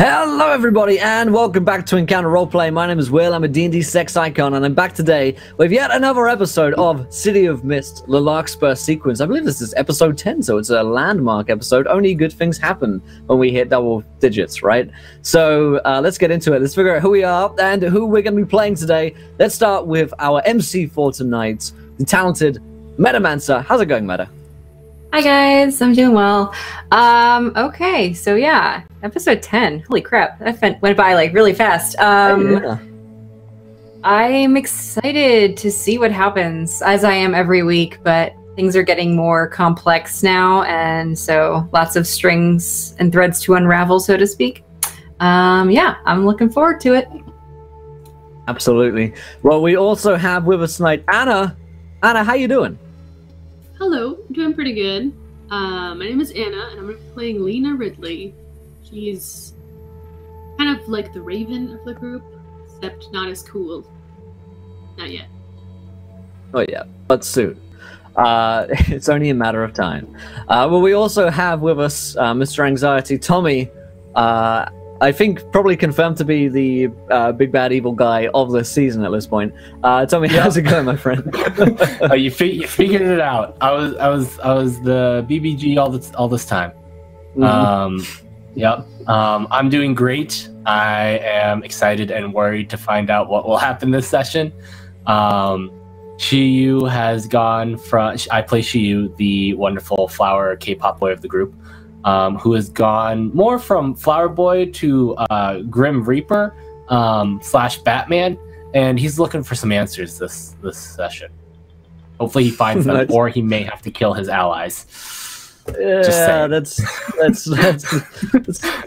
Hello everybody and welcome back to Encounter Roleplay. My name is Will, I'm a D&D sex icon, and I'm back today with yet another episode of City of Mist, the Larkspur sequence. I believe this is episode 10, so it's a landmark episode. Only good things happen when we hit double digits, right? So let's get into it. Let's figure out who we are and who we're going to be playing today. Let's start with our MC for tonight, the talented Metamancer. How's it going, Meta? Hi guys, I'm doing well. Okay, so yeah, episode 10. Holy crap, that went by like really fast. Yeah. I'm excited to see what happens, as I am every week, but things are getting more complex now, and so lots of strings and threads to unravel, so to speak. Yeah, I'm looking forward to it. Absolutely. Well, we also have with us tonight Anna. Anna, how you doing? Hello, I'm doing pretty good. My name is Anna, and I'm going to be playing Lena Ridley. She's kind of like the Raven of the group, except not as cool. Not yet. Oh yeah, but soon. It's only a matter of time. Well, we also have with us Mr. Anxiety, Tommy. I think probably confirmed to be the big bad evil guy of this season at this point. Tommy, how's it going, my friend? Oh, you figured it out. I was the BBG all this time. Yep. I'm doing great. I am excited and worried to find out what will happen this session. Shiyu has gone from. I play Shiyu, the wonderful flower K-pop boy of the group. Who has gone more from Flower Boy to Grim Reaper / Batman, and he's looking for some answers this session. Hopefully he finds them, or he may have to kill his allies. Yeah, let's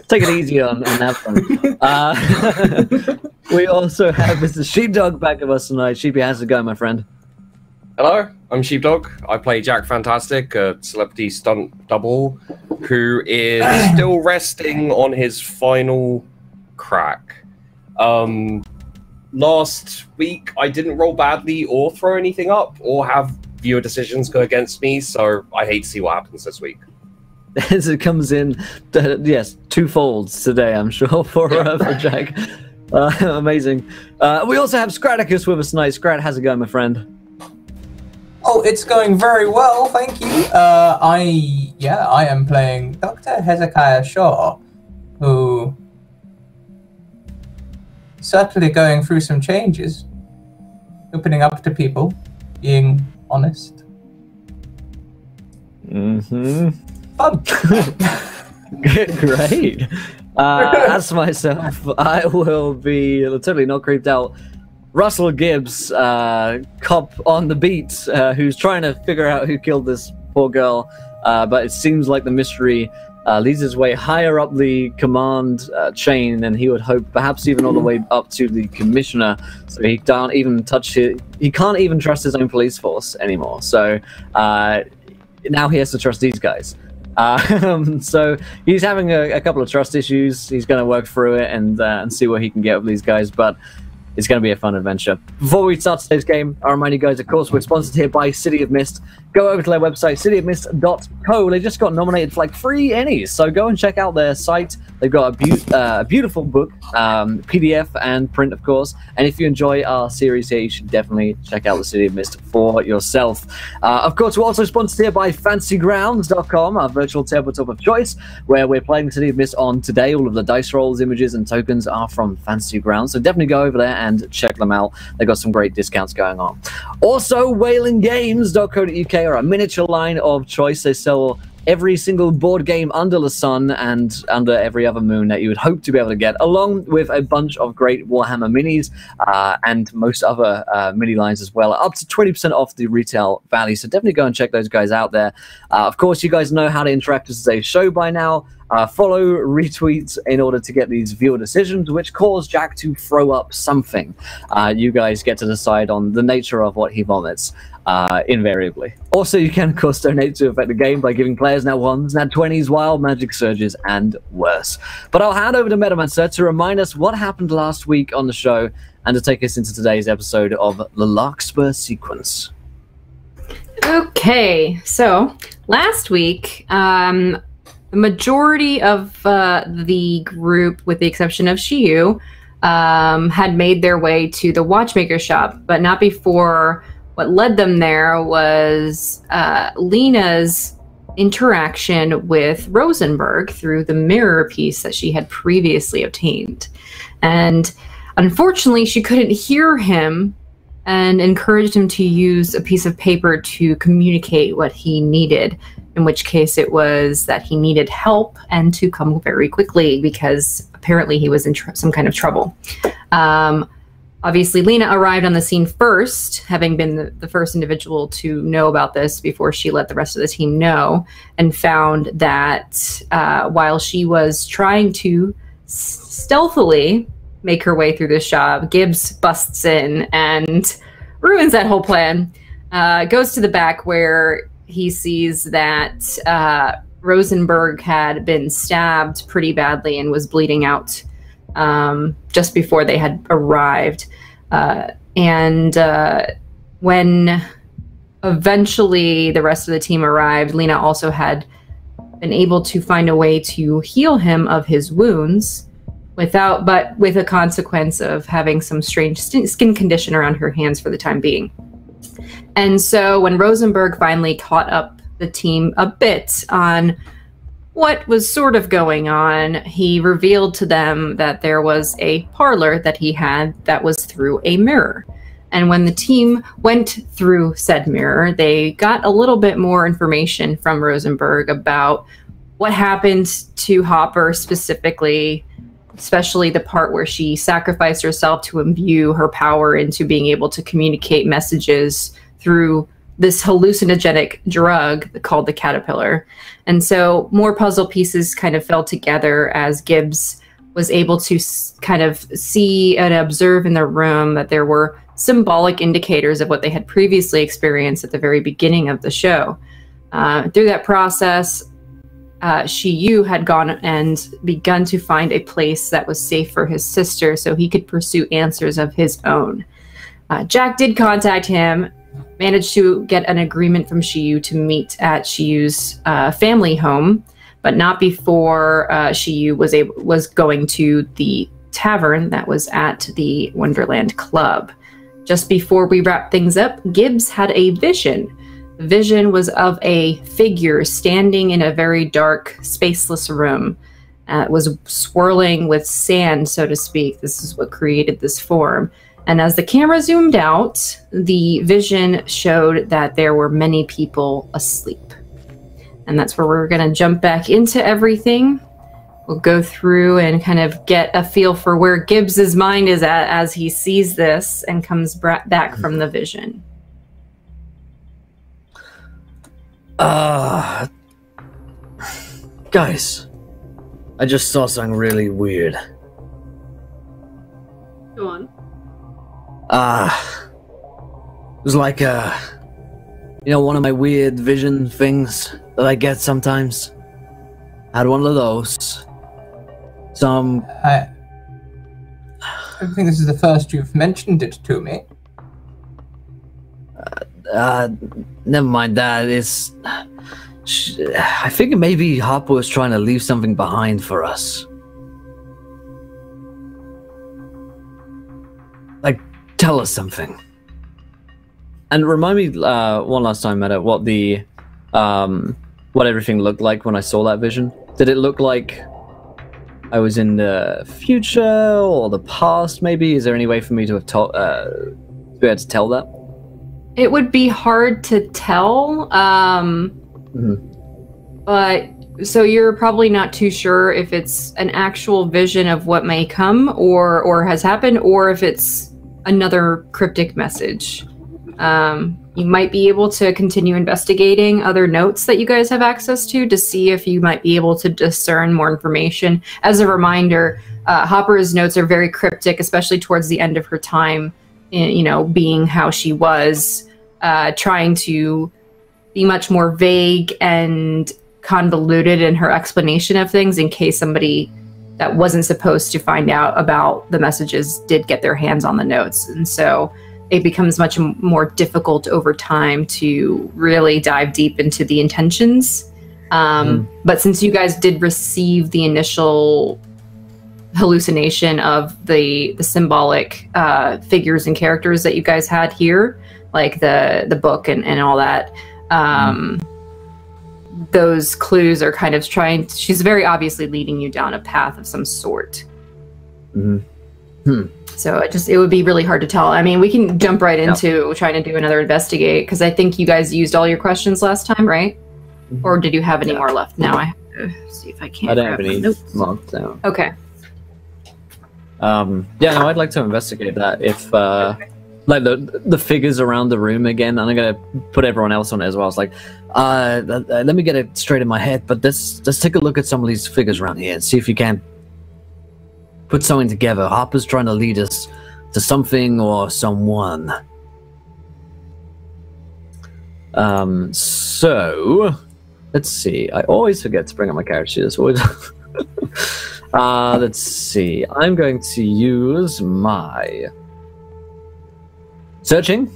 take it easy on that one. We also have Mr. Sheepdog back with us tonight. Sheepy, how's it going, my friend? Hello, I'm Sheepdog. I play Jack Fantastic, a celebrity stunt double who is still resting on his final crack. Last week, I didn't roll badly or throw anything up or have viewer decisions go against me, so I hate to see what happens this week. As it comes in, yes, twofolds today, I'm sure, for Jack. Amazing. We also have Scraticus with us tonight. Scrat, how's it going, my friend? Oh, it's going very well, thank you. I am playing Dr. Hezekiah Shaw, who certainly going through some changes, opening up to people, being honest. Mm-hmm. Fun. Great. As myself, I will be totally not creeped out. Russell Gibbs, cop on the beat, who's trying to figure out who killed this poor girl, but it seems like the mystery leads his way higher up the command chain than he would hope, perhaps even all the way up to the commissioner. So he can't even he can't even trust his own police force anymore. So now he has to trust these guys. So he's having a couple of trust issues. He's going to work through it and see what he can get with these guys, but it's going to be a fun adventure. Before we start today's game, I remind you guys, of course, we're sponsored here by City of Mist. Go over to their website, cityofmist.co. They just got nominated for like 3 Ennies, so go and check out their site. They've got a beautiful book, PDF and print, of course. And if you enjoy our series here, you should definitely check out the City of Mist for yourself. Of course, we're also sponsored here by fancygrounds.com, our virtual tabletop of choice, where we're playing the City of Mist on today. All of the dice rolls, images, and tokens are from Fancy Grounds, so definitely go over there and check them out. They've got some great discounts going on. Also, whalinggames.co.uk are a miniature line of choice. They sell every single board game under the sun and under every other moon that you would hope to be able to get, along with a bunch of great Warhammer minis and most other mini lines as well, up to 20% off the retail value. So definitely go and check those guys out there. Of course, you guys know how to interact with today's show by now. Follow, retweet in order to get these viewer decisions, which cause Jack to throw up something. You guys get to decide on the nature of what he vomits, invariably. Also, you can, of course, donate to affect the game by giving players nat 1s, nat 20s, wild magic surges, and worse. But I'll hand over to Metamancer to remind us what happened last week on the show and to take us into today's episode of the Larkspur sequence. Okay, so last week, the majority of the group, with the exception of Shiyu, had made their way to the watchmaker shop, but not before. What led them there was Lena's interaction with Rosenberg through the mirror piece that she had previously obtained. And unfortunately, she couldn't hear him and encouraged him to use a piece of paper to communicate what he needed, in which case it was that he needed help and to come very quickly because apparently he was in some kind of trouble. Obviously, Lena arrived on the scene first, having been the first individual to know about this before she let the rest of the team know, and found that while she was trying to stealthily make her way through the shop, Gibbs busts in and ruins that whole plan. Goes to the back where he sees that Rosenberg had been stabbed pretty badly and was bleeding out just before they had arrived. When eventually the rest of the team arrived, Lena also had been able to find a way to heal him of his wounds but with a consequence of having some strange skin condition around her hands for the time being. And so when Rosenberg finally caught up the team a bit on what was sort of going on, he revealed to them that there was a parlor that he had that was through a mirror. And when the team went through said mirror, they got a little bit more information from Rosenberg about what happened to Hopper specifically, especially the part where she sacrificed herself to imbue her power into being able to communicate messages through this hallucinogenic drug called the caterpillar. And so more puzzle pieces kind of fell together as Gibbs was able to kind of see and observe in the room that there were symbolic indicators of what they had previously experienced at the very beginning of the show. Through that process, Shiyu had gone and begun to find a place that was safe for his sister so he could pursue answers of his own. Jack did contact him, managed to get an agreement from Shiyu to meet at Shiyu's family home, but not before Shiyu was going to the tavern that was at the Wonderland Club. Just before we wrap things up, Gibbs had a vision. The vision was of a figure standing in a very dark, spaceless room. It was swirling with sand, so to speak. This is what created this form. And as the camera zoomed out, the vision showed that there were many people asleep. And that's where we're going to jump back into everything. We'll go through and kind of get a feel for where Gibbs's mind is at as he sees this and comes back from the vision. Guys, I just saw something really weird. Go on. It was like one of my weird vision things that I get sometimes. I had one of those. I don't think this is the first you've mentioned it to me. Never mind that. I figured maybe Hopper was trying to leave something behind for us. Like, tell us something. And remind me one last time, Meta, what everything looked like when I saw that vision. Did it look like I was in the future or the past, maybe? Is there any way for me to have be able to tell that? It would be hard to tell, but so you're probably not too sure if it's an actual vision of what may come or has happened, or if it's another cryptic message. You might be able to continue investigating other notes that you guys have access to see if you might be able to discern more information. As a reminder, Hopper's notes are very cryptic, especially towards the end of her time, being how she was, trying to be much more vague and convoluted in her explanation of things in case somebody that wasn't supposed to find out about the messages did get their hands on the notes. And so it becomes much more difficult over time to really dive deep into the intentions But since you guys did receive the initial hallucination of the symbolic figures and characters that you guys had here, like the book and all that, those clues are kind of she's very obviously leading you down a path of some sort. So it would be really hard to tell. I mean, we can jump right into trying to do another investigate, because I think you guys used all your questions last time, right? Or did you have any more left? Now I have to see if I can. I don't have any marked down. Okay. Yeah, no, I'd like to investigate that. If like the figures around the room again, and I'm gonna put everyone else on it as well. It's like, let me get it straight in my head. But let's take a look at some of these figures around here and see if you can put something together. Harper's trying to lead us to something or someone. So let's see. I always forget to bring up my character sheet. That's always. Let's see. I'm going to use my searching.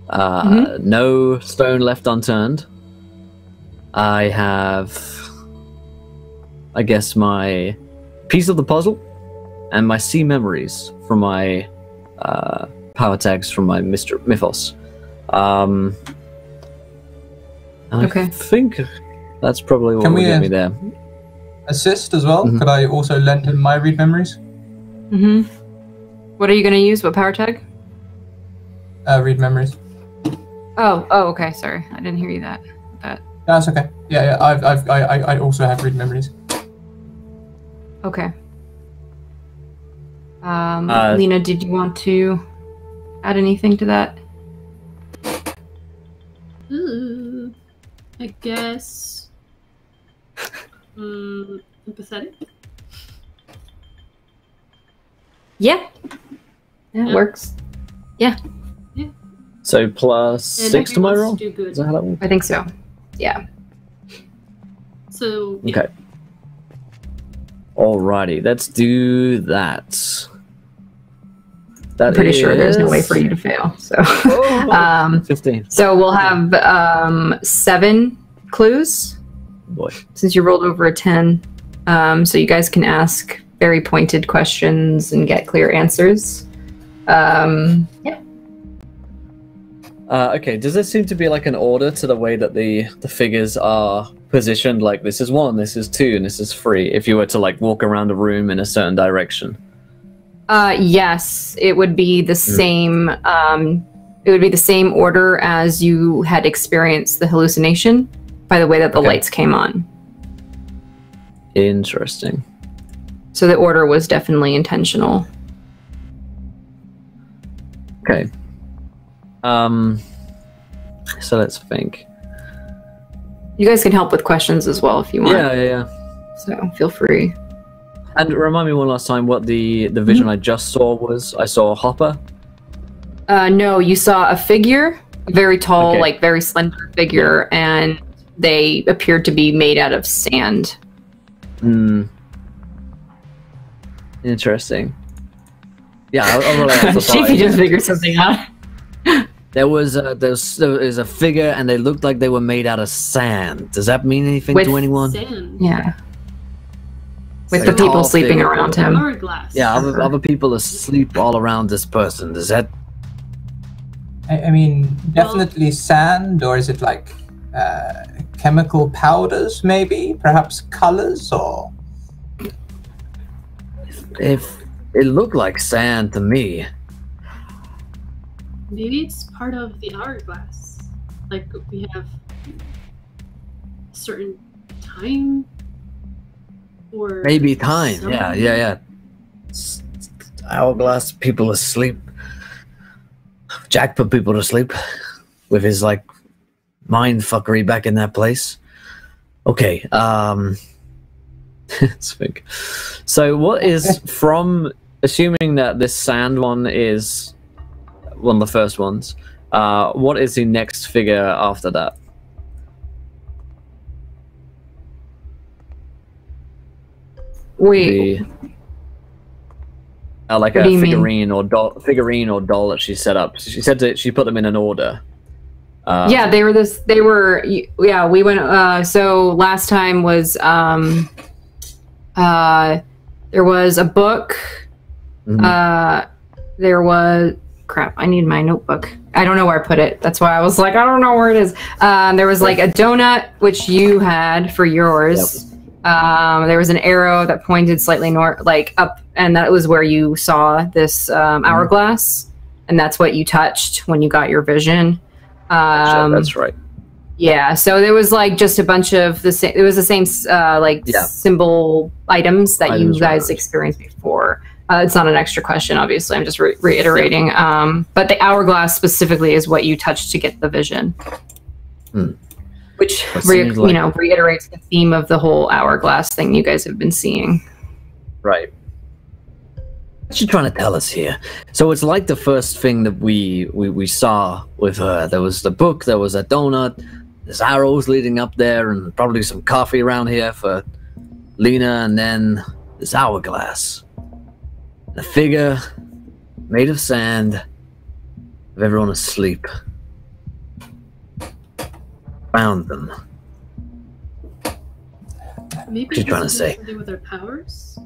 No stone left unturned. I have, I guess, my piece of the puzzle and my C memories from my power tags from my Mr. Mythos. I think that's probably what will get me there. Assist as well? Could I also lend him my read memories? What are you going to use? What power tag? Read memories. Oh, okay. Sorry, I didn't hear you that. That's okay. Yeah. I also have read memories. Okay. Lena, did you want to add anything to that? Ooh, I guess. Empathetic? Yeah. It works. Yeah. So plus 6 to my roll? Do good. Is that how that works? I think so. Yeah. So, Okay. Alrighty, let's do that. I'm pretty sure there's no way for you to fail. So, 15. So we'll have 7 clues. Boy. Since you rolled over a 10, so you guys can ask very pointed questions and get clear answers. Yeah. Okay, does there seem to be like an order to the way that the figures are positioned? Like this is 1, this is 2, and this is 3, if you were to like walk around a room in a certain direction? Yes, it would be the same. It would be the same order as you had experienced the hallucination by the way that the lights came on. Interesting. So the order was definitely intentional. Okay. So let's think. You guys can help with questions as well if you want. Yeah. So feel free. And remind me one last time what the vision I just saw was. I saw Hopper. No, you saw a figure, very tall, like very slender figure, and they appeared to be made out of sand. Interesting. Yeah, I'll roll out the See if you just figured something out. There was a figure, and they looked like they were made out of sand. Does that mean anything to anyone? Sand. Yeah. With the people sleeping around him. Hourglass. Yeah, other people asleep all around this person. Does that? I mean, definitely sand, or is it like chemical powders, maybe? Perhaps colors, or? If it looked like sand to me. Maybe it's part of the hourglass. Like we have a certain time, or Maybe time. something. Yeah. Hourglass, people asleep. Jack put people to sleep with his like mind fuckery back in that place. Okay. Let's think. So what is from assuming that this sand one is one of the first ones, what is the next figure after that? Wait. Like a figurine or doll that she set up. She said that she put them in an order. Yeah, they were this. They were. Yeah, we went. So last time was. There was a book. There was. Crap! I need my notebook. I don't know where I put it. That's why I was like, I don't know where it is. There was like a donut, which you had for yours. Yep. There was an arrow that pointed slightly north, like up, and that was where you saw this hourglass, and that's what you touched when you got your vision. That's right. Yeah, so there was like just a bunch of the same. It was the same symbol items that you guys experienced before. It's not an extra question, obviously. I'm just reiterating. But the hourglass specifically is what you touched to get the vision, which reiterates the theme of the whole hourglass thing you guys have been seeing. Right. What you trying to tell us here? So it's like the first thing that we saw with her. There was the book, there was a donut, there's arrows leading up there, and probably some coffee around here for Lena, and then this hourglass. A figure made of sand of everyone asleep. Found them. Maybe what you trying to say? Something with our powers?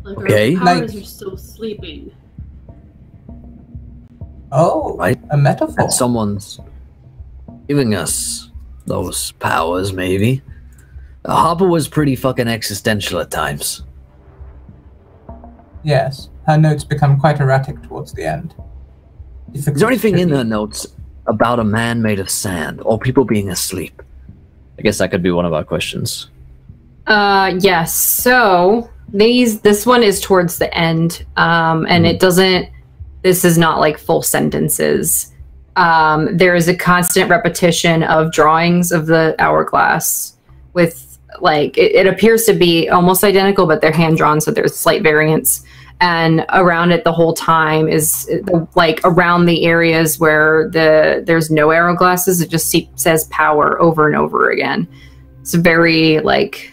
Like okay. Our powers are still sleeping. Oh, right. A metaphor. And someone's giving us those powers, maybe. Hopper was pretty fucking existential at times. Yes, her notes become quite erratic towards the end. Is there anything in her notes about a man made of sand or people being asleep? I guess that could be one of our questions. Yes. So this one is towards the end, and it doesn't. This is not like full sentences. There is a constant repetition of drawings of the hourglass with. Like it appears to be almost identical, but they're hand drawn, so there's slight variance. And around it the whole time is like around the areas where there's no hourglasses. It just says power over and over again. It's very like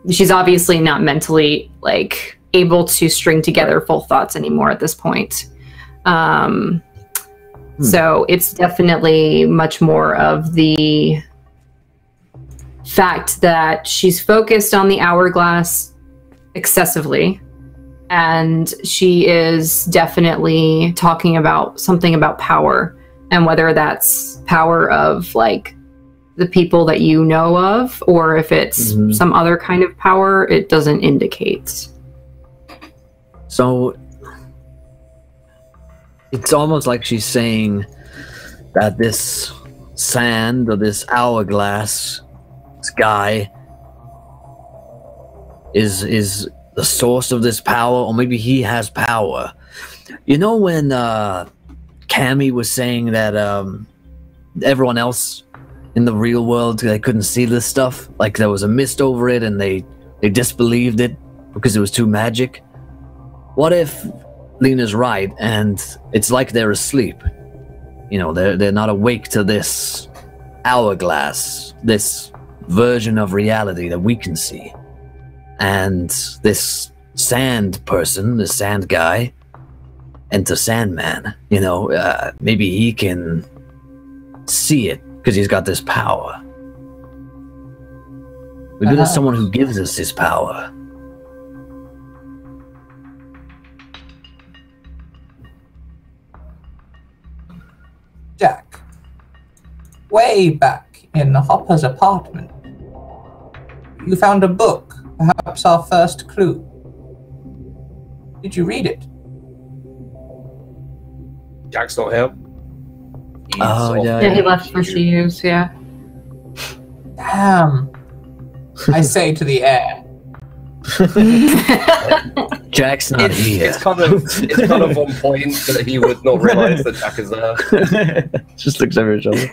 she's obviously not mentally like able to string together full thoughts anymore at this point. So it's definitely much more of the fact that she's focused on the hourglass excessively, and she is definitely talking about something about power, and whether that's power of like the people that you know of, or if it's some other kind of power, it doesn't indicate. So it's almost like she's saying that this sand or this hourglass guy is the source of this power, or maybe he has power. You know when Cammy was saying that everyone else in the real world, they couldn't see this stuff, like there was a mist over it and they disbelieved it because it was too magic? What if Lena's right and it's like they're asleep? You know, they're not awake to this hourglass, this version of reality that we can see, and this sand person, this sand guy, enter Sandman. You know, maybe he can see it because he's got this power. Maybe there's someone who gives us his power. Jack, way back in Hopper's apartment, you found a book, perhaps our first clue. Did you read it? Jack's not here. Yeah, he left for Shiu's, yeah. Damn. I say to the air. Jack's not here. It's kind of on point that he would not realise that Jack is there. Just looks over his shoulder.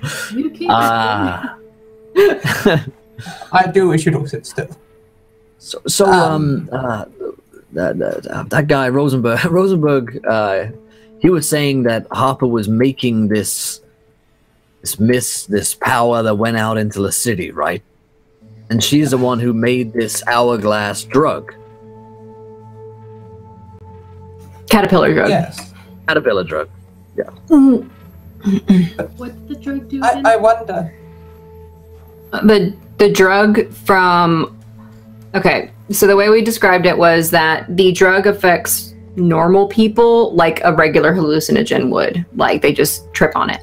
I do wish you'd all sit still. That guy Rosenberg, he was saying that Harper was making this mist, this power that went out into the city, right? And she's the one who made this hourglass drug. Caterpillar drug. Yes. Caterpillar drug. What's the drug do I, again? I wonder. The drug from... Okay, so the way we described it was that the drug affects normal people like a regular hallucinogen would. Like, they just trip on it.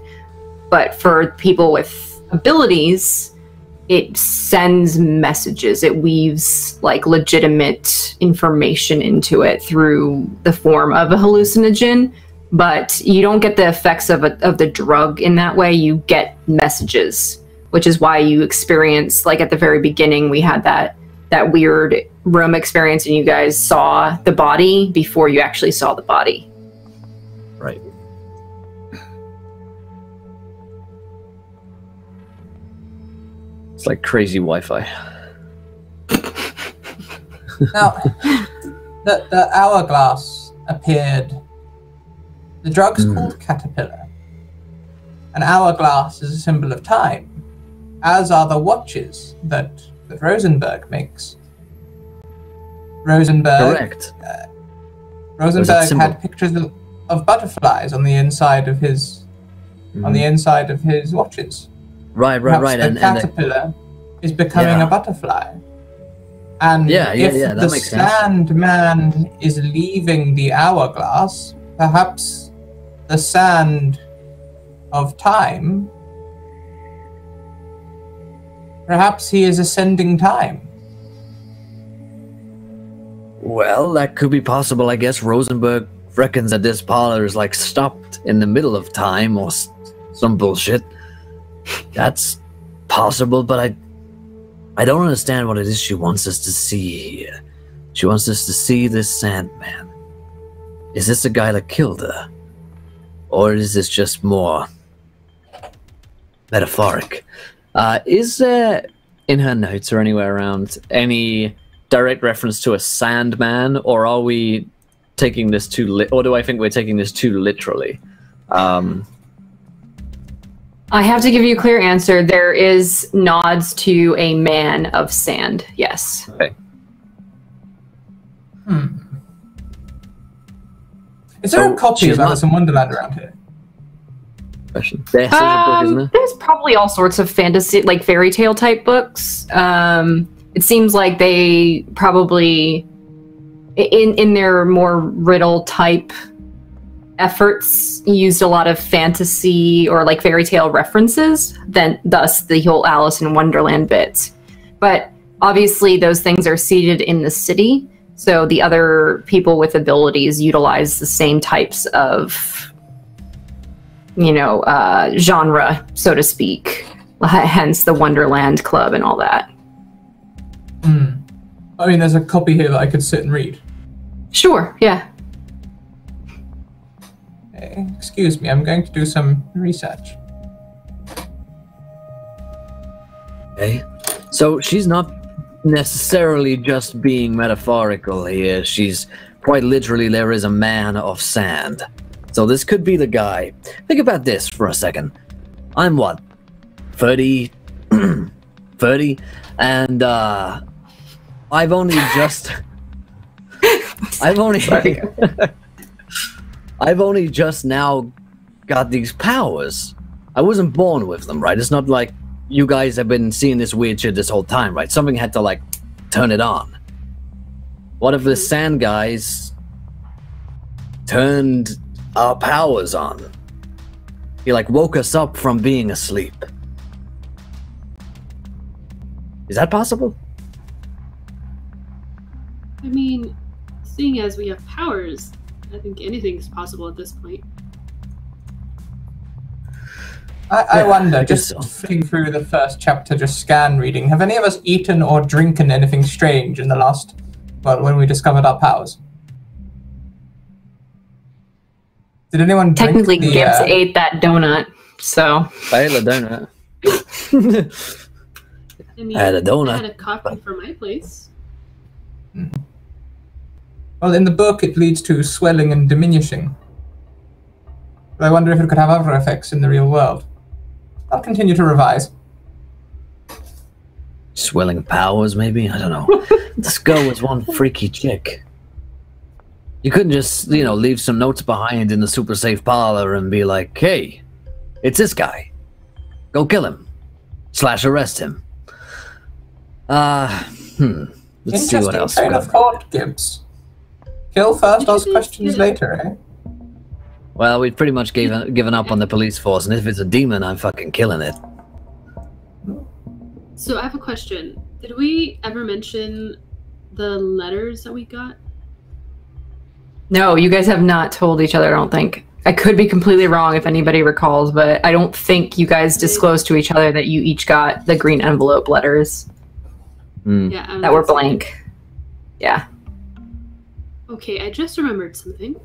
But for people with abilities, it sends messages. It weaves, like, legitimate information into it through the form of a hallucinogen. But you don't get the effects of the drug in that way. You get messages, which is why you experience, like, at the very beginning, we had that weird room experience and you guys saw the body before you actually saw the body. Right. It's like crazy Wi-Fi. Now, the hourglass appeared. The drug's called Caterpillar. An hourglass is a symbol of time, as are the watches that Rosenberg makes. Rosenberg. Correct. Rosenberg had pictures of butterflies on the inside of his watches. Right. The caterpillar is becoming a butterfly. And if that the makes sense. Sandman is leaving the hourglass, perhaps the sand of time, perhaps he is ascending time. Well, that could be possible. I guess Rosenberg reckons that this parlor is like stopped in the middle of time or some bullshit. That's possible, but I don't understand what it is she wants us to see here. She wants us to see this Sandman. Is this the guy that killed her? Or is this just more metaphoric? Is there, in her notes or anywhere around, any direct reference to a Sandman, or are we taking this too or do I think we're taking this too literally? I have to give you a clear answer. There is nods to a man of sand, yes. Okay. Is there a copy of Alice in Wonderland around here? Question. There's a book, isn't there? There's probably all sorts of fantasy, like fairy tale type books. It seems like they probably, in their more riddle type efforts, used a lot of fantasy or like fairy tale references, thus the whole Alice in Wonderland bit. But obviously those things are seated in the city, so the other people with abilities utilize the same types of, genre, so to speak. Hence the Wonderland Club and all that. I mean, there's a copy here that I could sit and read. Sure, yeah. Excuse me, I'm going to do some research. Okay. So she's not necessarily just being metaphorical here. She's quite literally, there is a man of sand. So this could be the guy. Think about this for a second. I'm what? 30? 30? And I've only just now got these powers. I wasn't born with them, right? It's not like you guys have been seeing this weird shit this whole time, right? Something had to, like, turn it on. What if the sand guys turned our powers on? He, like, woke us up from being asleep. Is that possible? I mean, seeing as we have powers, I think anything's possible at this point. I wonder, just flicking through the first chapter, just scan reading, have any of us eaten or drinking anything strange in the last, when we discovered our powers? Did anyone drink Technically, Gibbs ate that donut, so... I ate a donut. I mean, I had a donut. I had a coffee for my place. Well, in the book, it leads to swelling and diminishing. But I wonder if it could have other effects in the real world. I'll continue to revise. Swelling powers, maybe? I don't know. This girl was one freaky chick. You couldn't just, you know, leave some notes behind in the super safe parlor and be like, hey, it's this guy. Go kill him. / arrest him. Let's see what else. Train of thought, Gibbs. Kill first, ask questions later, eh? Well, we've pretty much given up on the police force, and if it's a demon, I'm fucking killing it. So I have a question. Did we ever mention the letters that we got? No, you guys have not told each other, I don't think. I could be completely wrong if anybody recalls, but I don't think you guys disclosed to each other that you each got the green envelope letters. Yeah, that were blank. Yeah. Okay, I just remembered something.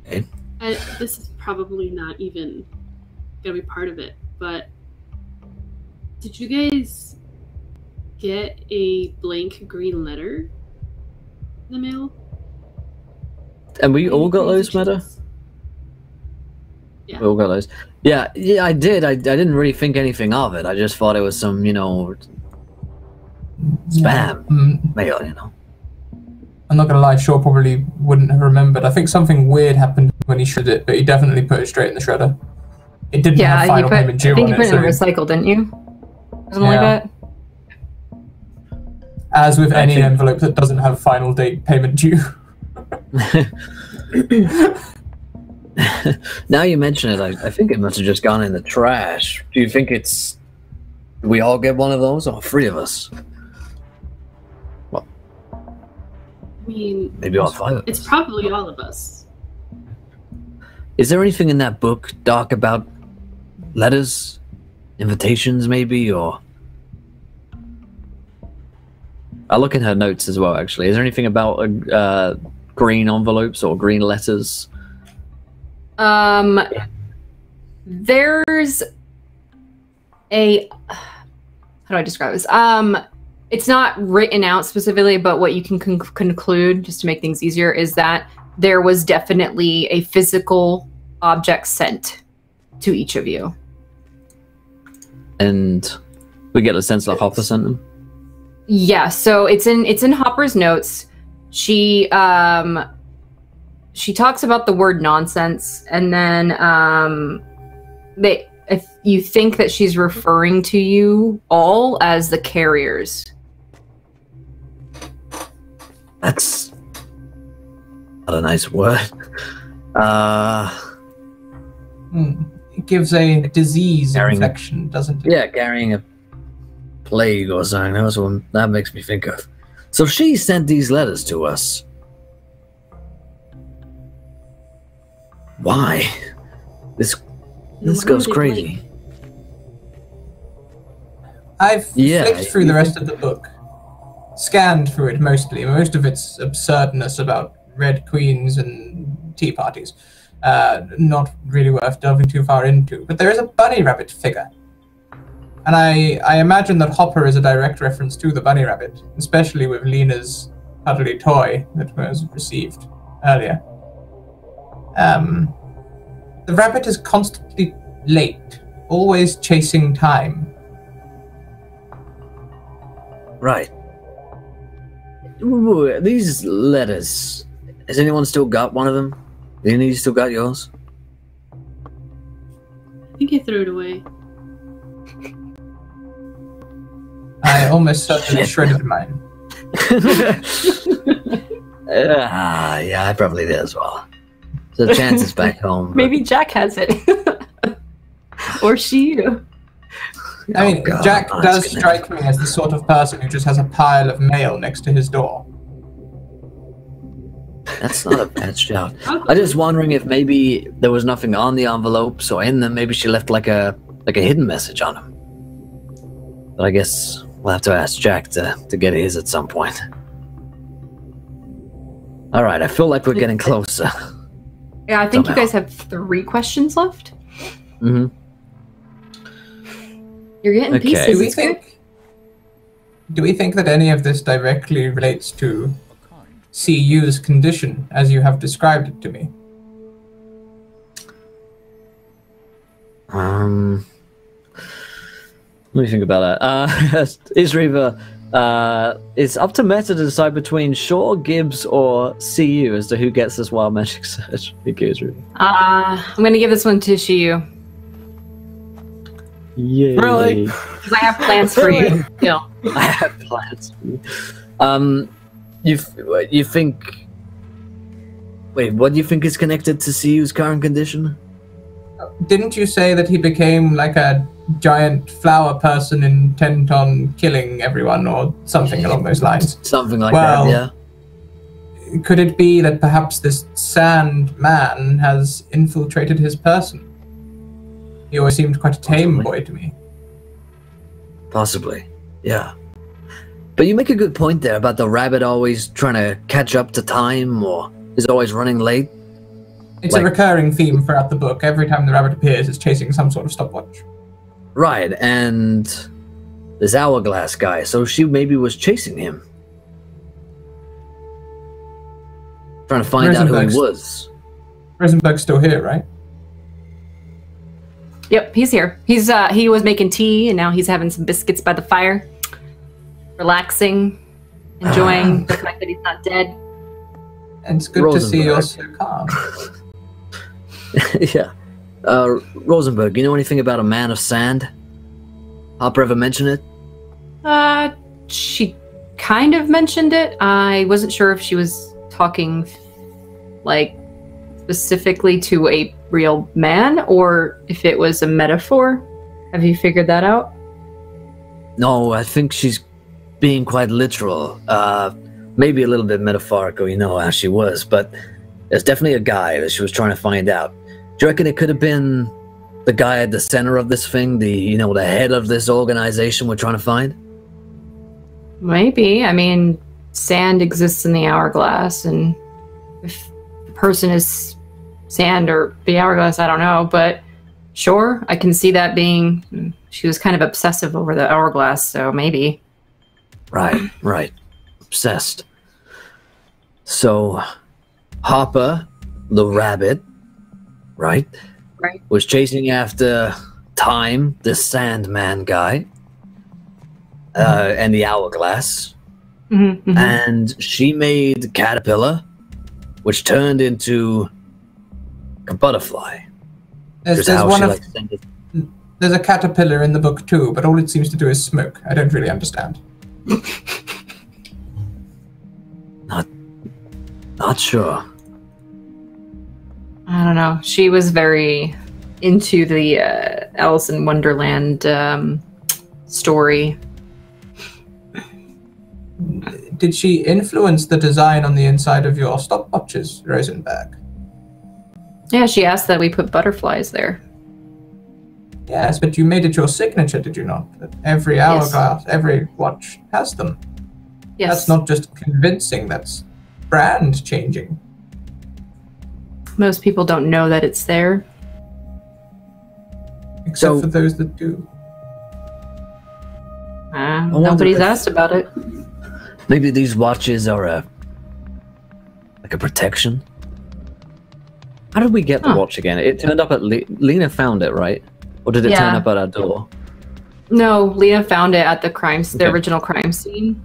Okay. This is probably not even gonna be part of it, but did you guys get a blank green letter in the mail? And we all got those, Meta? Yeah. We all got those. Yeah, I did. I didn't really think anything of it. I just thought it was some, you know, spam mail, you know. I'm not gonna lie, Shaw probably wouldn't have remembered. I think something weird happened when he shredded it, but he definitely put it straight in the shredder. It didn't have final payment due on it. I think you put it in recycle, didn't you? Something like that? As with any envelope that doesn't have final date payment due. Now you mention it, I think it must have just gone in the trash. Do you think it's... Do we all get one of those, or 3 of us? Well, I mean, maybe all 5 of us. It's probably all of us. Is there anything in that book, Doc, about letters? Invitations, maybe, or... I'll look in her notes as well, actually. Is there anything about green envelopes or green letters? There's a... How do I describe this? It's not written out specifically, but what you can conclude, just to make things easier, is that there was definitely a physical object sent to each of you. And we get a sense that Hopper sent them? Yeah, so it's in Hopper's notes. She talks about the word nonsense, and then if you think that she's referring to you all as the carriers. That's not a nice word. It gives a disease infection, doesn't it? Yeah, carrying a plague or something. That's what that makes me think of. So she sent these letters to us. Why? This goes crazy. I've flicked through the rest of the book. Scanned through it mostly. Most of it's absurdness about Red Queens and tea parties. Not really worth delving too far into. But there is a bunny rabbit figure. And I imagine that Hopper is a direct reference to the bunny rabbit, especially with Lena's cuddly toy that was received earlier. The rabbit is constantly late, always chasing time. Right. Ooh, these letters. Has anyone still got one of them? Lena, you still got yours? I think I threw it away. I almost certainly shredded mine. Yeah, I probably did as well. So the chances back home. Maybe Jack has it. Or she. I mean, Jack does strike me as the sort of person who just has a pile of mail next to his door. That's not a bad shout. I'm just wondering if maybe there was nothing on the envelopes or in them. Maybe she left like a hidden message on them. But I guess we'll have to ask Jack to get his at some point. All right, I feel like we're getting closer. Yeah, I think you guys have 3 questions left. Mm-hmm. You're getting pieces. Do we think that any of this directly relates to CU's condition as you have described it to me? Let me think about that. Isriva It's up to Meta to decide between Shaw, Gibbs, or CU as to who gets this wild magic search. It goes really. I'm gonna give this one to Shiyu. Yay. Really? Because I have plans for you. Yeah. I have plans for you. You think... Wait, what do you think is connected to CU's current condition? Didn't you say that he became like a giant flower person intent on killing everyone or something along those lines? Something like Well, that, yeah. Could it be that perhaps this Sandman has infiltrated his person? He always seemed quite a tame boy to me. Possibly, yeah. But you make a good point there about the rabbit always trying to catch up to time or is always running late. It's a recurring theme throughout the book. Every time the rabbit appears, it's chasing some sort of stopwatch. Right, and this hourglass guy, so she maybe was chasing him. Trying to find out who he was. Rosenberg's still here, right? Yep, he's here. He was making tea, and now he's having some biscuits by the fire, relaxing, enjoying the fact that he's not dead. And it's good to see you're so calm. Yeah. Rosenberg, you know anything about a man of sand? Hopper ever mention it? She kind of mentioned it. I wasn't sure if she was talking, like, specifically to a real man or if it was a metaphor. Have you figured that out? No, I think she's being quite literal. Maybe a little bit metaphorical, you know how she was, but there's definitely a guy that she was trying to find out. Do you reckon it could have been the guy at the center of this thing, the head of this organization we're trying to find? Maybe. I mean, sand exists in the hourglass, and if the person is sand or the hourglass, I don't know, but sure, I can see that being... She was kind of obsessive over the hourglass, so maybe. Right. Obsessed. So, Hopper, the rabbit, right, was chasing after Time, the Sandman guy, and the hourglass. And she made Caterpillar, which turned into a butterfly. There's a caterpillar in the book too, but all it seems to do is smoke. I don't really understand. Not sure. I don't know. She was very into the Alice in Wonderland story. Did she influence the design on the inside of your stopwatches, Rosenberg? Yeah, she asked that we put butterflies there. Yes, but you made it your signature, did you not? That every hourglass, every watch has them. Yes. That's not just convincing, that's brand changing. Most people don't know that it's there. Except for those that do. Nobody's asked about it. Maybe these watches are like a protection? How did we get the watch again? It turned up at... Lena found it, right? Or did it turn up at our door? No, Lena found it at the the original crime scene.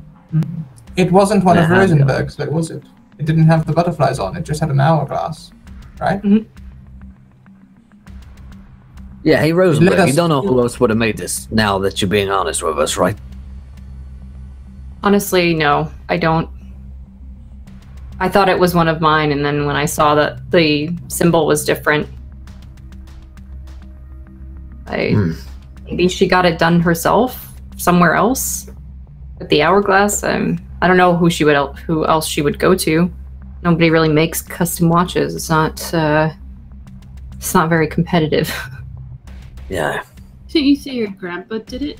It wasn't one of Rosenberg's, though, was it? It didn't have the butterflies on, it just had an hourglass, right? Yeah, hey Rosenberg, you don't know who else would have made this, now that you're being honest with us, right? Honestly, no, I don't. I thought it was one of mine, and then when I saw that the symbol was different, maybe she got it done herself somewhere else with the hourglass. I don't know who else she would go to. Nobody really makes custom watches. It's not very competitive. Yeah. So you say your grandpa did it?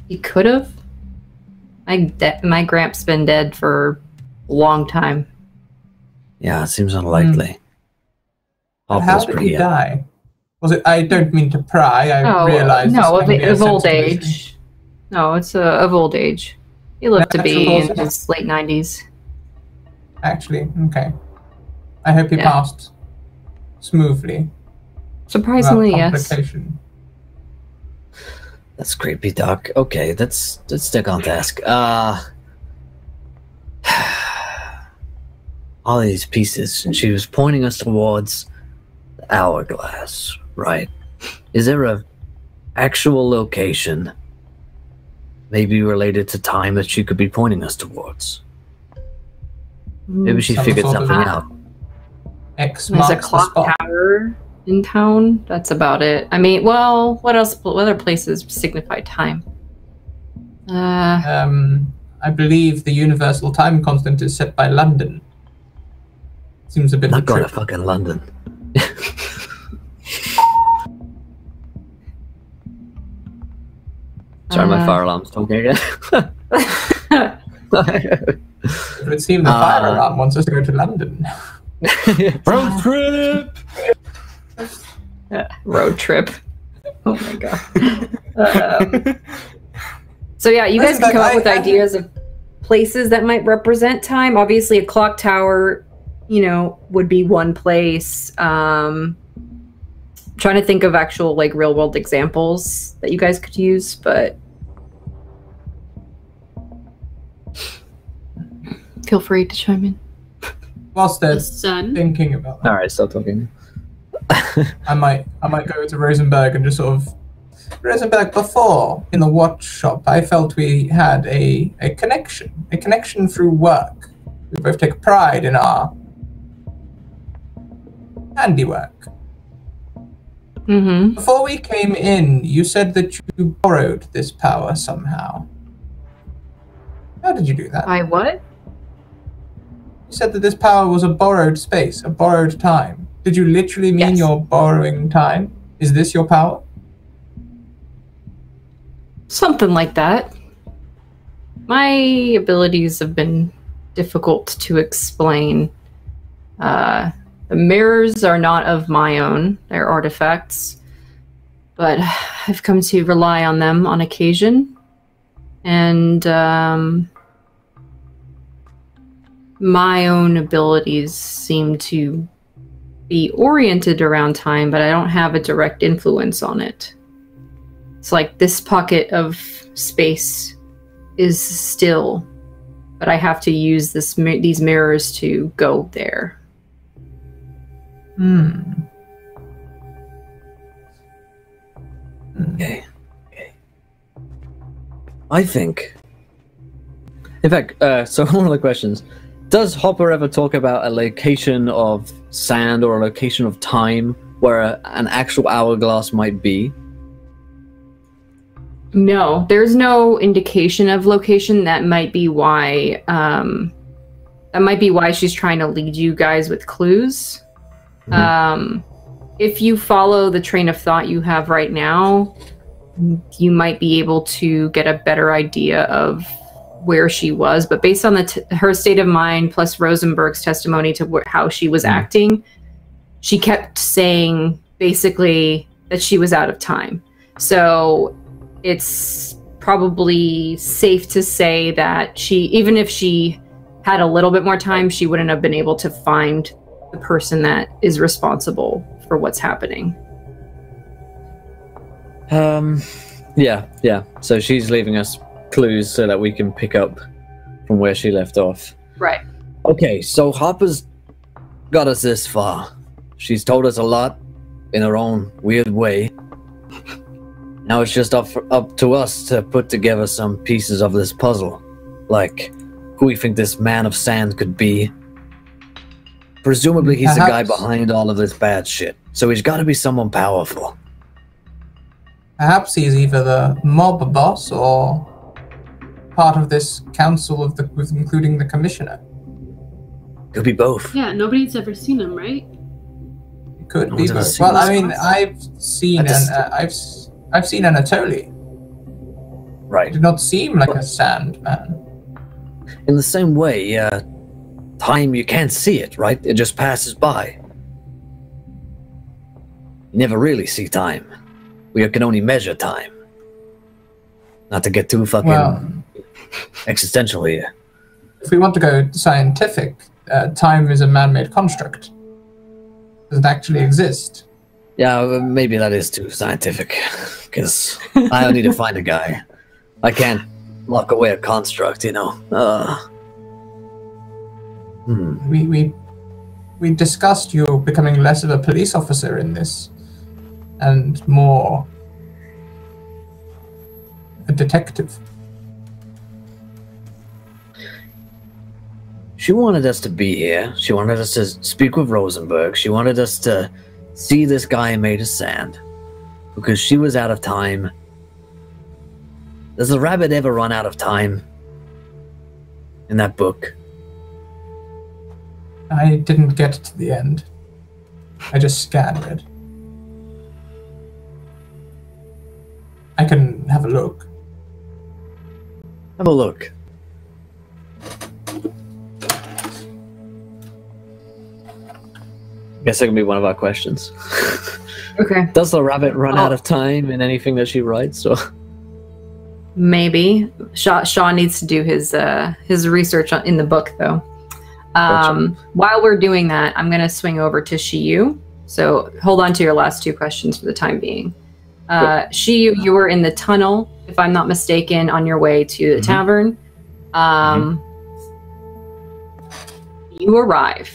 He could have. My gramp's been dead for a long time. Yeah, it seems unlikely. How did he die? Was it? I don't mean to pry. I realize. No, of old age. No, it's of old age. He lived to be in his late 90s. Actually, okay. I hope he passed smoothly. Surprisingly, yes. That's creepy, Doc. Okay, let's stick on task. All these pieces, and she was pointing us towards the hourglass, right? Is there a actual location, maybe related to time, that she could be pointing us towards? Maybe she Some figured sort of something out. X There's marks a the clock spot. tower in town. That's about it. I mean, well, what else? What other places signify time? I believe the universal time constant is set by London. Seems a bit Not of a going to trip. fucking London. Sorry, my fire alarm's talking again. It would seem the fire alarm wants us to go to London. Road trip. Road trip. Oh my god. So yeah, you guys Listen, can come but up with ideas of places that might represent time. Obviously, a clock tower, would be one place. Trying to think of actual real world examples that you guys could use, but feel free to chime in. Whilst they're The sun. thinking about that, All right, stop talking. I might go to Rosenberg and just sort of Rosenberg. Before in the watch shop, I felt we had a connection through work. We both take pride in our handiwork. Mm-hmm. Before we came in, you said that you borrowed this power somehow. How did you do that? By what? You said that this power was a borrowed space, a borrowed time. Did you literally mean Yes. you're borrowing time? Is this your power? Something like that. My abilities have been difficult to explain. The mirrors are not of my own, they're artifacts. But I've come to rely on them on occasion. And my own abilities seem to be oriented around time, but I don't have a direct influence on it. It's like this pocket of space is still, but I have to use these mirrors to go there. Okay. I think. In fact, so one of the questions: does Hopper ever talk about a location of sand or a location of time where an actual hourglass might be? No, there's no indication of location. That might be why. That might be why she's trying to lead you guys with clues. If you follow the train of thought you have right now, you might be able to get a better idea of where she was. But based on her state of mind plus Rosenberg's testimony to how she was acting, she kept saying basically that she was out of time. So it's probably safe to say that even if she had a little bit more time, she wouldn't have been able to find the person that is responsible for what's happening. Yeah. So she's leaving us clues so that we can pick up from where she left off. Right. Okay, so Hopper's got us this far. She's told us a lot in her own weird way. Now it's just up to us to put together some pieces of this puzzle. Like, who we think this man of sand could be. Presumably he's the guy behind all of this bad shit. So he's got to be someone powerful. Perhaps he's either the mob boss or part of this council including the commissioner. Could be both. Yeah, nobody's ever seen him, right? It could No be one's ever both. seen Well, I this mean, guy. I've seen Anatoly. Right. He did not seem like a Sandman. In the same way, time, you can't see it, right? It just passes by. You never really see time. We can only measure time. Not to get too fucking existential here. If we want to go scientific, time is a man-made construct. It doesn't actually exist. Yeah, maybe that is too scientific. Because I need to find a guy. I can't lock away a construct, you know. We discussed you becoming less of a police officer in this, and more a detective. She wanted us to be here. She wanted us to speak with Rosenberg. She wanted us to see this guy made of sand. Because she was out of time. Does the rabbit ever run out of time? In that book? I didn't get to the end. I just scanned it. I can have a look. Have a look. Guess that can be one of our questions. Okay. Does the rabbit run out of time in anything that she writes? Or maybe Shaw needs to do his research in the book, though. Gotcha. While we're doing that, I'm going to swing over to Shiyu. So hold on to your last two questions for the time being. Shiyu, you were in the tunnel, if I'm not mistaken, on your way to the tavern. You arrive,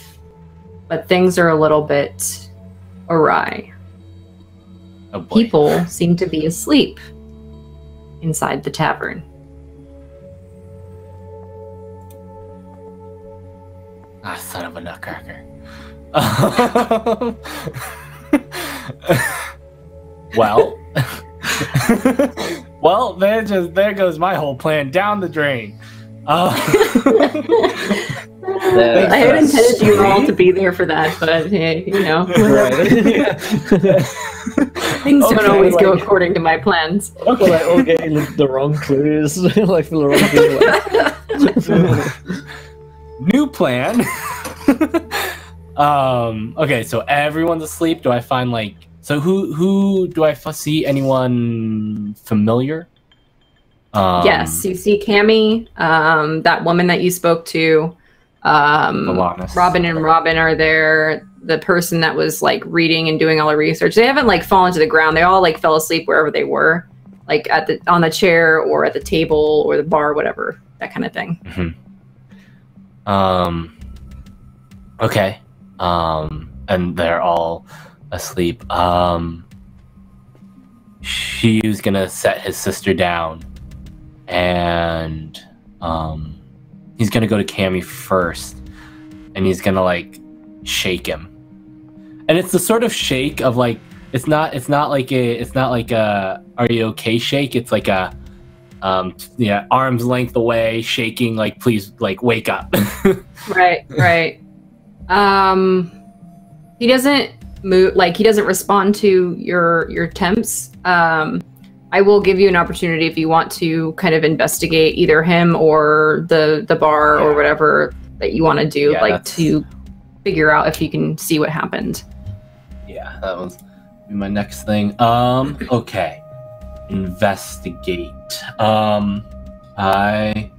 but things are a little bit awry. Oh boy. People seem to be asleep inside the tavern. Ah, son of a nutcracker. Well, well, there goes my whole plan down the drain. I had intended you all to be there for that, but hey, you know, things don't always go according to my plans. Okay. Well, like, all getting the wrong clues, like the wrong thing. New plan. Okay, so everyone's asleep. Do I find who do I see? Anyone familiar? Yes, you see Cammy, that woman that you spoke to. Robin and Robin are there. The person that was like reading and doing all the research. They haven't like fallen to the ground. They all like fell asleep wherever they were, like on the chair or at the table or the bar, whatever, that kind of thing. Okay. And they're all asleep. Shiyu's gonna set his sister down, and he's gonna go to Cammy first, and he's gonna like shake him. And it's the sort of shake of like it's not like a are you okay shake. It's like a arm's length away, shaking like please like wake up. Right. He doesn't move, like he doesn't respond to your attempts. I will give you an opportunity if you want to kind of investigate either him or the bar or whatever that you want to do, to figure out if you can see what happened. Yeah, that was my next thing. Okay. Investigate. I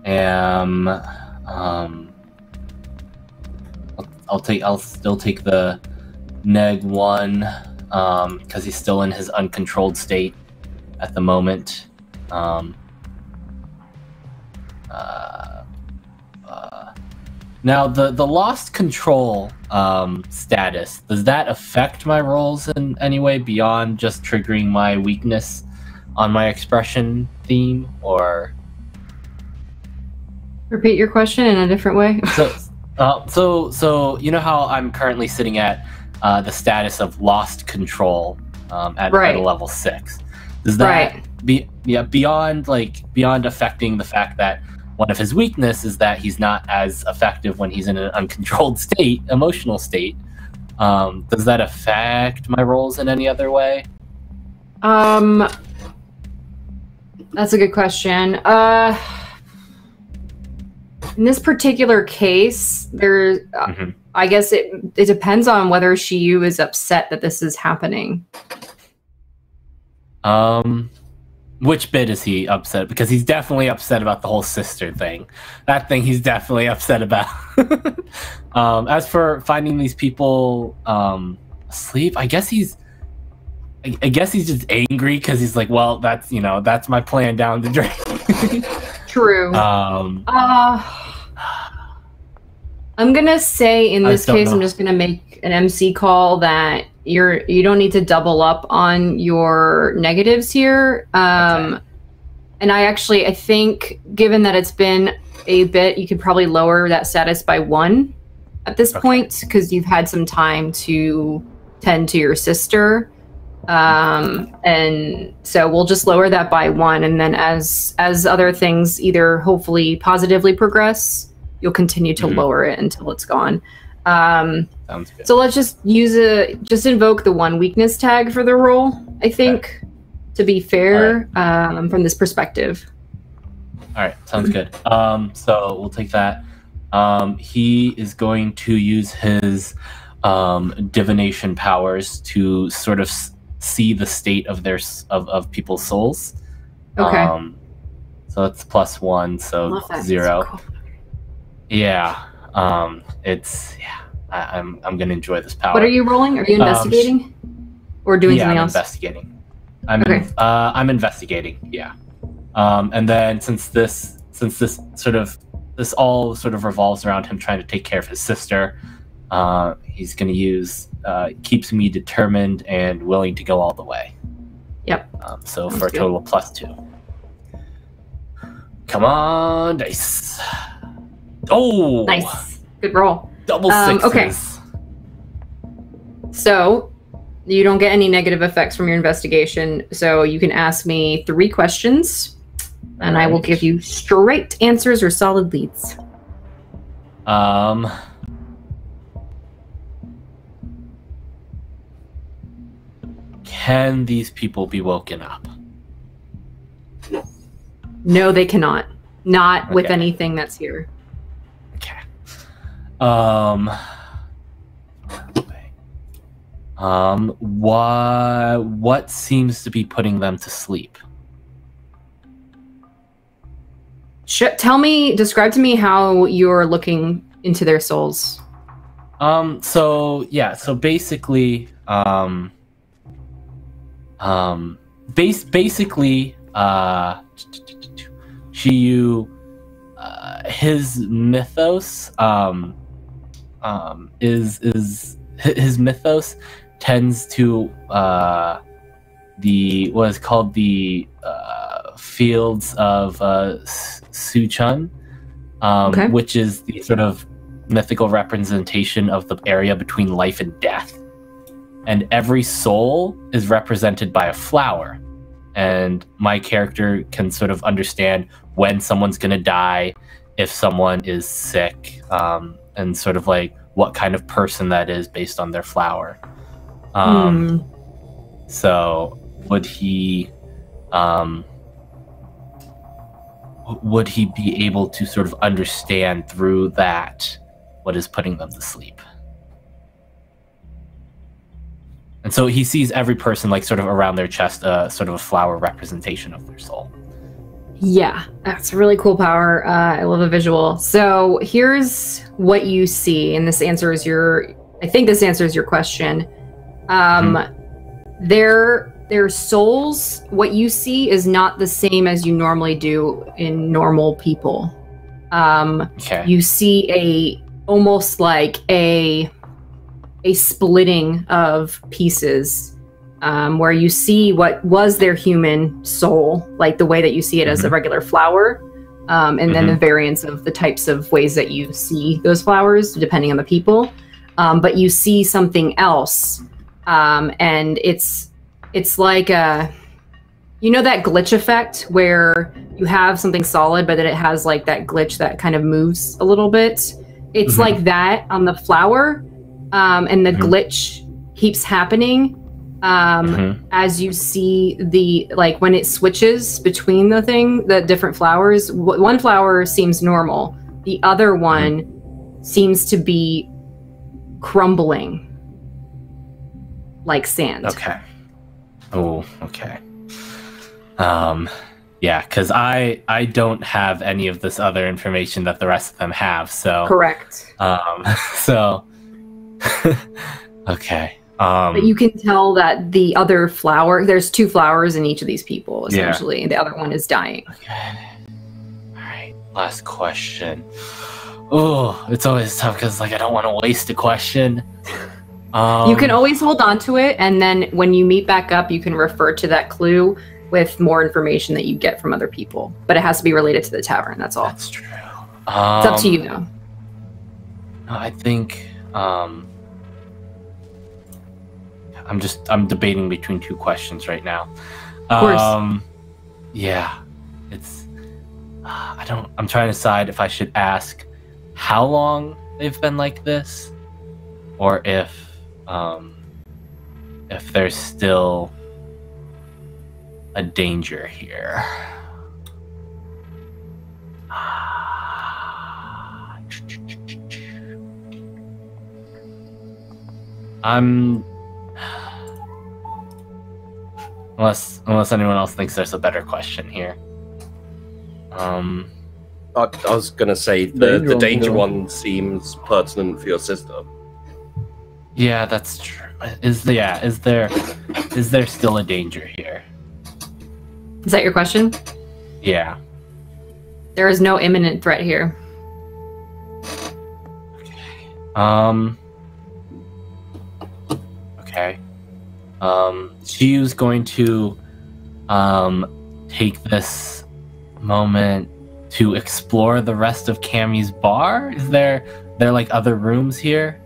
am I'll still take the neg one because he's still in his uncontrolled state at the moment. Now the lost control status, does that affect my rolls in any way beyond just triggering my weakness on my expression theme, or repeat your question in a different way? So you know how I'm currently sitting at the status of lost control at a level 6. Does that beyond affecting the fact that one of his weaknesses is that he's not as effective when he's in an uncontrolled state, emotional state. Does that affect my rolls in any other way? That's a good question. In this particular case, I guess it depends on whether Shiyu is upset that this is happening. Which bit is he upset? Because he's definitely upset about the whole sister thing. That thing he's definitely upset about. As for finding these people Asleep? I guess he's just angry because he's like, well, that's my plan down the drain. True. I'm gonna say in this case, I'm just gonna make an MC call that you don't need to double up on your negatives here. Okay. And I think given that it's been a bit, you could probably lower that status by 1 at this point because you've had some time to tend to your sister. And so we'll just lower that by 1, and then as other things either hopefully positively progress, you'll continue to lower it until it's gone. Sounds good. So let's just invoke the 1 weakness tag for the roll, I think, to be fair, from this perspective. All right, sounds good. So we'll take that. He is going to use his divination powers to sort of see the state of of people's souls. Okay. So it's +1, so 0. Cool. Yeah. I'm gonna enjoy this power. What are you rolling? Are you investigating or doing something else? I'm investigating. I'm investigating. Yeah. And then since this all sort of revolves around him trying to take care of his sister, he's going to use keeps me determined and willing to go all the way. Yep. So for a total of +2. Come on, dice. Oh, nice. Good roll. Double 6s. Okay. So you don't get any negative effects from your investigation. So you can ask me 3 questions, and I will give you straight answers or solid leads. Can these people be woken up? No, they cannot. Not with anything that's here. Okay. What seems to be putting them to sleep? Describe to me how you're looking into their souls. So basically, his mythos his mythos tends to what is called the fields of Suchun, which is the sort of mythical representation of the area between life and death. And every soul is represented by a flower. And my character can sort of understand when someone's going to die, if someone is sick, and sort of like what kind of person that is based on their flower. So would he be able to sort of understand through that what is putting them to sleep? And so he sees every person like sort of around their chest, sort of a flower representation of their soul. Yeah, that's a really cool power. I love the visual. So here's what you see, and I think this answers your question. Their souls, what you see is not the same as you normally do in normal people. You see almost like a splitting of pieces, where you see what was their human soul, like the way that you see it as a regular flower, and then the variance of the types of ways that you see those flowers, depending on the people. But you see something else, and it's like that glitch effect where you have something solid, but then it has like that glitch that kind of moves a little bit. It's like that on the flower. And the glitch keeps happening as you see when it switches between the different flowers. One flower seems normal. The other one seems to be crumbling like sand. Okay. Oh, okay. Yeah, because I don't have any of this other information that the rest of them have. So correct. So. Okay. But you can tell that the other flower, there's 2 flowers in each of these people, essentially. And the other one is dying. Okay. All right. Last question. Oh, it's always tough because like I don't want to waste a question. You can always hold on to it, and then when you meet back up, you can refer to that clue with more information that you get from other people. But it has to be related to the tavern. That's all. That's true. It's up to you, though. No, I think I'm debating between 2 questions right now. Of course. Yeah, it's I'm trying to decide if I should ask how long they've been like this, or if there's still a danger here. Unless anyone else thinks there's a better question here. I was gonna say the danger one seems pertinent for your sister. Yeah, that's true. Is there still a danger here? Is that your question? Yeah. There is no imminent threat here. Okay. She's going to take this moment to explore the rest of Cammy's bar. Is there like other rooms here?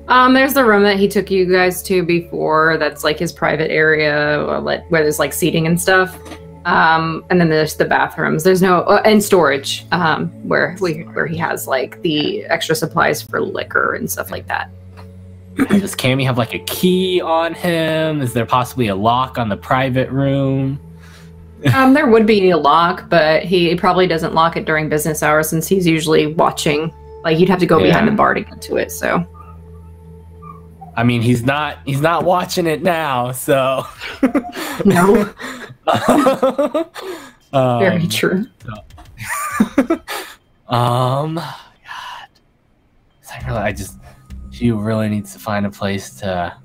There's the room that he took you guys to before. That's like his private area where there's like seating and stuff. And then there's the bathrooms. There's no and storage where he has like the extra supplies for liquor and stuff like that. Does Cammy have like a key on him? Is there possibly a lock on the private room? There would be a lock, but he probably doesn't lock it during business hours since he's usually watching. Like you'd have to go behind the bar to get to it. So, I mean, he's not watching it now. So, no. Very true. God, she really needs to find a place to.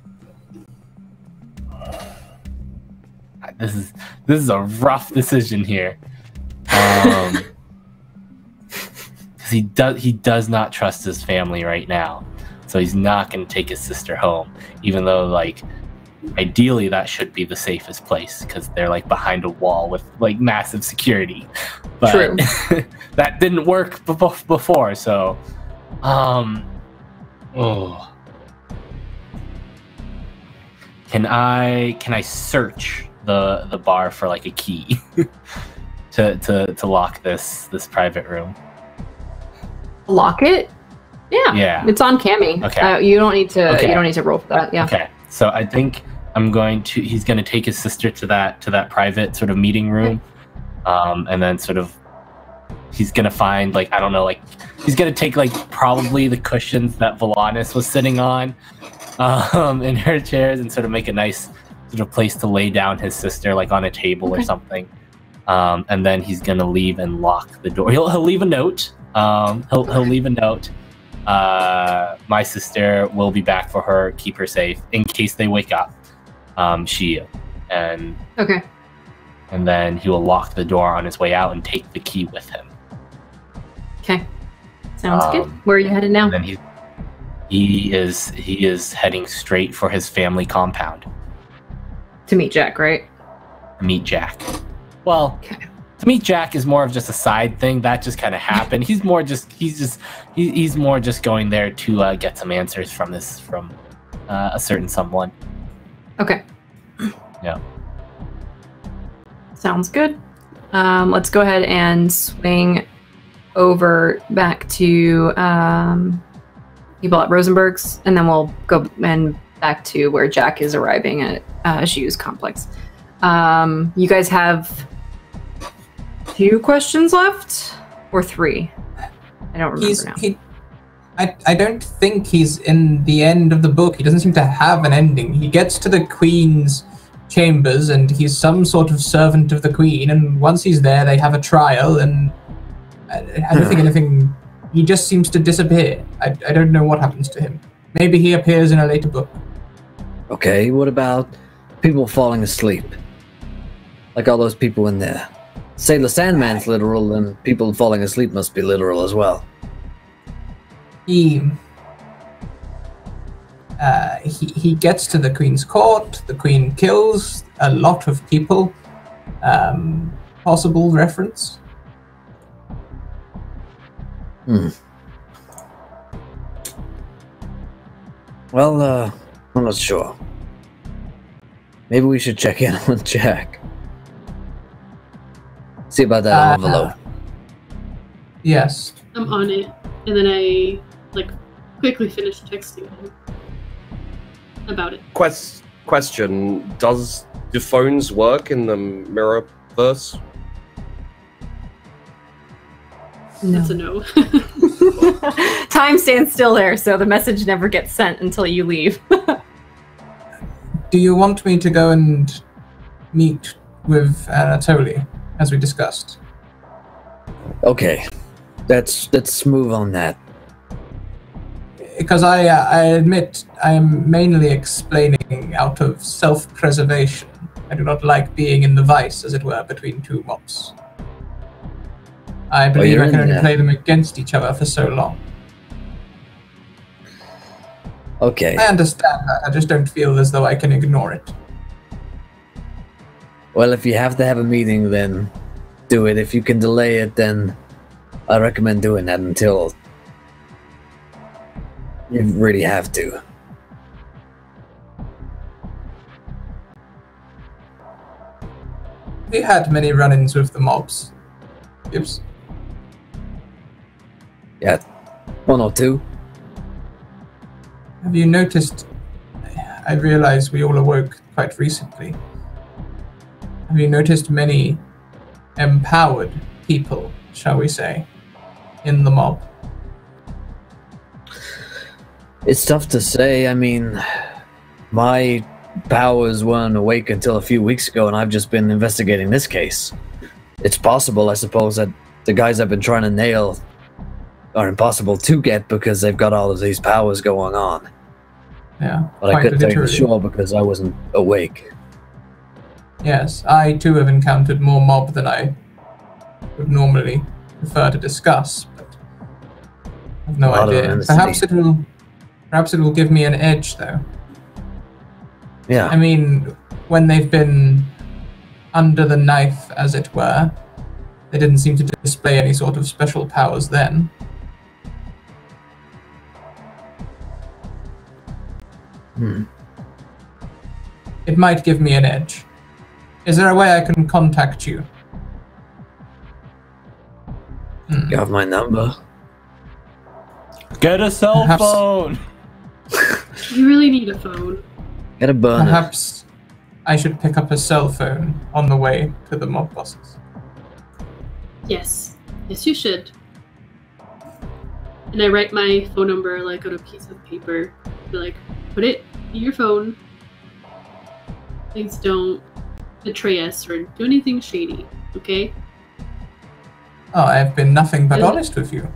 This is a rough decision here, because he does not trust his family right now, so he's not going to take his sister home, even though like ideally that should be the safest place because they're like behind a wall with like massive security. But true. That didn't work before, so Can I search the bar for like a key to lock this private room? Lock it? Yeah. It's on Cammy. Okay. You don't need to roll for that. Yeah. Okay. So I think he's going to take his sister to that private sort of meeting room, and then sort of he's going to find like I don't know, like he's going to take like probably the cushions that Valanis was sitting on in her chairs and sort of make a nice sort of place to lay down his sister, like on a table or something. And then he's gonna leave and lock the door. He'll leave a note. He'll leave a note. My sister will be back for her. Keep her safe in case they wake up. And okay. And then he will lock the door on his way out and take the key with him. Okay. Sounds good. Where are you headed now? And then he is heading straight for his family compound. To meet Jack, right? To meet Jack. Well, to meet Jack is more of just a side thing. That just kind of happened. He's more just going there to get some answers from a certain someone. Okay. Yeah. Sounds good. Let's go ahead and swing over back to people at Rosenberg's, and then we'll go and back to where Jack is arriving at Xiu's complex. You guys have 2 questions left, or 3? I don't remember now. I don't think he's in the end of the book. He doesn't seem to have an ending. He gets to the Queen's chambers, and he's some sort of servant of the Queen, and once he's there, they have a trial, and I don't think anything... He just seems to disappear. I don't know what happens to him. Maybe he appears in a later book. Okay, what about people falling asleep? Like all those people in there. Say the Sandman's literal, then people falling asleep must be literal as well. He gets to the Queen's court. The Queen kills a lot of people. Possible reference? Well, I'm not sure. Maybe we should check in on Jack. See about that envelope. Yes. I'm on it, and then I quickly finish texting him about it. Question: does the phones work in the Mirrorverse? That's a no. Time stands still there, so the message never gets sent until you leave. Do you want me to go and meet with Anatoly, as we discussed? Okay, let's move on that. Because I admit I am mainly explaining out of self-preservation. I do not like being in the vice, as it were, between two mobs. I believe I can only play them against each other for so long. Okay. I understand that, I just don't feel as though I can ignore it. Well, if you have to have a meeting, then do it. If you can delay it, then I recommend doing that until you really have to. Have you had many run-ins with the mobs, Gibbs? Yeah, 1 or 2. Have you noticed, I realize we all awoke quite recently. Have you noticed many empowered people, shall we say, in the mob? It's tough to say. I mean, my powers weren't awake until a few weeks ago, and I've just been investigating this case. It's possible, I suppose, that the guys I've been trying to nail are impossible to get because they've got all of these powers going on. Yeah, but I couldn't tell you for sure because I wasn't awake. Yes, I too have encountered more mob than I would normally prefer to discuss, but I have no idea. Perhaps it will give me an edge, though. Yeah. I mean, when they've been under the knife, as it were, they didn't seem to display any sort of special powers then. It might give me an edge. Is there a way I can contact you? You have my number. Get a cell phone! You really need a phone. Get a burner. Perhaps I should pick up a cell phone on the way to the mob bosses. Yes. Yes, you should. And I write my phone number on a piece of paper. Be put it in your phone. Please don't betray us or do anything shady, okay? Oh, I've been nothing but honest with you.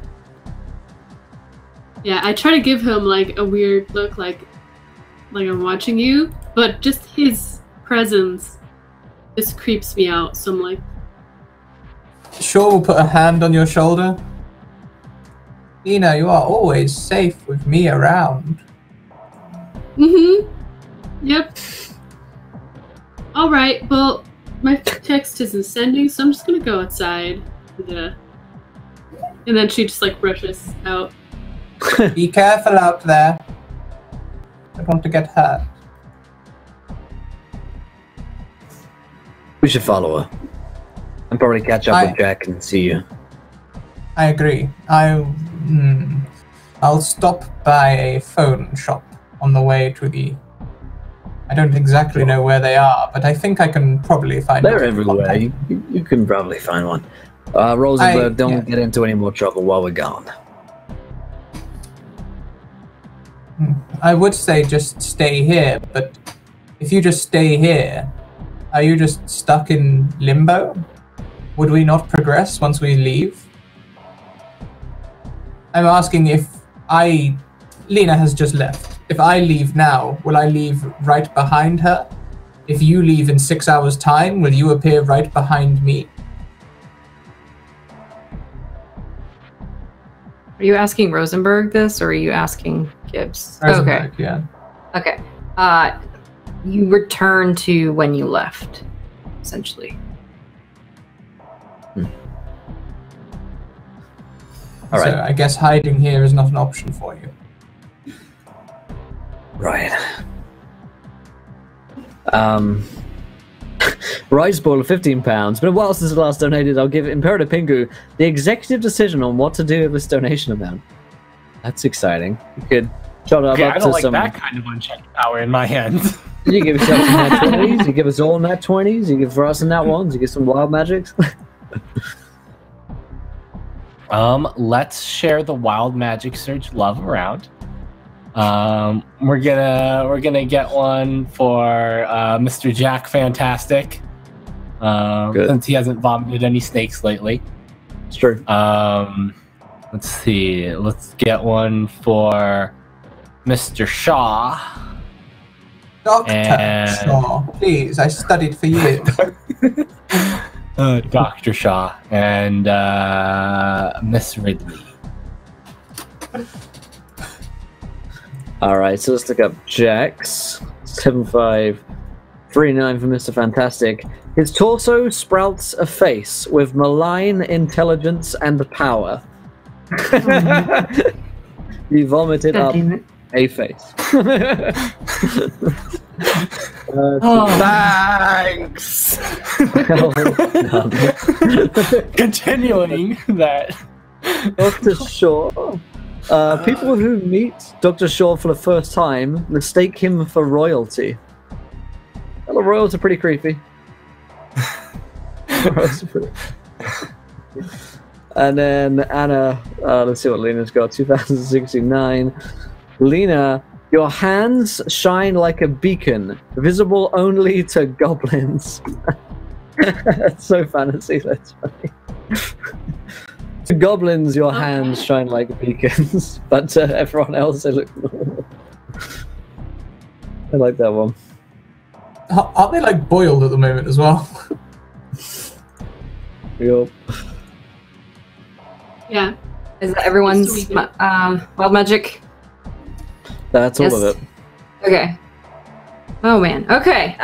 Yeah, I try to give him a weird look, like I'm watching you, but just his presence just creeps me out. So I'm like, sure, we'll put a hand on your shoulder. Lina, you are always safe with me around. Yep. All right. Well, my text isn't sending, so I'm just gonna go outside. And then she just rushes out. Be careful out there. I don't want to get hurt. We should follow her. And probably catch up with Jack and see you. I agree. I'll stop by a phone shop on the way to the... I don't exactly know where they are, but I think I can probably find They're everywhere. You can probably find one. Rosenberg, don't get into any more trouble while we're gone. I would say just stay here, but if you just stay here, are you just stuck in limbo? Would we not progress once we leave? I'm asking if Lina has just left. if I leave now, will I leave right behind her? If you leave in 6 hours' time, will you appear right behind me? Are you asking Rosenberg this, or are you asking Gibbs? Rosenberg, Okay. yeah. Okay. You return to when you left, essentially. All right. So I guess hiding here is not an option for you. Right. Rice ball of £15. Been a while since the last donated. I'll give Imperator Pingu the executive decision on what to do with this donation amount. That's exciting. You could shut up, Okay, up I don't to like some. that kind of unchecked power in my hands. You give yourself some nat 20s. You give us all nat 20s. You give for us some nat 1s. You get some wild magics. Let's share the wild magic surge love around. We're gonna get one for Mr. Jack Fantastic. Since he hasn't vomited any snakes lately. It's true. Let's see. Let's get one for Mr. Shaw. Dr. And- Shaw, please, I studied for years. Dr. Shaw and Miss Ridley. All right, so let's look up Jax. 7539 for Mr. Fantastic. His torso sprouts a face with malign intelligence and power. You vomited up a face. Thanks. Continuing that. Dr. Shaw. People who meet Dr. Shaw for the first time mistake him for royalty. Well, the royals are pretty creepy. And then Anna, let's see what Lena's got. 2069. Lena, your hands shine like a beacon, visible only to goblins. That's so fantasy, that's funny. To goblins, your hands shine like beacons, but to everyone else, they look normal. I like that one. Aren't they like boiled at the moment as well? Yup. Yeah. Is that everyone's wild magic? That's all Yes. of it. Okay. Oh man. Okay.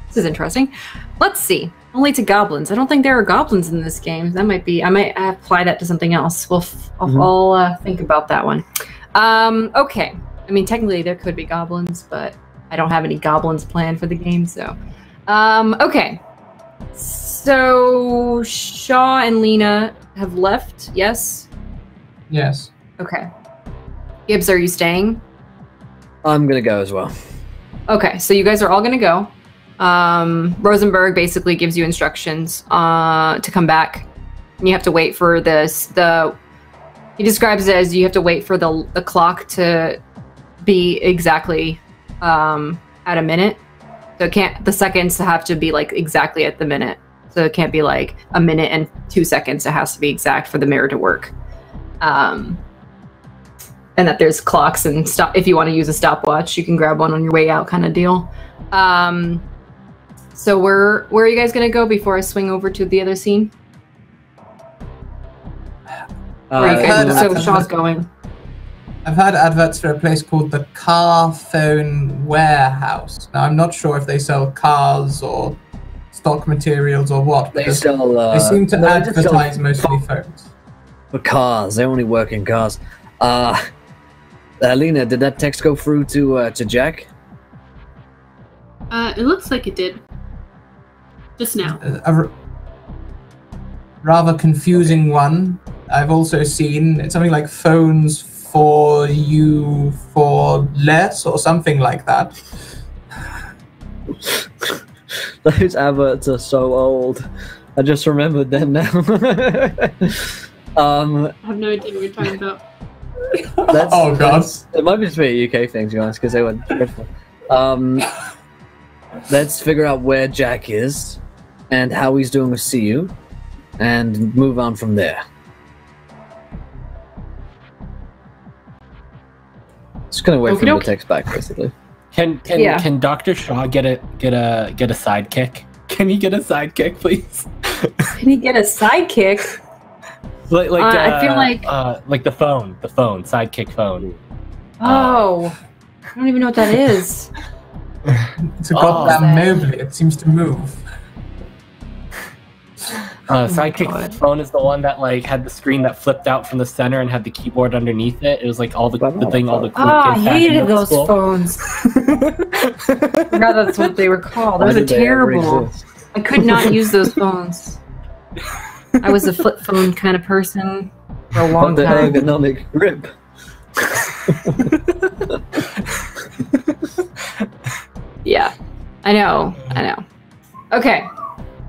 This is interesting. Let's see. Only to goblins. I don't think there are goblins in this game. That might be. I might apply that to something else. I'll think about that one. Okay. I mean, technically there could be goblins, but I don't have any goblins planned for the game. So, okay. So Shaw and Lena have left. Yes. Yes. Okay. Gibbs, are you staying? I'm gonna go as well. Okay, so you guys are all gonna go. Rosenberg basically gives you instructions to come back. And you have to wait for this. He describes it as you have to wait for the clock to be exactly at a minute. So the seconds have to be like exactly at the minute. So it can't be like a minute and 2 seconds. It has to be exact for the mirror to work. And that there's clocks and stop. If you want to use a stopwatch, you can grab one on your way out, kind of deal. So where are you guys gonna go before I swing over to the other scene? So Shaw's going. I've had adverts for a place called the Car Phone Warehouse. Now, I'm not sure if they sell cars or stock materials or what. They because sell. they seem to no, they just sell advertise mostly phones. for cars. They only work in cars. Lena, did that text go through to Jack? It looks like it did. Just now. A rather confusing one. I've also seen something like phones for you for less or something like that. Those adverts are so old. I just remembered them now. I have no idea what you're talking about. Oh god. It might just be a UK thing, to be honest, because they were dreadful. Let's figure out where Jack is and how he's doing with CU and move on from there. Just gonna wait for him Okey-doke. to text back, basically. Yeah. Can Dr. Shaw get a sidekick? Can he get a sidekick, please? Can he get a sidekick? I feel like the phone sidekick phone. Oh, I don't even know what that is. It's a goddamn mobile. It seems to move. Sidekick God. phone is the one that like had the screen that flipped out from the center and had the keyboard underneath it. It was like all the thing all the cool I kids had hated in middle those school. phones. I forgot that's what they were called. Why Those are did they ever terrible. exist? I could not use those phones. I was a flip phone kind of person for a long On the time. ergonomic grip. Yeah, I know. Okay,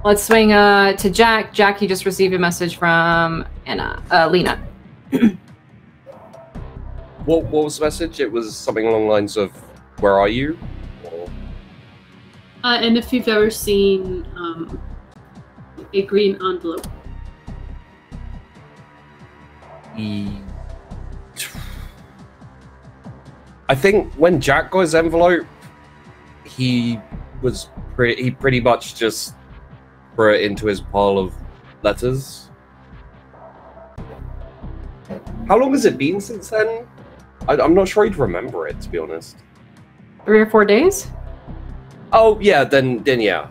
let's swing to Jack. Jack, you just received a message from Lena. What was the message? It was something along the lines of, "Where are you?" Or- And if you've ever seen a green envelope. I think when Jack got his envelope, he pretty much just threw it into his pile of letters. How long has it been since then? I'm not sure he'd remember it, to be honest. 3 or 4 days. Oh yeah, then yeah.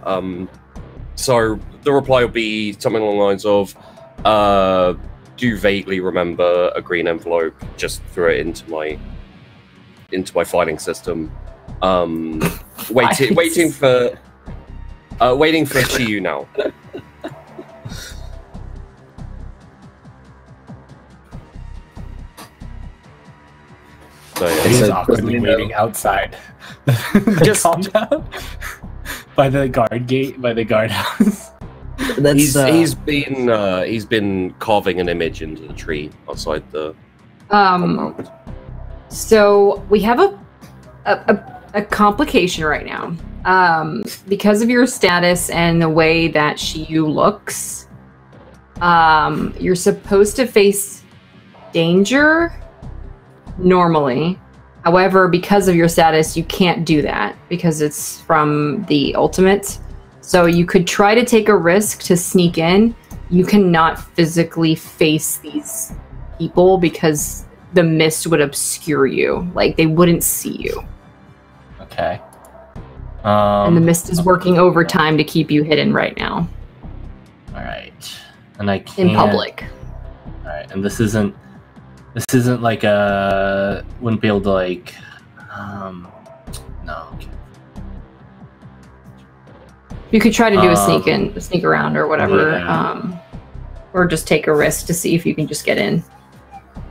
So the reply will be something along the lines of, "Do you vaguely remember a green envelope? Just threw it into my filing system. Waiting for Shiyu now." So yeah, He's So- awkwardly waiting outside. Just- Calm down. By the guard gate, by the guardhouse. That's, he's been carving an image into the tree outside the compound. So we have a complication right now. Because of your status and the way that Shiyu looks, you're supposed to face danger normally. However, because of your status, you can't do that because it's from the ultimate. So you could try to take a risk to sneak in. You cannot physically face these people because the mist would obscure you. Like, they wouldn't see you. Okay. And the mist is working overtime to keep you hidden right now All right. And I can't. in public. All right. And this isn't like wouldn't be able to like. No. Okay. You could try to do a sneak around or whatever, Yeah. or just take a risk to see if you can just get in.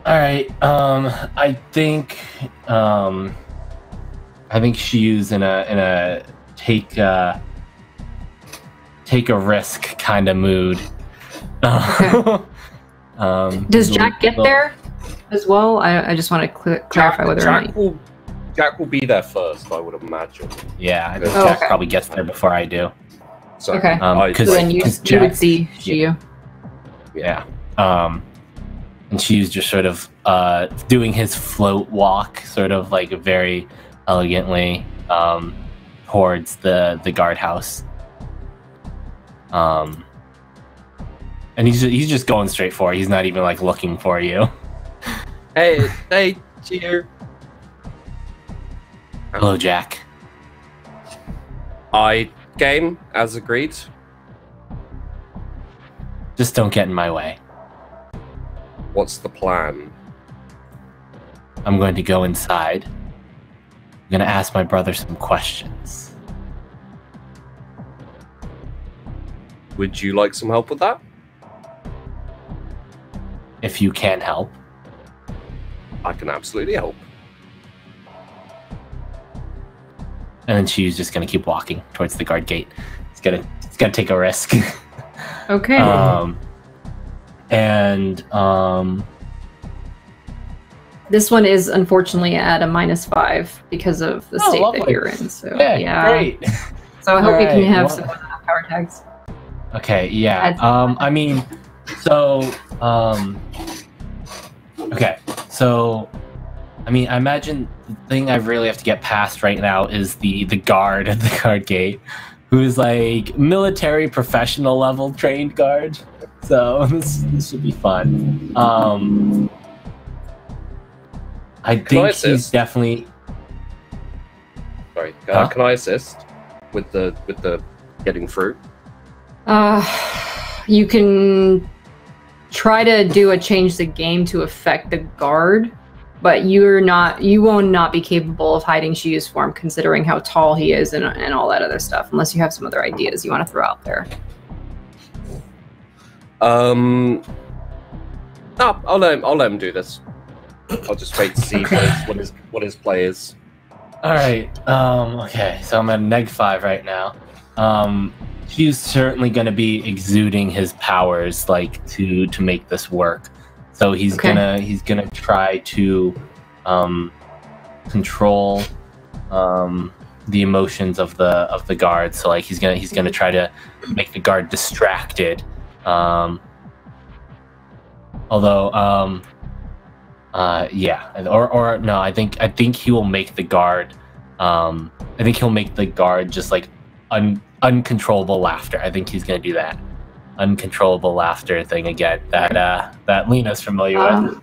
All right. I think Shiyu's in a take a risk kind of mood. Okay. Does Jack get there as well? I just want to clarify whether or not. Jack will be there first, I would imagine. Yeah, I think Oh, Jack okay. probably gets there before I do. So, Okay. Because So then you Jack, would see Shiyu. yeah. And she's just sort of doing his float walk, sort of like very elegantly towards the guardhouse. And he's just going straight for it. He's not even like looking for you. Hey, cheer. Hello, Jack. I game as agreed. Just don't get in my way. What's the plan? I'm going to go inside. I'm going to ask my brother some questions. Would you like some help with that? If you can help. I can absolutely help. And then she's just going to keep walking towards the guard gate. It's gonna take a risk. Okay. This one is unfortunately at a -5 because of the state that lovely. you're in. So yeah, great. So I hope you can Alright, have well- some power tags. Okay, yeah. That's- I mean, so okay, so I mean, I imagine the thing I really have to get past right now is the guard at the guard gate, who's like military professional level trained guard. So this should be fun. I think he's definitely. Sorry, can I assist with the getting through? You can try to do a change the game to affect the guard, but you will not be capable of hiding Shiyu's form, considering how tall he is and all that other stuff, unless you have some other ideas you want to throw out there. No, I'll let him do this. I'll just wait to see what his play is. All right. Okay. So I'm at -5 right now. He's certainly going to be exuding his powers, like to make this work. So he's gonna try to control the emotions of the guard. So like he's gonna try to make the guard distracted. Or no, I think he will make the guard. I think he'll make the guard just like uncontrollable laughter. I think he's gonna do that uncontrollable laughter thing again that Lena's familiar with.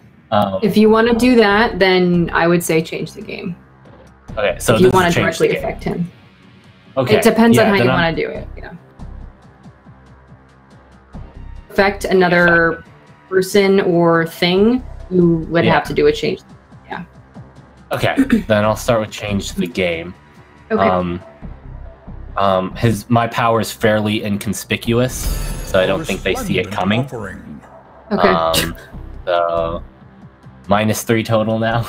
If you want to do that, then I would say change the game. Okay, so if you want to directly affect him. Okay, it depends on how you want to do it. Yeah. Affect another person or thing, you would have to do a change. Yeah. Okay, then I'll start with change the game. Okay. My power is fairly inconspicuous, so I don't think they see it coming. Okay. So -3 total now.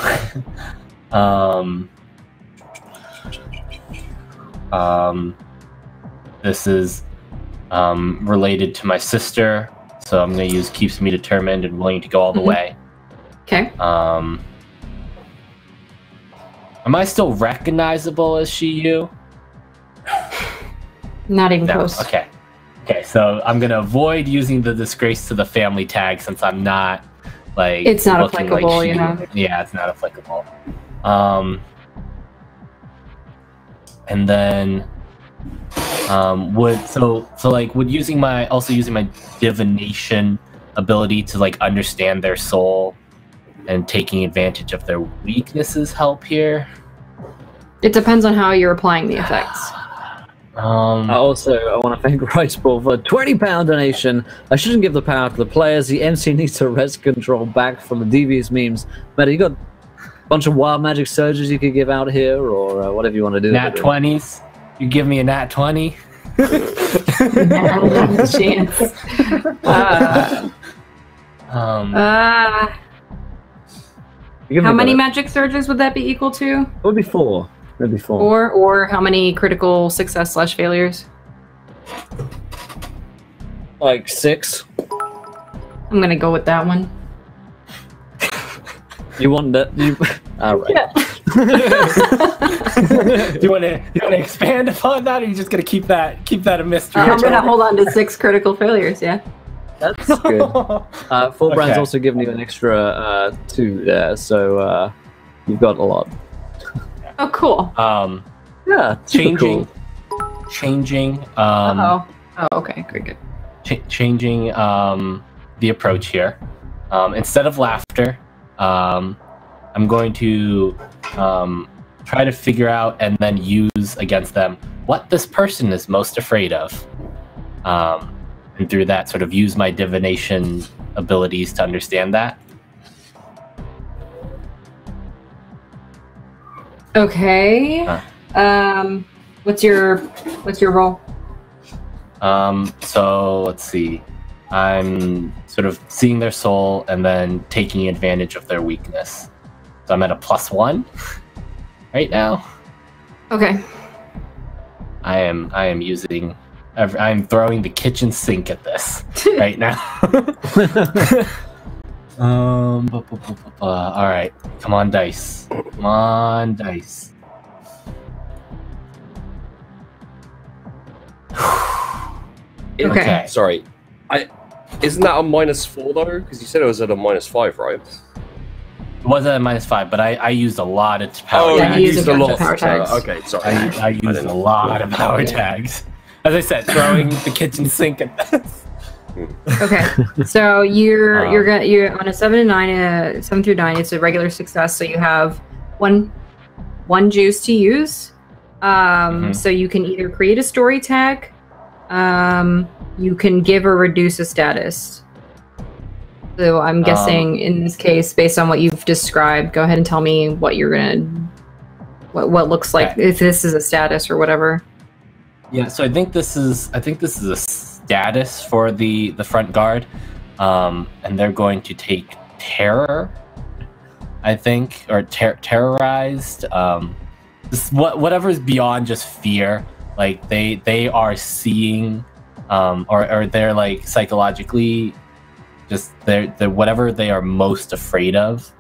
This is related to my sister, so I'm gonna use keeps me determined and willing to go all the way. Okay. Am I still recognizable as Shiyu? Not even close. Okay. Okay, so I'm gonna avoid using the disgrace to the family tag since I'm not like it's not looking applicable, like you know. Yeah, it's not applicable. And then would using my divination ability to like understand their soul and taking advantage of their weaknesses help here? It depends on how you're applying the effects. I want to thank Larkspur for a £20 donation. I shouldn't give the power to the players. The MC needs to wrest control back from the devious memes. But you got a bunch of wild magic surges you could give out here, or whatever you want to do. Nat 20s? You give me a nat 20? Chance. How many magic surges would that be equal to? It would be 4. It'd be 4. Or how many critical success / failures? Like 6. I'm gonna go with that one. You want that? All right. Yeah. Do you want to expand upon that, or are you just gonna keep that a mystery? I'm gonna hold on to 6 critical failures. Yeah. That's good. Brand's also given you an extra 2 there, so you've got a lot. Oh, cool. Yeah, changing. Oh, okay, good. Changing the approach here. Instead of laughter, I'm going to try to figure out and then use against them what this person is most afraid of. And through that, sort of use my divination abilities to understand that. Okay. What's your role? So let's see. I'm sort of seeing their soul and then taking advantage of their weakness. So I'm at a +1 right now. Okay. I'm throwing the kitchen sink at this right now. All right, come on, dice. Come on, dice. Okay. Sorry, isn't that a -4 though? Because you said it was at a -5, right? It wasn't at -5, but I used a lot of power Oh, Yeah, tags. you you used a bunch lot of power tags. Okay, sorry. I used a didn't- lot of power tags. As I said, throwing the kitchen sink at this. Okay, so you're Um, you're on a 7 through 9. It's a regular success, so you have one juice to use. So you can either create a story tag, you can give or reduce a status. So I'm guessing in this case, based on what you've described, go ahead and tell me what you're gonna, what looks like if this is a status or whatever. Yeah, so I think this is a status for the front guard, and they're going to take terror, I think, or terrorized. Whatever's beyond just fear. Like they are seeing, or they're like psychologically, just they're whatever they are most afraid of.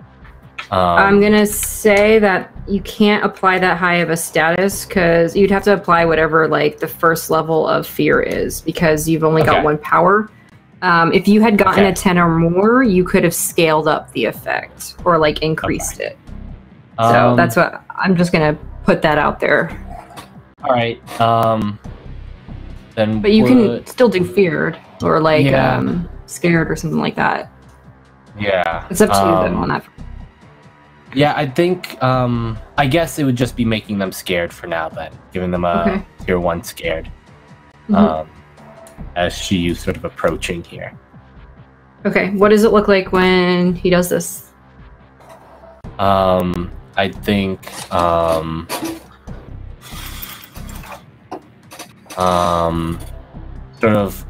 I'm gonna say that you can't apply that high of a status because you'd have to apply whatever like the first level of fear is because you've only got Okay. one power. If you had gotten Okay. a 10 or more, you could have scaled up the effect or like increased it. So that's what I'm just gonna put that out there. All right. Then, But you can still do feared or like Yeah. scared or something like that. Yeah. It's up to you though on that. Yeah, I think I guess it would just be making them scared for now then, giving them a Okay. tier 1 scared. Mhm. As she sort of approaching here. Okay, what does it look like when he does this? I think sort of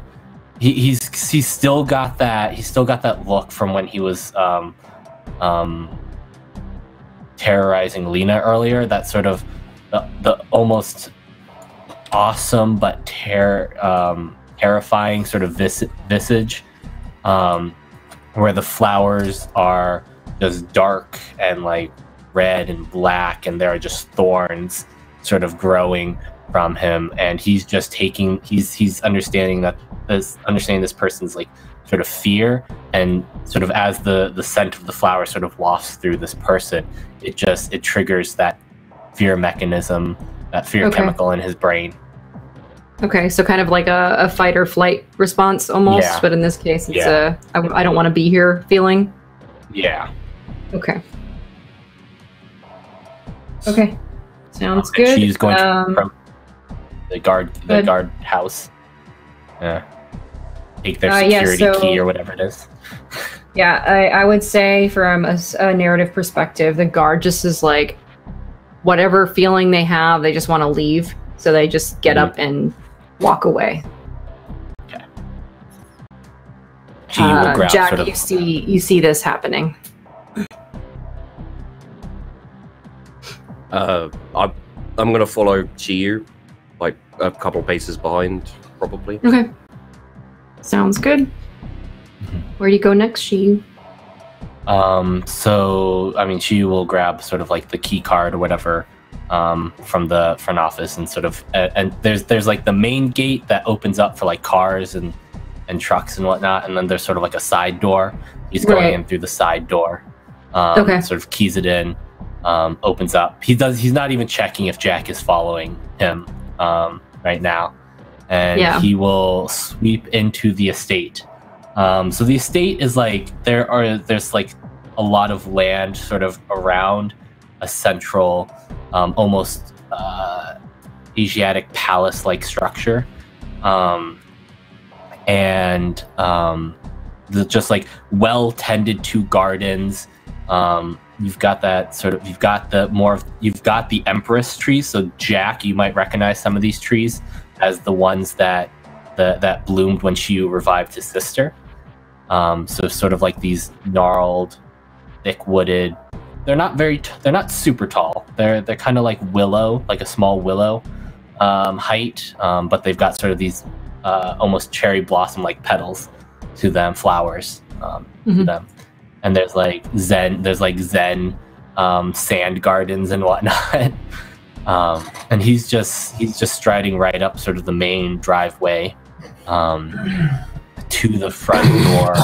he's still got that look from when he was terrorizing Lena earlier, that sort of the almost awesome but terrifying sort of visage, where the flowers are just dark and like red and black, and there are just thorns sort of growing from him, and he's just he's understanding this person's like sort of fear, and sort of as the scent of the flower sort of wafts through this person, it triggers that fear mechanism, that fear Okay. chemical in his brain. Okay, so kind of like a fight or flight response almost, Yeah. but in this case, it's Yeah. I don't want to be here feeling. Yeah. Okay. Okay. Sounds And good. she's going to approach the good. guard house. Yeah. Take their Yeah, security so- key or whatever it is. Yeah, I would say from a narrative perspective, the guard just is like, whatever feeling they have, they just want to leave. So they just get Mhm. up and walk away. She will grab Jack, sort of. you see this happening. I'm gonna follow Chiyu, like a couple paces behind, probably. Okay. Sounds good. Where do you go next, Shi? So I mean, she will grab sort of like the key card or whatever from the front office, and sort of and there's like the main gate that opens up for like cars and trucks and whatnot, and then there's sort of like a side door. He's going Right. in through the side door. Okay. Sort of keys it in, opens up. He's not even checking if Jack is following him right now, and Yeah. he will sweep into the estate. So the estate is like there's like a lot of land sort of around a central, almost Asiatic palace-like structure, and just like well tended to gardens. You've got that sort of you've got the Empress trees. So Jack, you might recognize some of these trees as the ones that bloomed when she revived his sister. So sort of like these gnarled, thick-wooded. They're not super tall. They're kind of like willow, like a small willow height, but they've got sort of these almost cherry blossom-like petals to them, flowers to Mhm. them. And there's like zen sand gardens and whatnot. And he's just striding right up sort of the main driveway to the front door,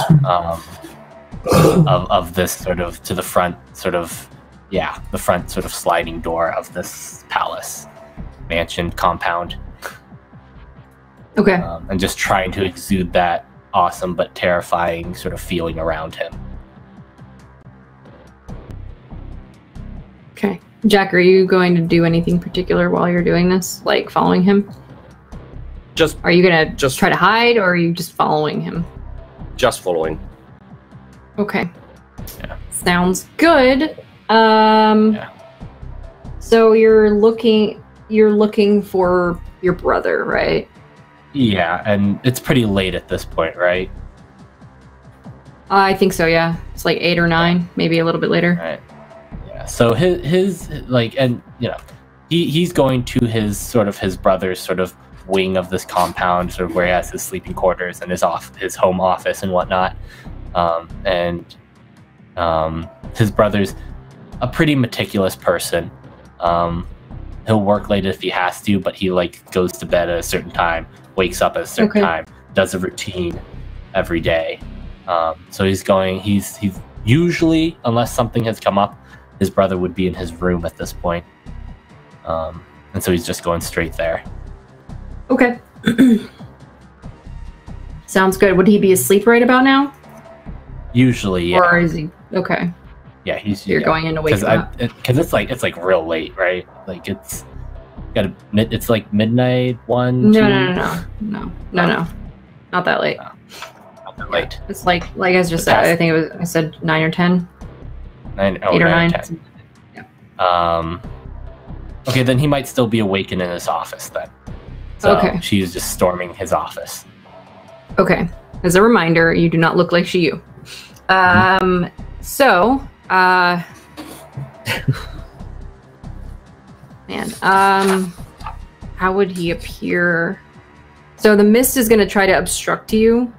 of this sort of to the front sort of the front sort of sliding door of this palace, mansion, compound. Okay. And just trying to exude that awesome but terrifying sort of feeling around him. Okay. Jack, are you going to do anything particular while you're doing this? Like following him? Are you going to try to hide, or are you just following him? Just following. Okay. Yeah. Sounds good. So you're looking for your brother, right? Yeah, and it's pretty late at this point, right? I think so, yeah. It's like 8 or 9, maybe a little bit later. Right. Yeah. So his like, and you know, he's going to his brother's sort of wing of this compound, sort of where he has his sleeping quarters and his home office and whatnot. His brother's a pretty meticulous person. He'll work late if he has to, but he like goes to bed at a certain time, wakes up at a certain time, does a routine every day. So he's usually, unless something has come up, his brother would be in his room at this point. And so he's just going straight there. Okay. Sounds good. Would he be asleep right about now? Usually, yeah. Or is he? Okay. Yeah, You're going in to wake him up. Because it's like real late, right? Like it's like midnight, 1, 2. No, not that late. No, not that late. It's like I just said. I think I said 9 or 10. 8 or 9. 10. Yeah. Okay, then he might still be awake and in his office then. So she's just storming his office. Okay. As a reminder, you do not look like Shiyu. How would he appear? So the mist is going to try to obstruct you,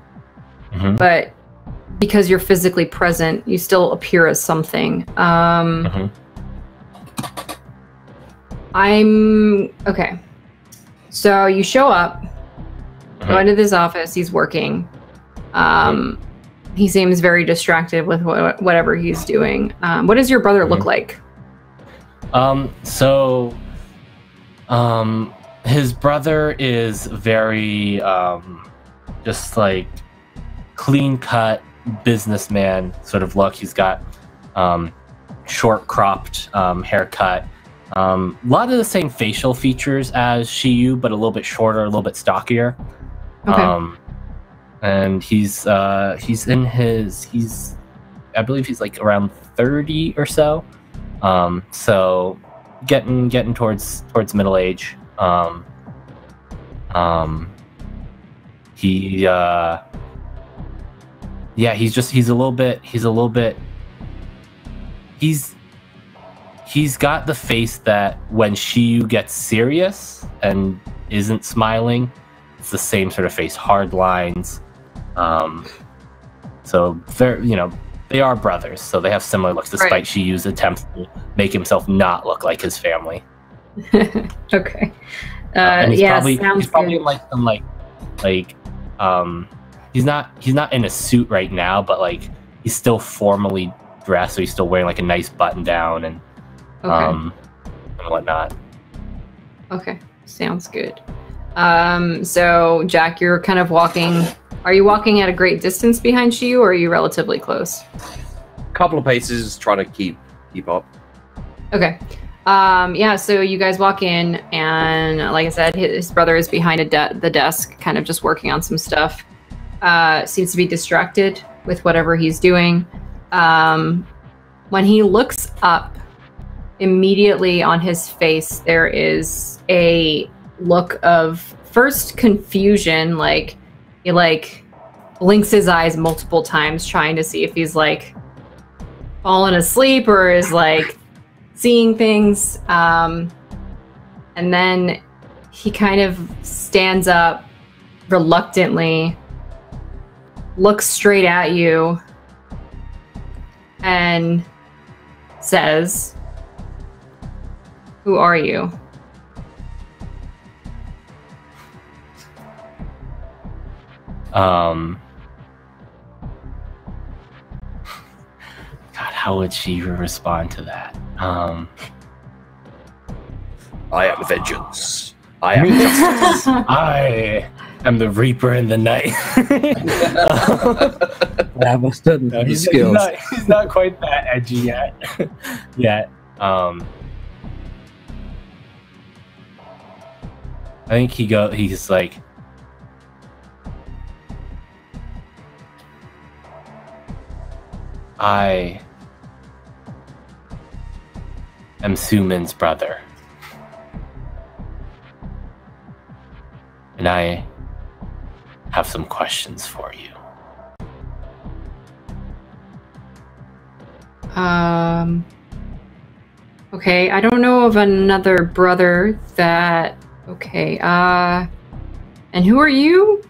but because you're physically present, you still appear as something. Okay. So you show up, go into this office, he's working. He seems very distracted with whatever he's doing. What does your brother look like? His brother is very, just like clean-cut businessman sort of look. He's got short cropped haircut. A lot of the same facial features as Shiyu, but a little bit shorter, a little bit stockier. And he's I believe he's like around 30 or so. So getting towards middle age. He's got the face that when Shiyu gets serious and isn't smiling, it's the same sort of face, hard lines. So they are brothers, so they have similar looks, despite Shiyu's attempts to make himself not look like his family. Okay. And he's probably good. in like some he's not in a suit right now, but like he's still formally dressed, so he's still wearing like a nice button down and whatnot. Okay, sounds good. So Jack, you're kind of walking. Are you walking at a great distance behind Shiyu, or are you relatively close? A couple of paces, trying to keep up. Okay. So you guys walk in, and like I said, his brother is behind the desk, kind of just working on some stuff. Seems to be distracted with whatever he's doing. When he looks up, immediately on his face, there is a look of first confusion, like he blinks his eyes multiple times, trying to see if he's like fallen asleep or is like seeing things. And then he kind of stands up reluctantly, looks straight at you, and says, "Who are you?" how would she respond to that? I am vengeance. I am justice. I am the Reaper in the night. I must have No, the he's skills. he's not quite that edgy yet. yet. I think he's like, I am Sumin's brother. And I have some questions for you. Okay, I don't know of another brother that... Okay, and who are you,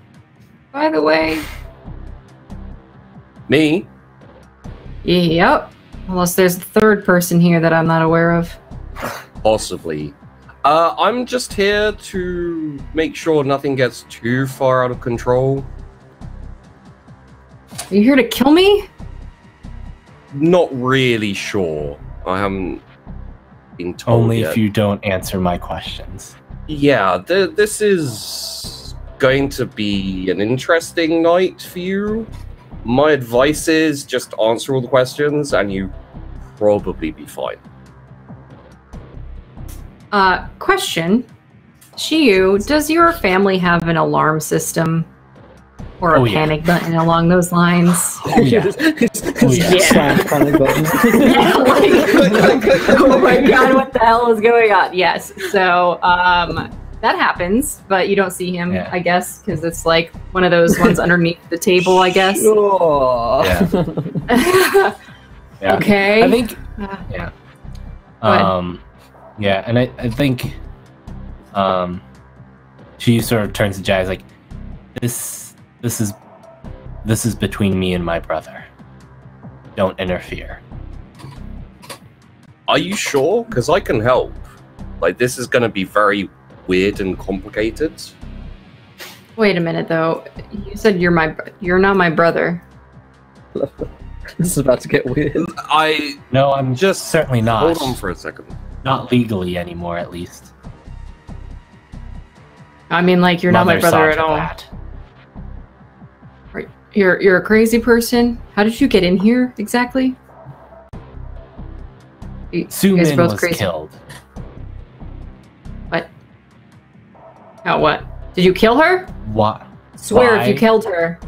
by the way? Me? Yep. Unless there's a third person here that I'm not aware of. Possibly. I'm just here to make sure nothing gets too far out of control. Are you here to kill me? Not really sure. I haven't been told Only yet. if you don't answer my questions. Yeah, this is going to be an interesting night for you. My advice is just answer all the questions and you probably be fine. Question. Shiyu, does your family have an alarm system? Or a Oh, yeah. panic button along those lines? Oh, yeah. Oh, yeah. Slam panic button. Oh my god, what the hell is going on? Yes, so that happens, but you don't see him, Yeah. I guess, because it's like one of those ones underneath the table, I guess. Sure. Yeah. Yeah. Okay. I think, Go yeah. Yeah, and I think, she sort of turns to Jazz like, this is between me and my brother. Don't interfere. Are you sure? Because I can help. Like, this is going to be very weird and complicated. Wait a minute, though. You said you're not my brother. This is about to get weird. No, I'm Just certainly not. Hold on for a second. Not legally anymore, at least. I mean, like, you're not my Mother brother saw at to all. that. You're a crazy person. How did you get in here exactly? You guys are Sumin both was crazy. killed. What? Oh, what? Did you kill her? What? Swear Why? if you killed her.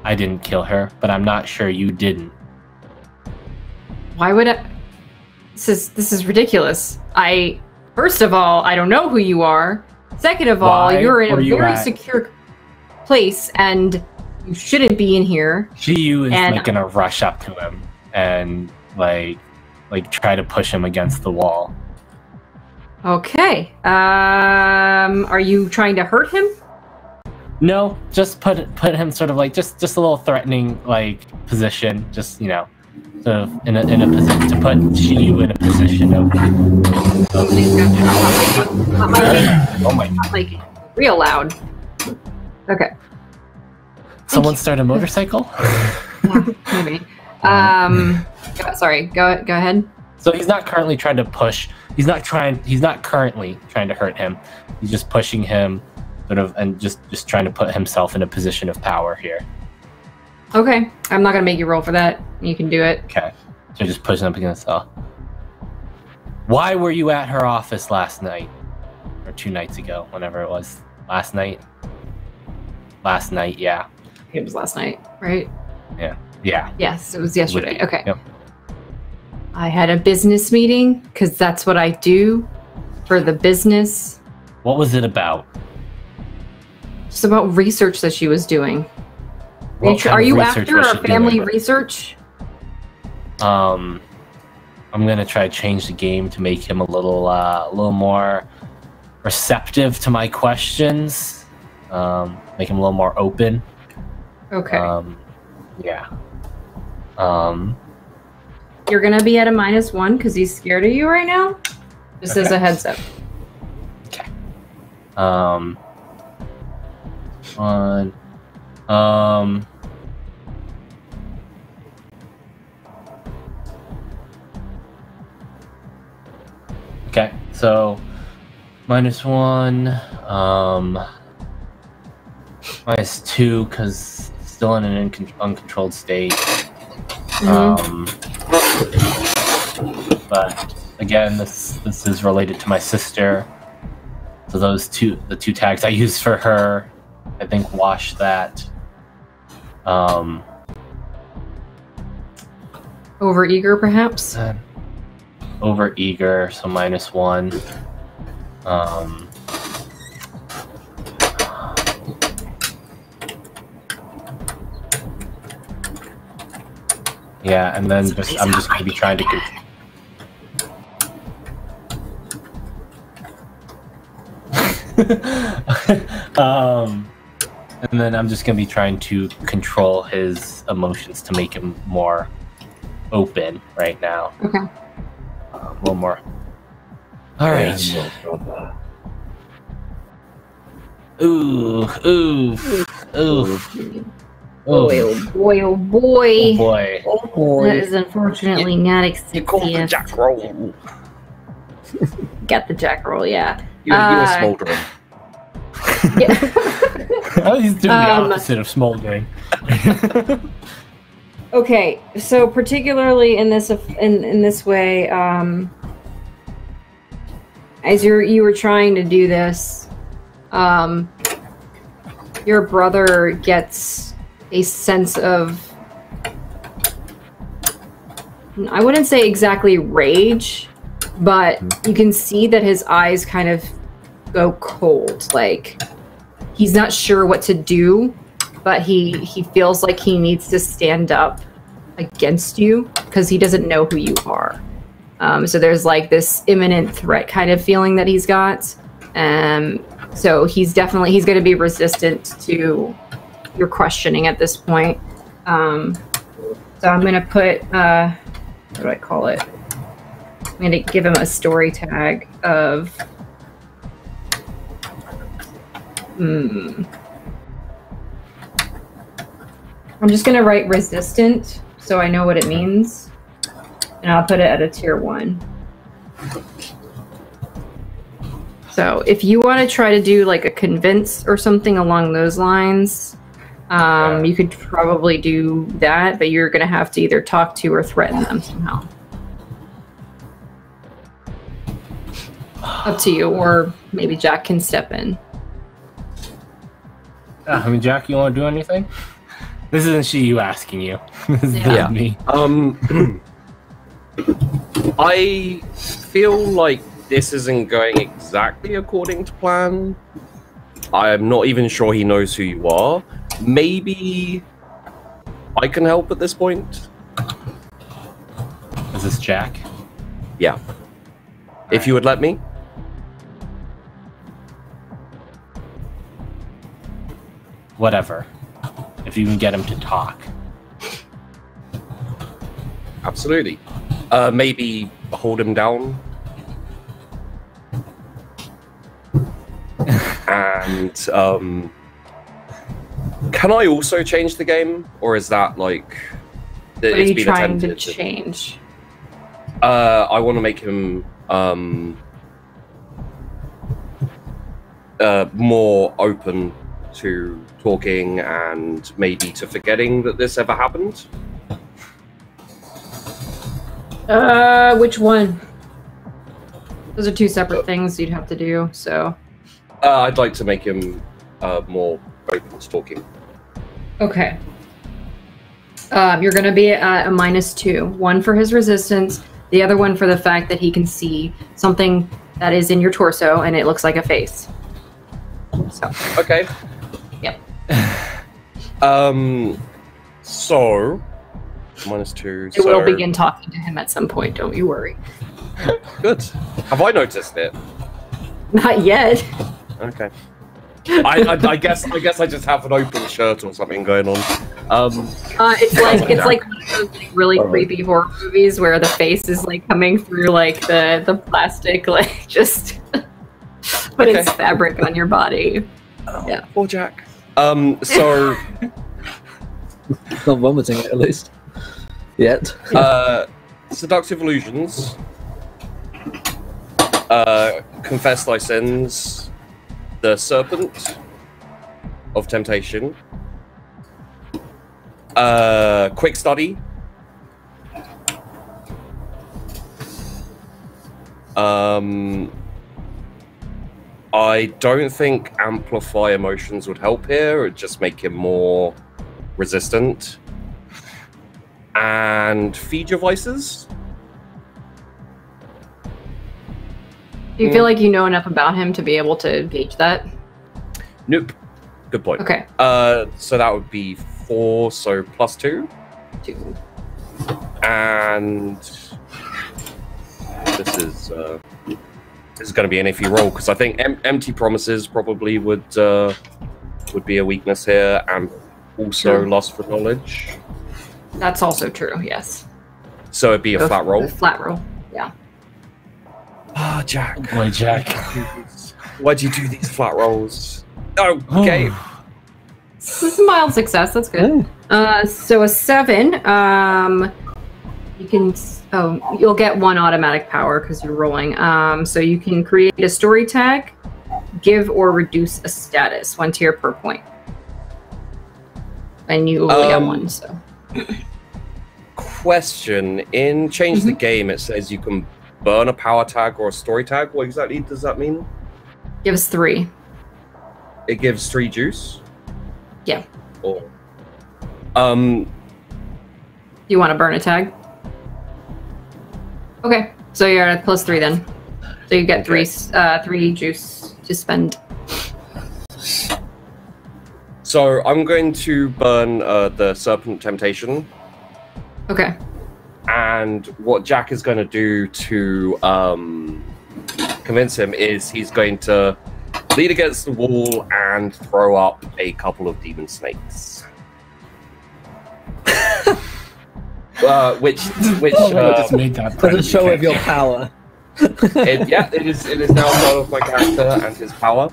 I didn't kill her, but I'm not sure you didn't. Why would I? This is ridiculous. First of all, I don't know who you are. Second of all, Why you're in a were you very at- secure place and you shouldn't be in here. Shiyu is And- like gonna rush up to him and like try to push him against the wall. Okay. Are you trying to hurt him? No, just put him sort of like just a little threatening like position, just sort of in a position to put Shiyu in a position of oh my god. Like real loud. Okay. Someone start a motorcycle? Yeah, maybe. Sorry. Go ahead. So he's not currently trying to push. He's not currently trying to hurt him. He's just pushing him sort of and just trying to put himself in a position of power here. Okay. I'm not gonna make you roll for that. You can do it. Okay. So just pushing up against the... Why were you at her office last night? Or 2 nights ago, whenever it was. Last night? Last night, yeah. It was last night, right? Yeah. Yes, it was yesterday. Okay. Yep. I had a business meeting because that's what I do for the business. What was it about? Just about research that she was doing. What kind Are of you research after was our she doing? family research? I'm gonna try to change the game to make him a little more receptive to my questions. Make him a little more open. Okay. Yeah. You're gonna be at a -1 because he's scared of you right now. Just as a heads up. Okay. So -1, -2 because still in an uncontrolled state. But again, this is related to my sister. So the two tags I used for her, I think, wash that. Overeager, perhaps. Overeager, so -1. Yeah, and then I'm just going to be trying to. And then I'm just going to be trying to control his emotions to make him more open right now. Okay. A little more. All right. Ooh. Boy, oh boy, oh boy. Oh boy. Oh boy. That is unfortunately not accepted. You called the jack roll. Got the jack roll, yeah. You were smoldering. Yeah. He's doing the opposite of smoldering. Okay, so particularly in this way, as you were trying to do this, your brother gets a sense of, I wouldn't say exactly rage, but you can see that his eyes kind of go cold. Like, he's not sure what to do, but he feels like he needs to stand up against you because he doesn't know who you are. So there's like this imminent threat kind of feeling that he's got. So he's going to be resistant to your questioning at this point. So I'm going to put, what do I call it? I'm going to give him a story tag of, I'm just going to write resistant so I know what it means. And I'll put it at a tier 1. So if you want to try to do like a convince or something along those lines, you could probably do that, but you're going to have to either talk to or threaten them somehow. Up to you, or maybe Jack can step in. I mean, Jack, you want to do anything? This isn't you asking you. This is Yeah. me. I feel like this isn't going exactly according to plan. I'm not even sure he knows who you are. Maybe I can help at this point. Is this Jack? Yeah. If you would let me. Whatever. If you can get him to talk. Absolutely. Maybe hold him down. And can I also change the game, or is that like? What are you trying to change? I want to make him more open to talking and maybe to forgetting that this ever happened. Which one? Those are two separate things you'd have to do, so. I'd like to make him more open to talking. Okay. You're going to be at a -2. One for his resistance, the other one for the fact that he can see something that is in your torso and it looks like a face. So. Okay. Yep. So -2. It will begin talking to him at some point, don't you worry. Good. Have I noticed it? Not yet. Okay. I guess I just have an open shirt or something going on. It's like one of those like, really creepy horror movies where the face is like coming through like the plastic, like just but it's fabric on your body. Yeah. Poor Jack. So Not vomiting it, at least. Yet. Seductive illusions. Confess thy sins, the serpent of temptation, quick study, I don't think amplify emotions would help here. It would just make him more resistant. And feed your vices. Do you feel like you know enough about him to be able to gauge that? Nope. Good point. Okay. So that would be 4, so +2. 2. And this is going to be an iffy roll because I think empty promises probably would be a weakness here, and also lust for knowledge. That's also true. Yes. So it'd be a flat roll. A flat roll. Yeah. Ah, Jack. Oh boy, Jack. Why'd you do these flat rolls? Oh, okay. This is a mild success. That's good. So a 7. You can. Oh, you'll get 1 automatic power because you're rolling. So you can create a story tag, give or reduce a status, 1 tier per point, and you only get 1. So. Question: in Change the Game, it says you can burn a power tag or a story tag. What exactly does that mean? Gives 3. It gives 3 juice. Yeah. Or, You want to burn a tag? Okay, so you're at +3 then. So you get 3 juice to spend. So I'm going to burn the Serpent Temptation. Okay. And what Jack is going to do to convince him is he's going to lean against the wall and throw up a couple of demon snakes. Which just made that For the show of your power. it is now part of my character and his power.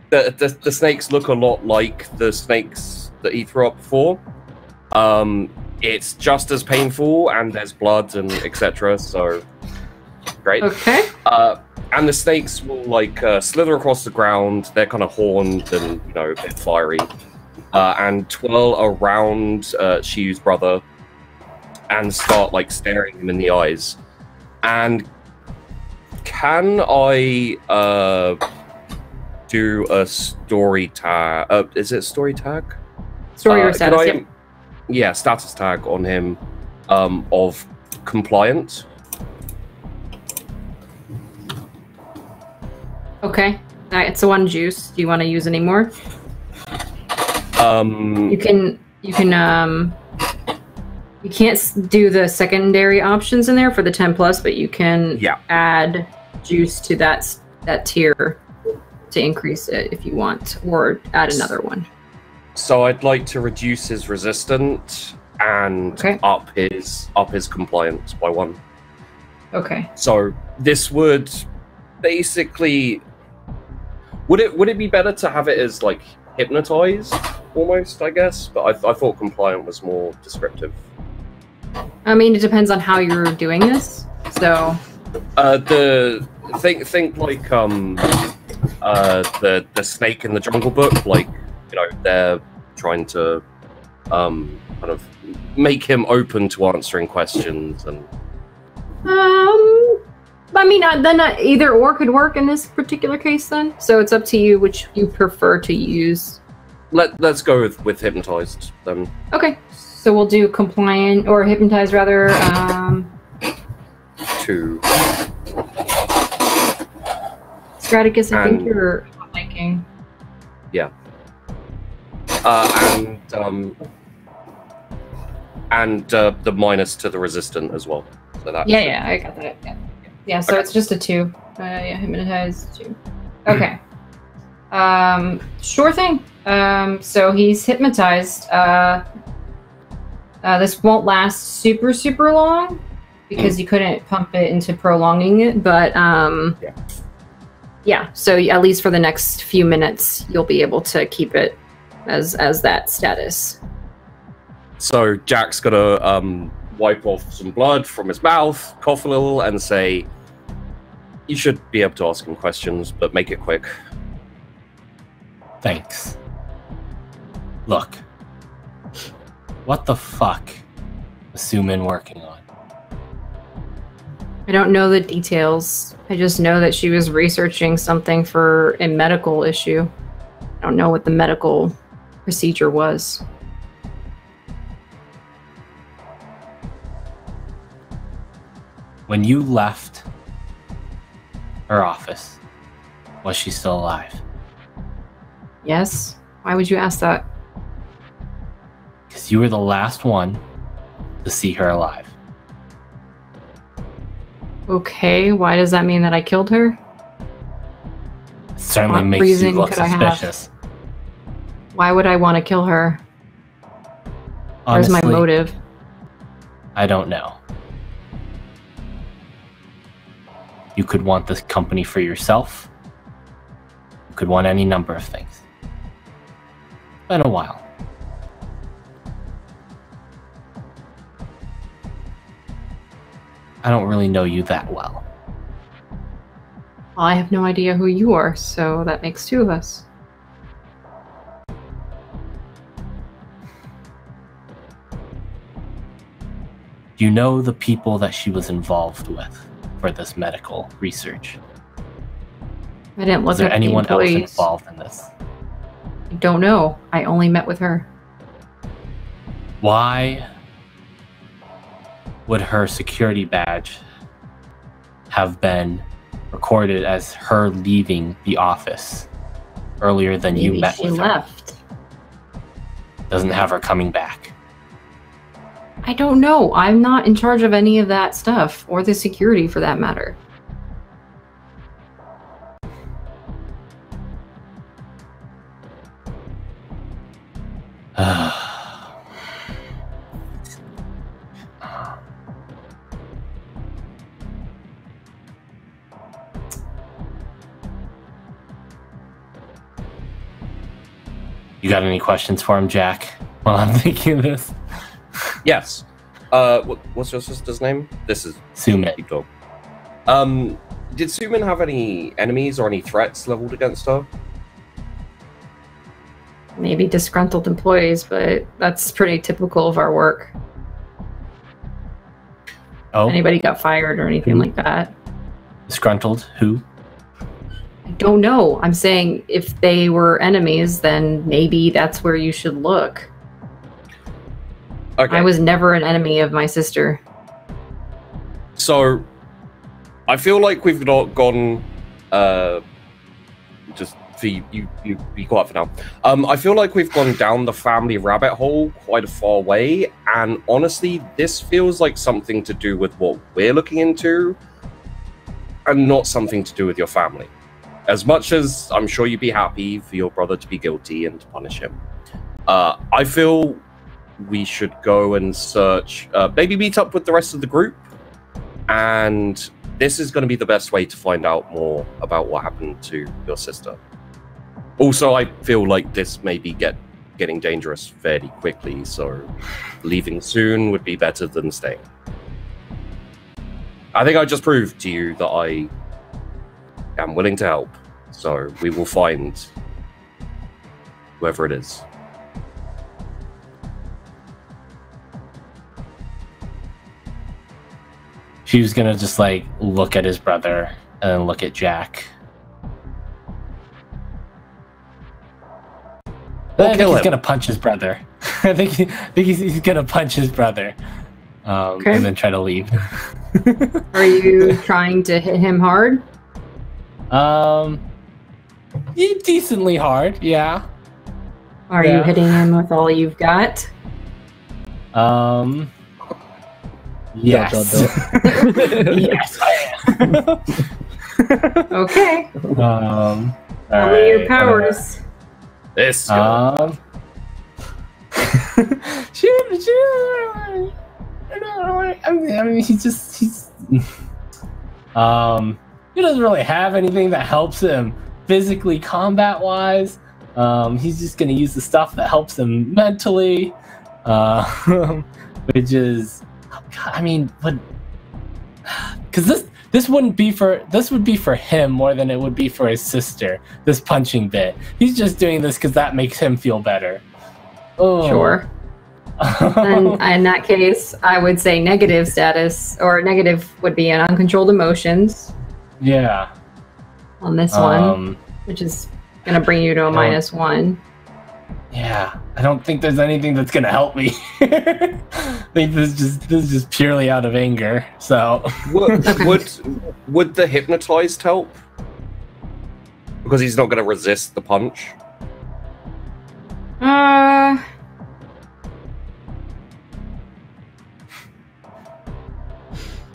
The snakes look a lot like the snakes that he threw up before. It's just as painful, and there's blood and etc. So great. Okay. And the snakes will like slither across the ground. They're kind of horned and a bit fiery, and twirl around Shiyu's brother and start like staring him in the eyes. And can I do a story tag? Is it story tag? Story or status? Yeah, status tag on him of compliant. Okay. It's a 1 juice. Do you want to use any more? You can't do the secondary options in there for the 10+, but you can add juice to that tier to increase it if you want, or add another one. So I'd like to reduce his resistance and up his compliance by 1. Okay. So this would basically would it be better to have it as like hypnotized almost, I guess, but I thought compliant was more descriptive. I mean, it depends on how you're doing this. So think like the snake in the Jungle Book, like they're trying to kind of make him open to answering questions. And I mean, then either or could work in this particular case then. So it's up to you which you prefer to use. Let's go with hypnotized then. Okay, so we'll do compliant or hypnotized rather. 2. Strategist, I think you're liking. Yeah. And the minus to the resistant as well. So that. Yeah, I got that. Yeah. So it's just a 2. Yeah, hypnotized 2. Okay. Sure thing. So he's hypnotized. This won't last super long because you couldn't pump it into prolonging it, but yeah. So at least for the next few minutes, you'll be able to keep it as that status. So Jack's gonna wipe off some blood from his mouth, cough a little, and say, "You should be able to ask him questions, but make it quick." Thanks. Look. What the fuck is Sumin working on? I don't know the details. I just know that she was researching something for a medical issue. I don't know what the medical procedure was. When you left her office, was she still alive? Yes? Why would you ask that? Because you were the last one to see her alive. Okay, why does that mean that I killed her? It certainly What makes you reason look could I have? suspicious. Why would I want to kill her? Where's my Honestly, motive? I don't know. You could want this company for yourself. You could want any number of things. It's been a while. I don't really know you that well. Well, I have no idea who you are, so that makes two of us. Do you know the people that she was involved with for this medical research? I didn't look Was there at the anyone else employees. involved in this? I don't know. I only met with her. Why would her security badge have been recorded as her leaving the office earlier than you Maybe met she with her? left. Doesn't have her coming back. I don't know. I'm not in charge of any of that stuff, or the security for that matter. You got any questions for him, Jack? While I'm thinking of this, Yes. What's your sister's name? This is Sumin. Keep Dog. Did Sumin have any enemies or any threats leveled against her? Maybe disgruntled employees, but that's pretty typical of our work. Oh, Anybody got fired or anything like that? disgruntled? Who? I don't know. I'm saying if they were enemies, then maybe that's where you should look. Okay. I was never an enemy of my sister. So, I feel like we've not gone. Just for you be quiet for now. I feel like we've gone down the family rabbit hole quite a far way, and honestly, this feels like something to do with what we're looking into, and not something to do with your family. As much as I'm sure you'd be happy for your brother to be guilty and to punish him, I feel we should go and search, maybe meet up with the rest of the group, and this is going to be the best way to find out more about what happened to your sister. Also, I feel like this may be getting dangerous fairly quickly, so leaving soon would be better than staying. I think I just proved to you that I am willing to help, so we will find whoever it is. She was gonna just like look at his brother and then look at Jack. I think he's gonna punch his brother. I think he's gonna punch his brother, Okay. and then try to leave. Are you trying to hit him hard? Decently hard, yeah. Are Yeah. you hitting him with all you've got? Yes. Yes, I am. Okay. All Tell me your right, powers. This guy. I mean, he doesn't really have anything that helps him physically combat wise. He's just gonna use the stuff that helps him mentally, which is I mean, but because this would be for him more than it would be for his sister. This punching bit. He's just doing this because that makes him feel better. Oh. Sure. And in that case, I would say negative status, or negative would be an uncontrolled emotions. Yeah. On this one, which is gonna bring you to a -1. Yeah, I don't think there's anything that's gonna help me. I think this is just purely out of anger. So would the hypnotized help? Because he's not gonna resist the punch.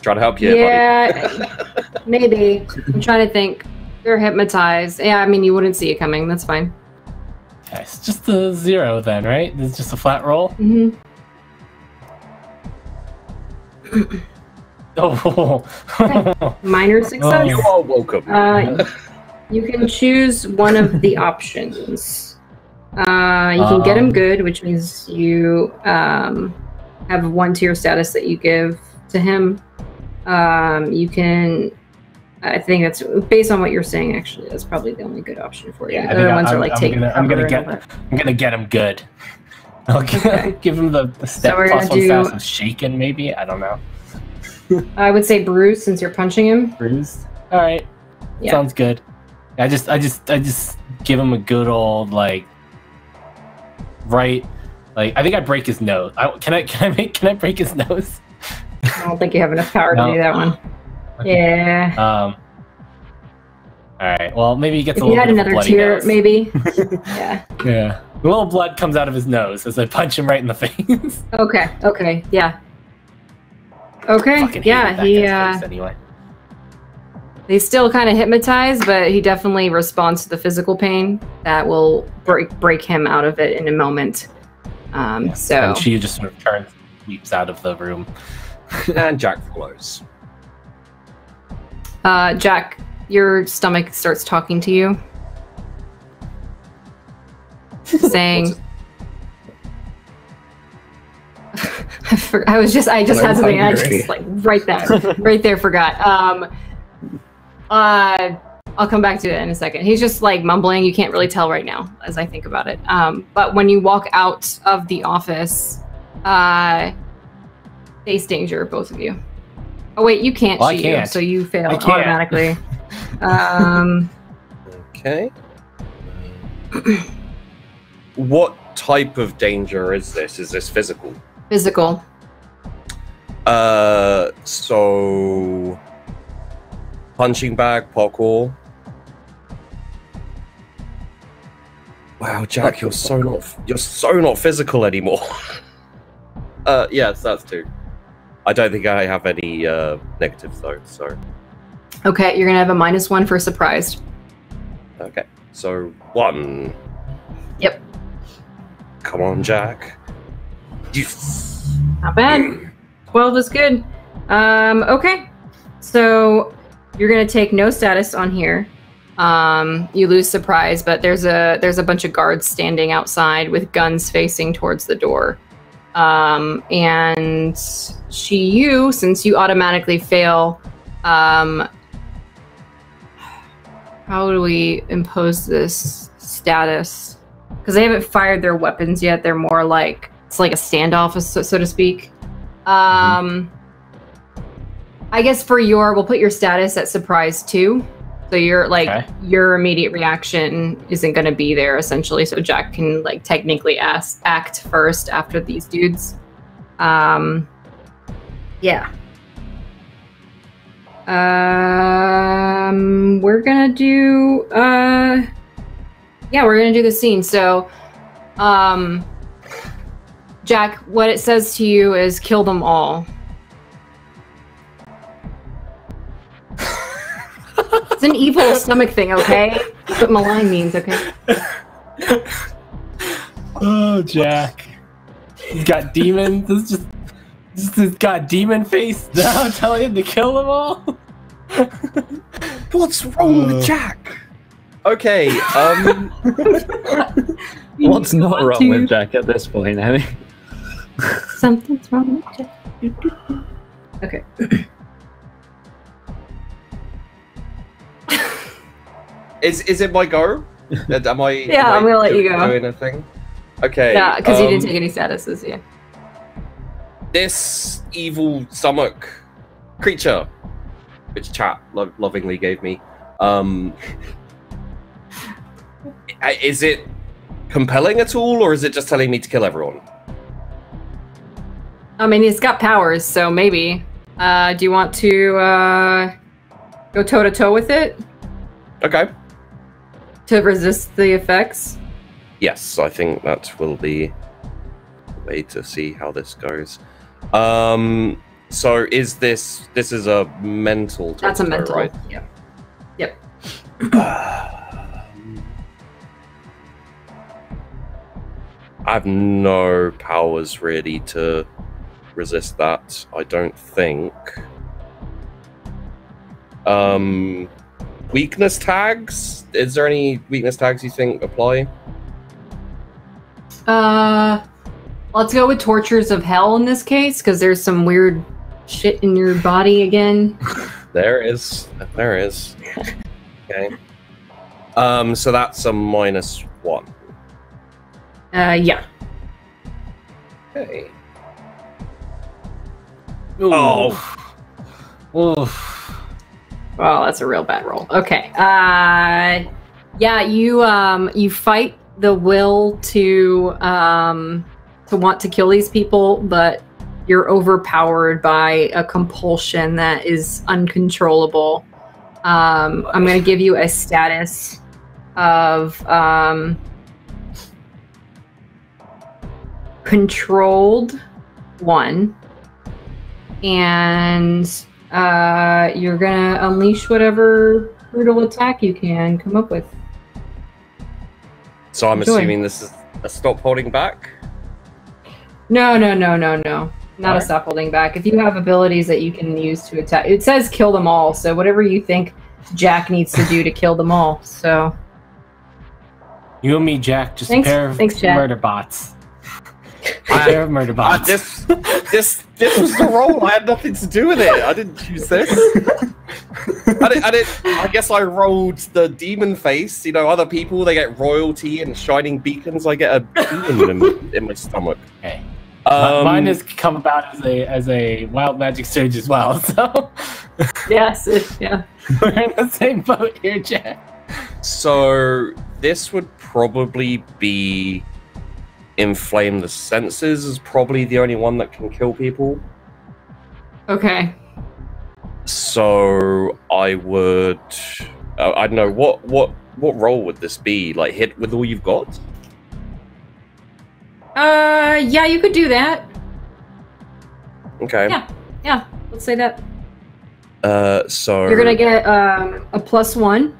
Trying to help you, buddy. Maybe. I'm trying to think. They're hypnotized. Yeah, I mean, you wouldn't see it coming. That's fine. Okay, it's just a 0 then, right? It's just a flat roll? Mm-hmm. Oh. Okay. Minor success. You are welcome. You can choose one of the options. You can get him good, which means you have 1 tier status that you give to him. You can, I think that's based on what you're saying. Actually, that's probably the only good option for you. Yeah, the other ones are like I'm gonna get him good. I'll give him the step plus 1 status of shaken. Maybe, I don't know. I would say bruised, since you're punching him. Bruised. All right. Yeah. Sounds good. I just give him a good old I think I break his nose. Can I break his nose? I don't think you have enough power to do that one. Okay. Yeah. All right. Well, maybe he gets if a little bit of a bloody tier, nose. maybe. Yeah. Yeah. A little blood comes out of his nose as I punch him right in the face. Okay. Okay. Yeah. Okay. Yeah. He. Anyway. He's still kind of hypnotized, but he definitely responds to the physical pain that will break him out of it in a moment. So. And she just sort of leaps out of the room. And Jack follows. Jack, your stomach starts talking to you, saying, I just had something, and I just right there forgot. I'll come back to it in a second. He's just mumbling. You can't really tell right now as I think about it. But when you walk out of the office, face danger, both of you. Oh wait, you can't shoot you, so you fail automatically. Okay. What type of danger is this? Is this physical? Physical. So punching bag, parkour. Wow, Jack, you're so not physical anymore. Yes, that's 2. I don't think I have any negatives though, so. Okay, you're gonna have a -1 for surprised. Okay, so 1. Yep. Come on, Jack. Not bad. 12 is good. Okay. So you're gonna take no status on here. You lose surprise, but there's a bunch of guards standing outside with guns facing towards the door. And since you automatically fail, how do we impose this status? Because they haven't fired their weapons yet. They're more it's like a standoff, so to speak. I guess we'll put your status at surprise 2. So your immediate reaction isn't going to be there essentially. So Jack can technically act first after these dudes. Yeah. We're gonna do the scene. So Jack, what it says to you is kill them all. It's an evil stomach thing, okay? That's what malign means, okay? Oh, Jack. He's got demons. He's got demon face now telling him to kill them all? What's wrong with Jack? Okay, What's not wrong with Jack at this point, I mean? Something's wrong with Jack. Okay. Is it my go? Am I? Yeah, am I I'm gonna let you go. Doing a thing. Okay. Yeah, because you didn't take any statuses. Yeah. This evil stomach creature, which chat lovingly gave me, is it compelling at all, or is it just telling me to kill everyone? I mean, it's got powers, so maybe. Do you want to go toe to toe with it Okay. to resist the effects? Yes, I think that will be the way to see how this goes. So is this is a mental? That's a toe-to-toe, mental. right? Yep. Yep. I have no powers really to resist that, I don't think. Weakness tags? Is there any weakness tags you think apply? Let's go with tortures of hell in this case, because there's some weird shit in your body again. There is. There is. Okay. So that's a -1. Yeah. Okay. Oh. Well, that's a real bad roll. Okay. Yeah, you fight the will to want to kill these people, but you're overpowered by a compulsion that is uncontrollable. I'm going to give you a status of controlled 1, and you're going to unleash whatever brutal attack you can come up with. So I'm Enjoy. assuming this is a stop holding back? No. Not a stop holding back. If you have abilities that you can use to attack, it says kill them all. So whatever you think Jack needs to do to kill them all. So You and me, Jack, just Thanks- a pair of thanks, Jack. murder bots. A pair of murder bots. This was the role. I had nothing to do with it. I didn't choose this. I guess I rolled the demon face. You know, other people, they get royalty and shining beacons. I get a demon in my stomach. Okay. Mine has come about as a wild magic surge as well. So yes, yeah. we're in the same boat here, Jack. So this would probably be inflame the senses is probably the only one that can kill people. Okay. So I would, I don't know what role would this be? Like hit with all you've got? Yeah, you could do that. Okay. Yeah. Let's say that. So You're gonna get a +1,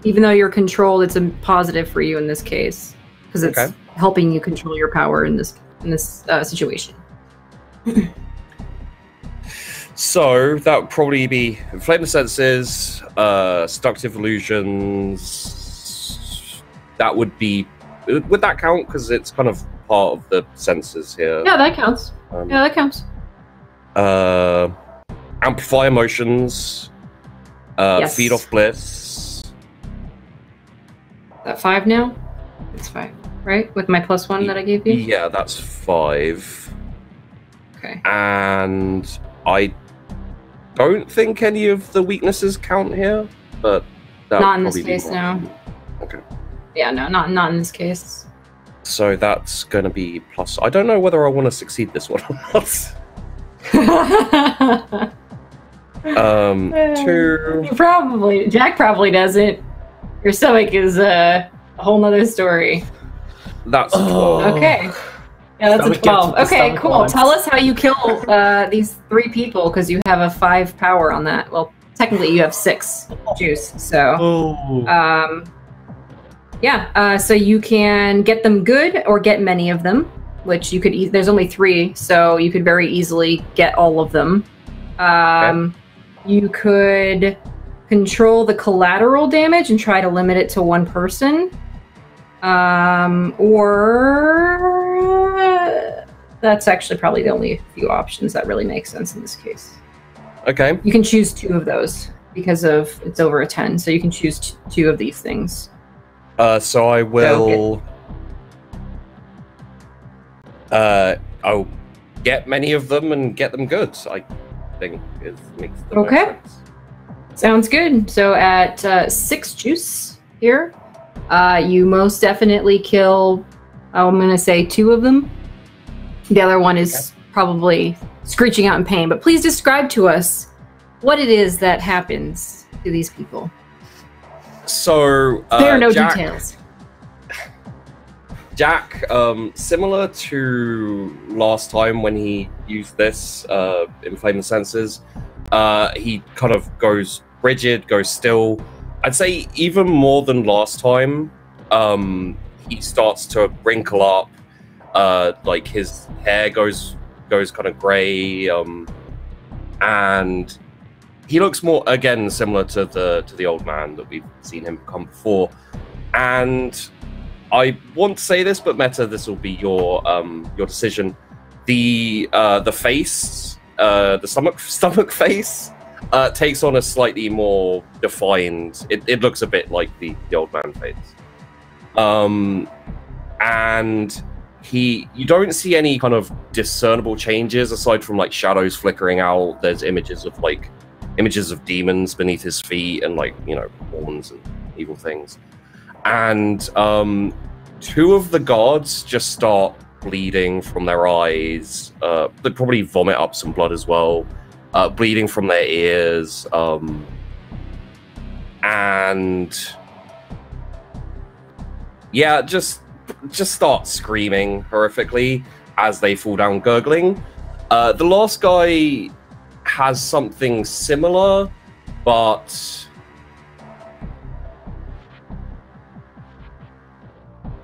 even though you're controlled. It's a positive for you in this case because it's Okay. helping you control your power in this situation. So that would probably be inflame the senses, seductive illusions. That would be. Would that count? Because it's kind of part of the senses here. Yeah, that counts. Yeah, that counts. Amplify emotions. Yes. Feed off bliss. Is that 5 now? It's 5, right? With my +1 that I gave you? Yeah, that's 5. Okay. And I don't think any of the weaknesses count here, but that Not in would this probably be case, more. no. Okay. Yeah, no, not in this case. So that's going to be plus. I don't know whether I want to succeed this one or not. 2. Jack probably doesn't. Your stomach is a whole nother story. That's a 12. Okay. Yeah, that's Stomach a 12. gets the Okay, stomach cool. once. Tell us how you kill these 3 people, because you have a 5 power on that. Well, technically you have 6 juice, so... Oh. Yeah, so you can get them good or get many of them, which you could... there's only 3, so you could very easily get all of them. You could control the collateral damage and try to limit it to 1 person. Or that's actually probably the only few options that really make sense in this case. Okay. You can choose 2 of those because of it's over a 10, so you can choose 2 of these things. So I will. I'll get many of them and get them good. I think it makes the most Okay. sense. Sounds good. So at 6 juice here, you most definitely kill, I'm going to say 2 of them. The other one is probably screeching out in pain, but please describe to us what it is that happens to these people. So There are no Jack, details. Jack, similar to last time when he used this, inflame the senses, he kind of goes rigid, goes still. I'd say even more than last time, he starts to wrinkle up, like his hair goes kind of grey, and he looks more, again, similar to the old man that we've seen him become before. And I want to say this, but Meta, this will be your decision. The face, the stomach face, takes on a slightly more defined. It looks a bit like the old man face, and you don't see any kind of discernible changes aside from like shadows flickering out. There's images of demons beneath his feet and horns and evil things. And 2 of the guards just start bleeding from their eyes. They probably vomit up some blood as well. Bleeding from their ears. And yeah, just start screaming horrifically as they fall down gurgling. The last guy has something similar, but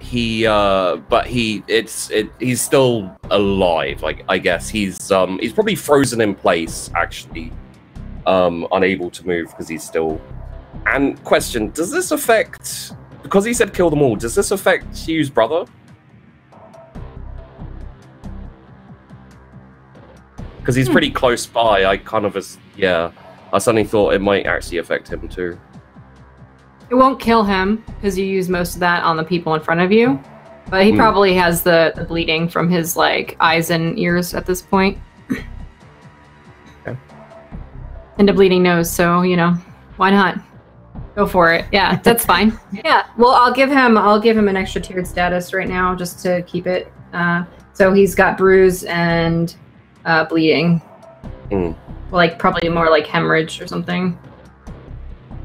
he's still alive. Like, I guess he's probably frozen in place, actually, unable to move because he's still. And question: does this affect? Because he said kill them all. Does this affect Hugh's brother? Because he's pretty close by. I suddenly thought it might actually affect him too. It won't kill him because you use most of that on the people in front of you, but he probably has the bleeding from his eyes and ears at this point. Okay. And a bleeding nose, so why not? Go for it. Yeah, that's fine. Yeah. Well, I'll give him an extra tiered status right now just to keep it. So he's got bruise and bleeding. Probably more like hemorrhage or something.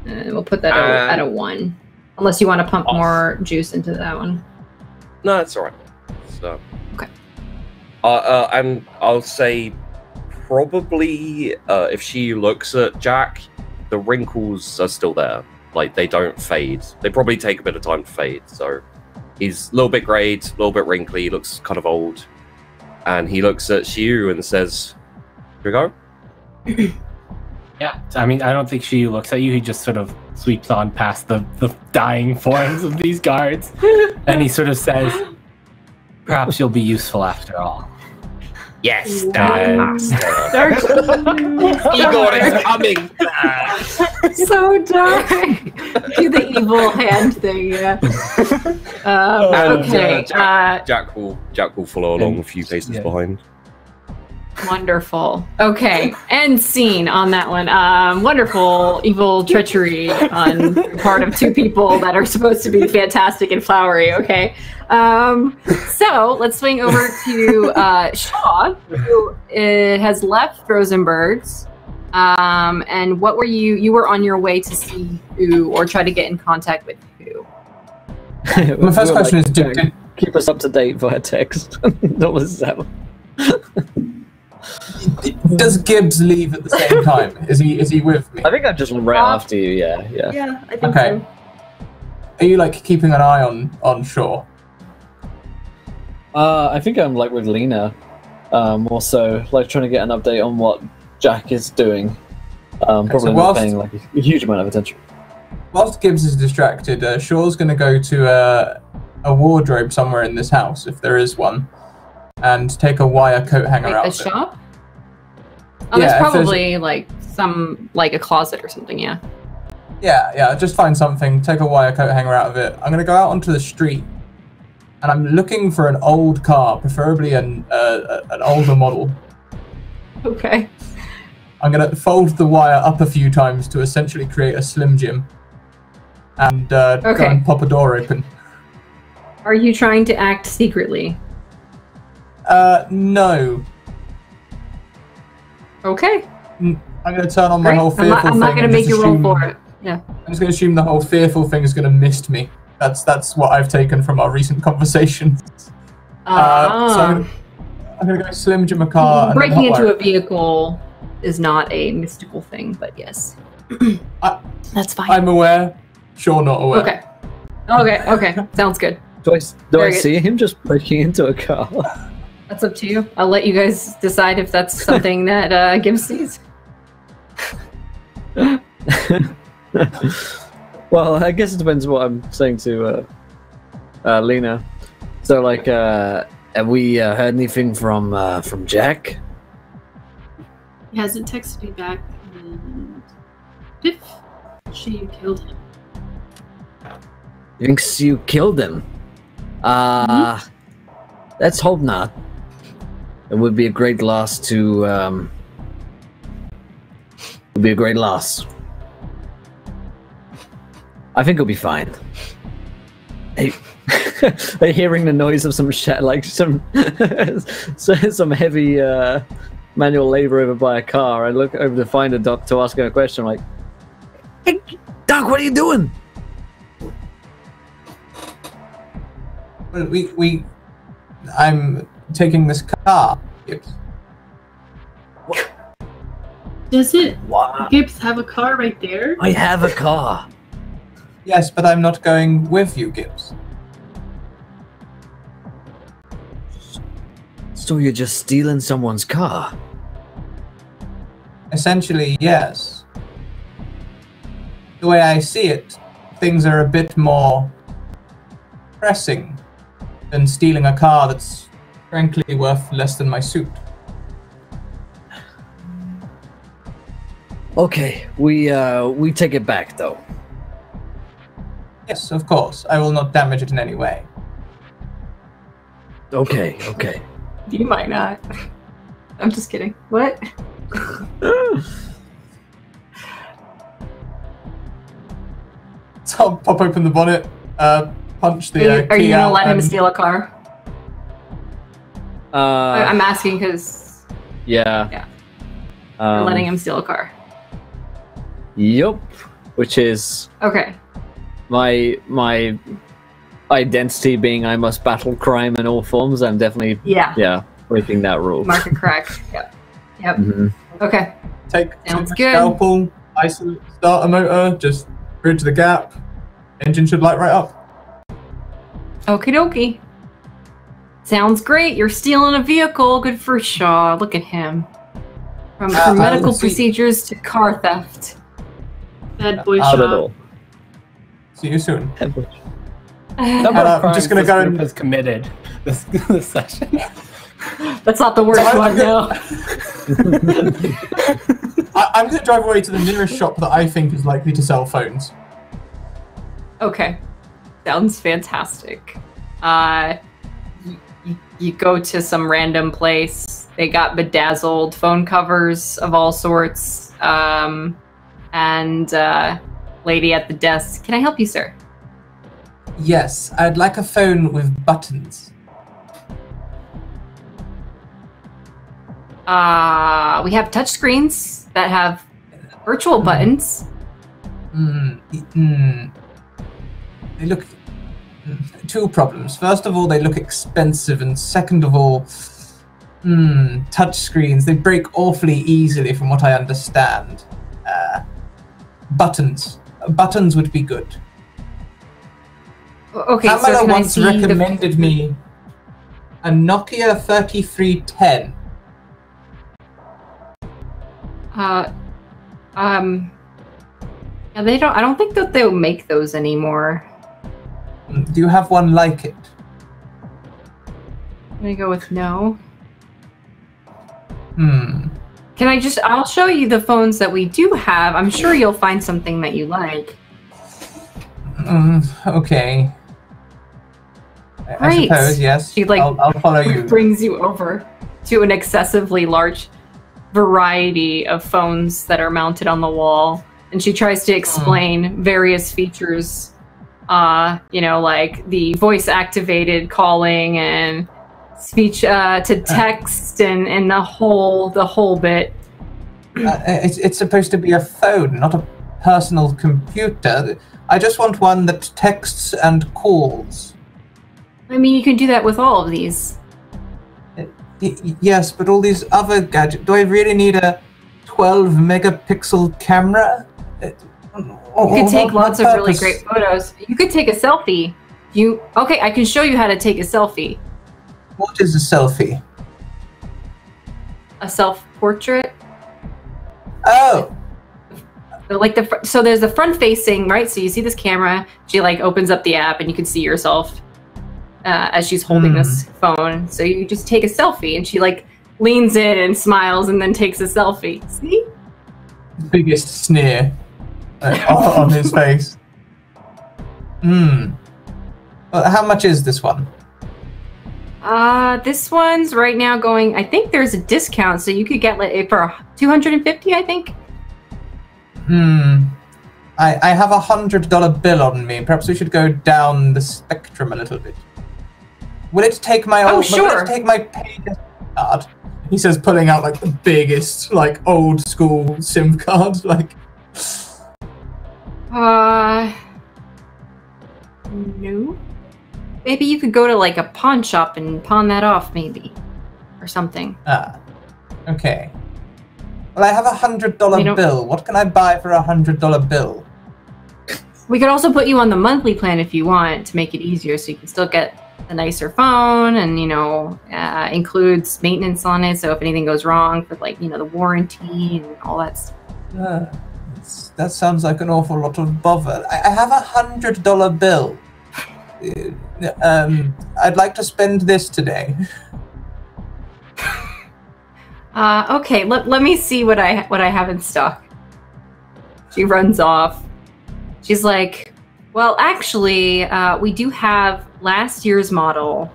We'll put that at a 1. Unless you want to pump more juice into that one. No, that's all right. So. Okay. And I'll say probably if she looks at Jack, the wrinkles are still there. Like, they don't fade. They probably take a bit of time to fade. So he's a little bit grayed, a little bit wrinkly, looks kind of old. And he looks at Shiu and says, "Here we go." Yeah, I mean, I don't think she looks at you. He just sort of sweeps on past the dying forms of these guards. And he sort of says, "Perhaps you'll be useful after all." Yes, Dark. Igor is coming. So dark. Do the evil hand thing. Yeah. Okay. Jack will follow along a few paces behind. Wonderful. Okay. End scene on that one. Wonderful evil treachery on the part of 2 people that are supposed to be fantastic and flowery. Okay. So let's swing over to Shaw, who has left Rosenberg's. And what were you were on your way to see who or try to get in contact with who? My first question is, keep us up to date via text. That was that one. does Gibbs leave at the same time? Is he with me? I think I just went right after you. Yeah. Yeah, I think Okay. Are you keeping an eye on Shaw? I think I'm with Lena. Also, trying to get an update on what Jack is doing. Probably so not paying a huge amount of attention. Whilst Gibbs is distracted, Shaw's going to go to a wardrobe somewhere in this house, if there is one, and take a wire coat hanger Wait, out a of it. shop? Oh, Yeah, there's if there's- probably like some, like a closet or something, yeah. Yeah, just find something, take a wire coat hanger out of it. I'm going to go out onto the street, and I'm looking for an old car, preferably an older model. Okay. I'm going to fold the wire up a few times to essentially create a Slim Jim, and go Okay. and pop a door open. Are you trying to act secretly? No. Okay. I'm going to turn on my Great. whole I'm fearful not, thing. I'm not gonna and make just you roll assume- for it. Yeah. I'm just going to assume the whole fearful thing is going to mist me. That's what I've taken from our recent conversations. So I'm going to go Slim Jim a car. and then Breaking hot into wire. a vehicle is not a mystical thing, but yes. That's fine. I'm aware. Sure, not aware. Okay. Okay. Sounds good. Do I Very good. see him just breaking into a car? That's up to you. I'll let you guys decide if that's something that Gibbs sees. Well, I guess it depends what I'm saying to Lena. So, like, have we heard anything from Jack? He hasn't texted me back, and if she killed him. Thinks you killed him. Let's hope not. It would be a great loss to. Would be a great loss. I think he'll be fine. Hey, they're hearing the noise of some some heavy manual labor over by a car. I look over to find a doc to ask him a question. I'm like, hey, Doc, what are you doing? Well, I'm taking this car. Does it? What? Gibbs have a car right there? I have a car. Yes, but I'm not going with you, Gibbs. So you're just stealing someone's car? Essentially, yes. The way I see it, things are a bit more pressing than stealing a car that's frankly worth less than my suit. Okay, we take it back though. Yes, of course. I will not damage it in any way. Okay. You might not. I'm just kidding. What? So I'll pop open the bonnet, punch the Are you key gonna out let him and- steal a car? I'm asking because Yeah. Yeah. you're Um, letting him steal a car. Yup. Which is Okay. my identity being I must battle crime in all forms. I'm definitely Yeah. breaking that rule. Mark it correct. Yep. Mhm. Okay. Take Sounds take good. a scalpel, isolate, start a motor, just bridge the gap. Engine should light right up. Okie dokie. Sounds great. You're stealing a vehicle. Good for Shaw. Look at him. From medical see- procedures to car theft. Bad boy Not at shop. all. See you soon. Number I'm of just crimes gonna this go group and- has committed this session. That's not the worst So one, no. I'm going to drive away to the nearest shop that I think is likely to sell phones. Okay. Sounds fantastic. You go to some random place. They got bedazzled phone covers of all sorts. And lady at the desk. Can I help you, sir? Yes, I'd like a phone with buttons. We have touchscreens that have virtual buttons. They look... Two problems. First of all, they look expensive, and second of all, touchscreens, they break awfully easily from what I understand. Buttons. Buttons would be good. Okay, so Pamela can I once see recommended me a Nokia 3310. Yeah, they don't. I don't think that they'll make those anymore. Do you have one like it? gonna go with no. I'll show you the phones that we do have. I'm sure you'll find something that you like. Okay. Great. I suppose, yes. She I'll follow you. Brings you over to an excessively large variety of phones that are mounted on the wall, and she tries to explain various features. Like the voice-activated calling and speech to text and the whole bit. It's supposed to be a phone, not a personal computer. I just want one that texts and calls. I mean, you can do that with all of these. Yes, but all these other gadgets. Do I really need a 12-megapixel camera? You could take lots of really great photos. You could take a selfie. Okay, I can show you how to take a selfie. What is a selfie? A self-portrait. Oh. So there's the front-facing, right? So you see this camera. She opens up the app, and you can see yourself as she's holding this phone. So you just take a selfie, and she leans in and smiles, and then takes a selfie. See? Biggest sneer on his face. Well, how much is this one? This one's right now going. I think there's a discount, so you could get it for $250. I think. I have $100 bill on me. Perhaps we should go down the spectrum a little bit. Will it take my Will it take my pay card? He says, pulling out the biggest, old school SIM card. No. Maybe you could go to a pawn shop and pawn that off, maybe, or something. Okay. Well, I have $100 bill. What can I buy for $100 bill? We could also put you on the monthly plan if you want to make it easier, so you can still get a nicer phone, and includes maintenance on it. So if anything goes wrong, for the warranty and all that stuff. That sounds like an awful lot of bother. I have $100 bill. I'd like to spend this today. Okay. Let me see what I have in stock. She runs off. She's like, well, actually, we do have last year's model,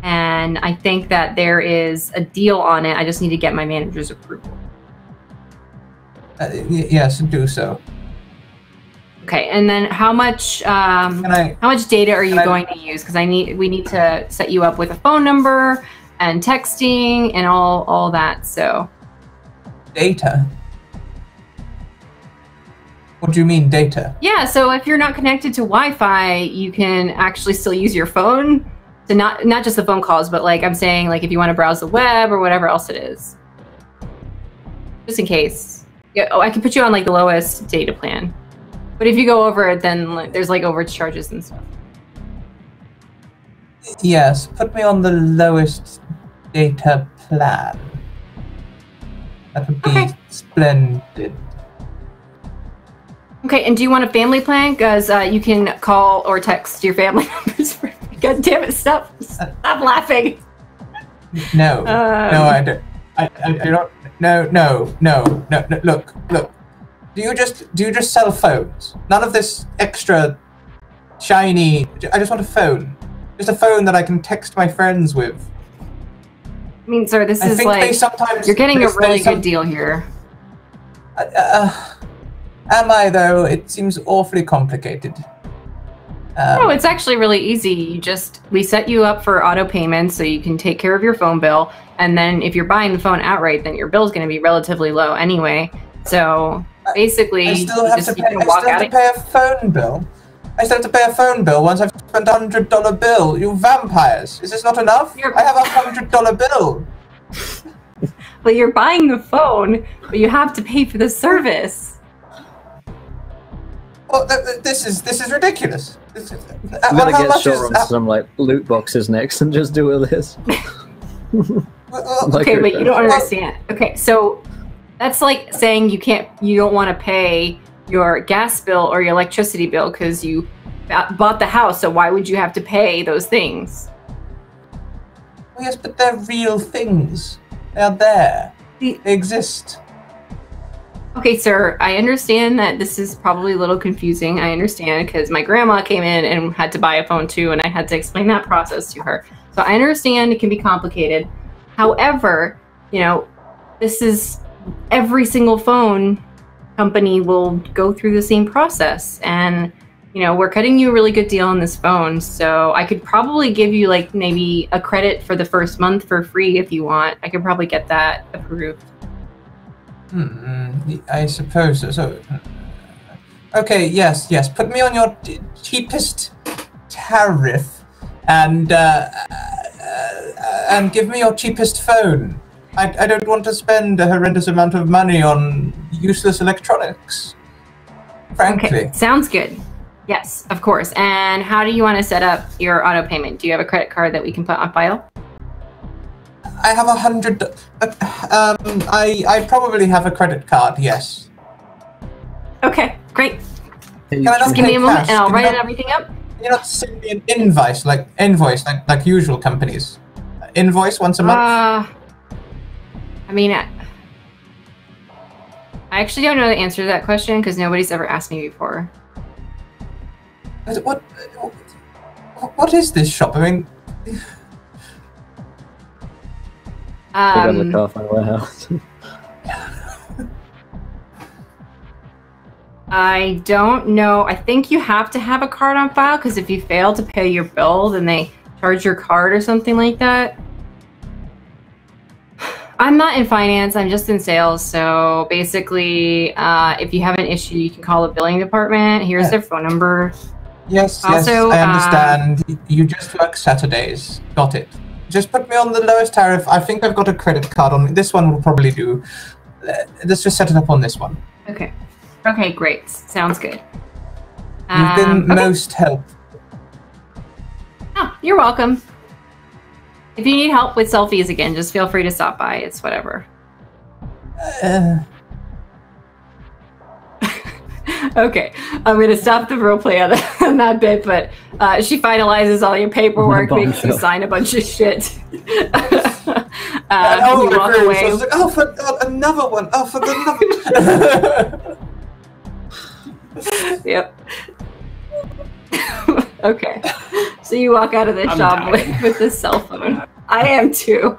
and I think that there is a deal on it. I just need to get my manager's approval. Yes, do so. Okay, and then how much data are you going to use? Because we need to set you up with a phone number and texting and all that. So data. What do you mean data? Yeah, so if you're not connected to Wi-Fi, you can actually still use your phone to not just the phone calls, but I'm saying if you want to browse the web or whatever else it is, just in case. Yeah, I can put you on the lowest data plan. But if you go over it, then there's overage charges and stuff. Yes, put me on the lowest data plan. That would be splendid. Okay, and do you want a family plan? Because you can call or text your family members. God damn it! Stop laughing. No, no, I don't. I don't. No. Look. Do you just sell phones? None of this extra shiny. I just want a phone. Just a phone that I can text my friends with. I mean, sir, this is you're getting a really good deal here. Am I though? It seems awfully complicated. No, it's actually really easy. We set you up for auto payments so you can take care of your phone bill, and then if you're buying the phone outright, then your bill's going to be relatively low anyway. So basically, I still have to pay a phone bill. I still have to pay a phone bill once I've spent $100 bill. You vampires! Is this not enough? I have $100 bill. But you're buying the phone, but you have to pay for the service. Well, this is ridiculous. I'm gonna get Shore on some loot boxes next and just do all this. Okay, but you don't understand. Okay, so that's like saying you don't want to pay your gas bill or your electricity bill because you bought the house. So why would you have to pay those things? Oh, yes, but they're real things. They are there. They exist. Okay, sir, I understand that this is probably a little confusing. I understand because my grandma came in and had to buy a phone too, and I had to explain that process to her. So I understand it can be complicated. However, you know, this is every single phone company will go through the same process. And, you know, we're cutting you a really good deal on this phone. So I could probably give you like maybe a credit for the first month for free if you want. I could probably get that approved. I suppose so. Okay, yes. Put me on your cheapest tariff, and give me your cheapest phone. I don't want to spend a horrendous amount of money on useless electronics. Frankly. Okay, sounds good. Yes, of course. And how do you want to set up your auto payment? Do you have a credit card that we can put on file? I have 100. I probably have a credit card. Yes. Okay, great. Can I Just give me a moment, and I'll write everything up. You not send me an invoice like usual companies. Invoice once a month. I mean, I actually don't know the answer to that question because nobody's ever asked me before. What is this shop? I mean. I got the car from the warehouse. I don't know. I think you have to have a card on file because if you fail to pay your bill, then they charge your card or something like that. I'm not in finance. I'm just in sales. So basically, if you have an issue, you can call the billing department. Here's their phone number. Yes, also, I understand. You just work Saturdays. Got it. Just put me on the lowest tariff. I think I've got a credit card on me. This one will probably do. Let's just set it up on this one. Okay. Okay, great. Sounds good. You've been most helpful. Oh, you're welcome. If you need help with selfies again, just feel free to stop by. It's whatever. Okay, I'm going to stop the roleplay on that bit, but she finalizes all your paperwork, makes you sign a bunch of shit. You walk away. So I was like, oh, for God, another one. Oh, for another. Yep. Okay. So you walk out of the shop with this cell phone. I am too.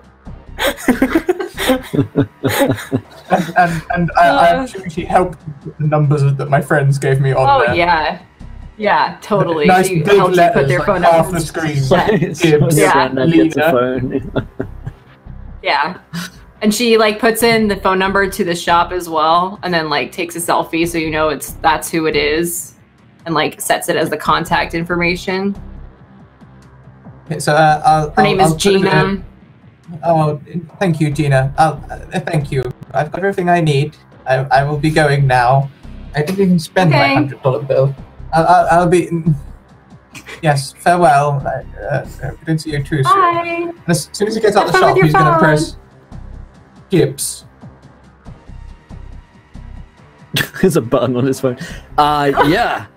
and I actually helped with the numbers that my friends gave me on there. Oh yeah. Yeah, totally. Nice she big helped you put their phone half up. the screen. Yeah. Phone. Yeah. And she like puts in the phone number to the shop as well, and then like takes a selfie so you know that's who it is, and like sets it as the contact information. Okay, so her name is Gina. Oh, thank you, Gina. Thank you. I've got everything I need. I will be going now. I didn't even spend my $100 bill. I'll be. Yes, farewell. Good to see you too soon. Bye. And as soon as he gets out the shop, he's going to press Gibbs. There's a button on his phone. Yeah.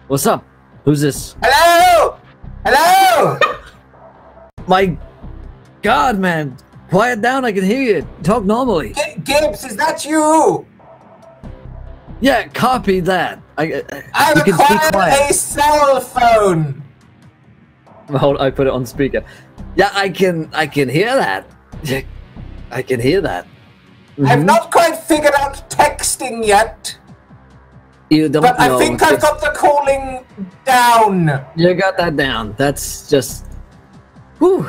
What's up? Who's this? Hello! Hello! My God, man. Quiet down, I can hear you. Talk normally. Gibbs, is that you? Yeah, copy that. I you can speak acquired quiet. a cell phone! Hold, I put it on speaker. Yeah, I can hear that. I can hear that. I've not quite figured out texting yet. You don't but know. I think I've got the calling down. You got that down. That's just... Whew.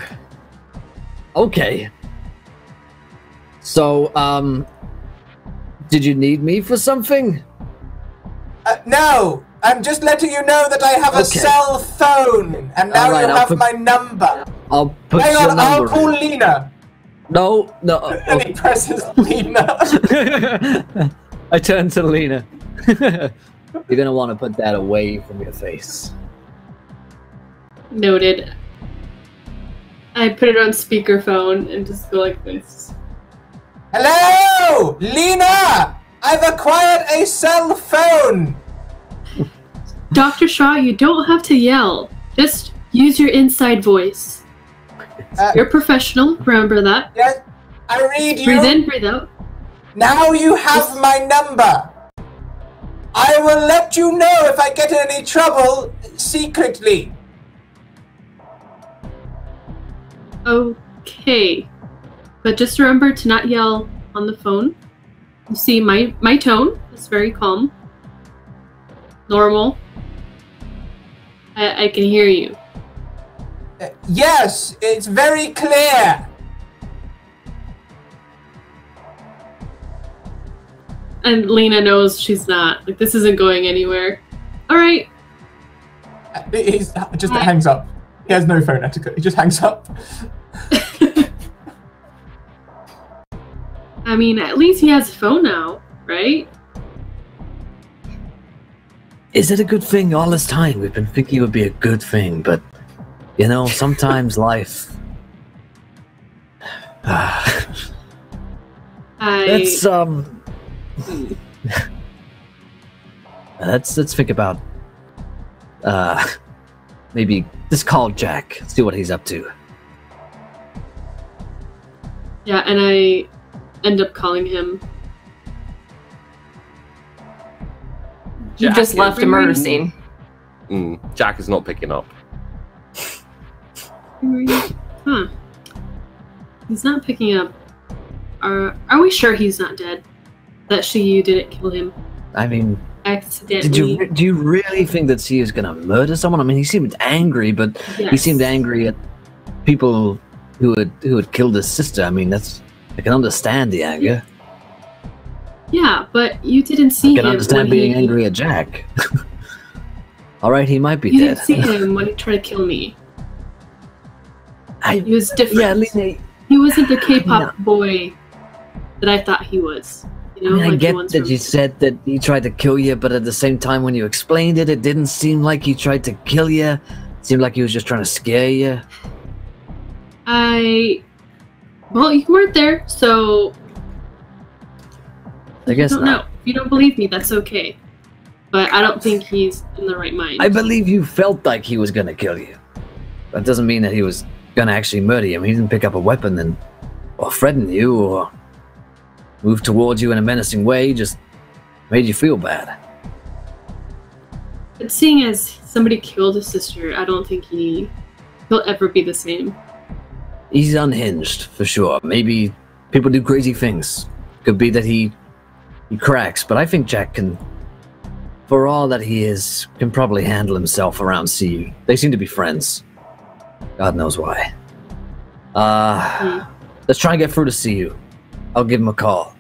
Okay. So, did you need me for something? No. I'm just letting you know that I have a cell phone. And now you have my number. I'll put Hang your on, number I'll call in. Lena. No. And he presses Lena. I turn to Lena. You're gonna want to put that away from your face. Noted. I put it on speakerphone and just go like this. Hello! Lena! I've acquired a cell phone! Dr. Shaw, you don't have to yell. Just use your inside voice. You're a professional. Remember that. Yes, I read you. Breathe in, breathe out. Now you have my number. I will let you know if I get in any trouble secretly. Okay. But just remember to not yell on the phone. You see, my tone is very calm. Normal. I can hear you. Yes, it's very clear. And Lena knows she's not. Like, this isn't going anywhere. Alright. He just hangs up. He has no phone etiquette. He just hangs up. I mean, at least he has a phone now, right? Is it a good thing all this time? We've been thinking it would be a good thing, but, you know, sometimes life... Let's think about, maybe just call Jack, see what he's up to. Yeah, and I end up calling him. You Jack just left a murder is- scene. Jack is not picking up. Huh. He's not picking up. Are we sure he's not dead? That you didn't kill him I mean, accidentally? do you really think that she is gonna murder someone? I mean, he seemed angry, but he Yes. seemed angry at people who had killed his sister. I mean, I can understand the anger. Yeah, but you didn't see I him. can understand when being he, angry at Jack. All right, he might be You dead. didn't see him when he tried to kill me. I, He was different. yeah, Lena, He wasn't the K-pop boy that I thought he was. You know, I mean, I like the get ones that from- you said that he tried to kill you, but at the same time, when you explained it, it didn't seem like he tried to kill you. It seemed like he was just trying to scare you. Well, you weren't there, so I guess don't not. know. If you don't believe me, that's okay. But I don't think he's in the right mind. I believe you felt like he was gonna kill you. That doesn't mean that he was gonna actually murder you. I mean, he didn't pick up a weapon or threaten you or move towards you in a menacing way. He just made you feel bad. But seeing as somebody killed his sister, I don't think he'll ever be the same. He's unhinged for sure. Maybe people do crazy things. Could be that he cracks, but I think Jack can, for all that he is, can probably handle himself around CU. They seem to be friends. God knows why. Let's try and get through to CU. I'll give him a call.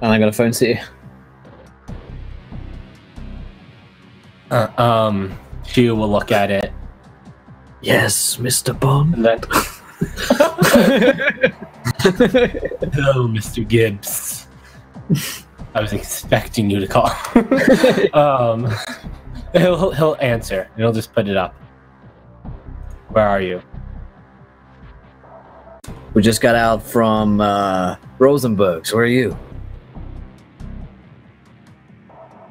And I got a phone to you. She will look at it. Yes, Mr. Bond. And then, hello, Mr. Gibbs. I was expecting you to call. He'll answer, and he'll just put it up. Where are you? We just got out from Rosenberg's. Where are you?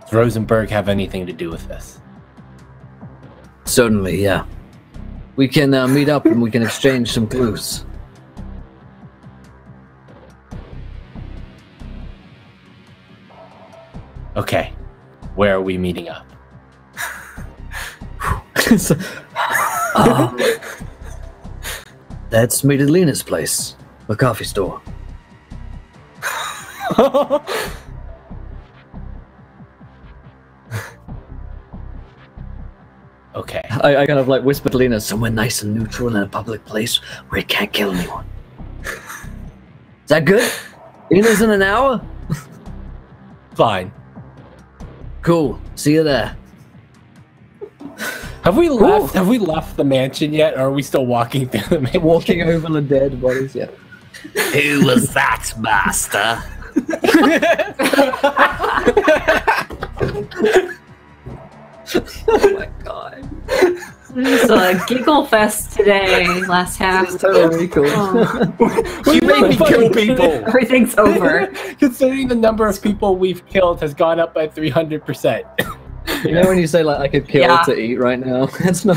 Does Rosenberg have anything to do with this? Certainly, yeah. We can meet up and we can exchange some clues. Okay. Where are we meeting up? Let's meet at Lena's place, a coffee store. Okay. I kind of like whispered to Lena, somewhere nice and neutral in a public place where it can't kill anyone. Is that good? Lena's in an hour? Fine. Cool. See you there. Have we left? Have we left the mansion yet, or are we still walking through the mansion? Walking over the dead bodies, yeah. Who was that, master? Oh my god. It's a giggle fest today, last half. It's totally cool. You made me kill people. Everything's over. Considering the number of people we've killed has gone up by 300%. You know when you say like I could kill Yeah. to eat right now? That's not.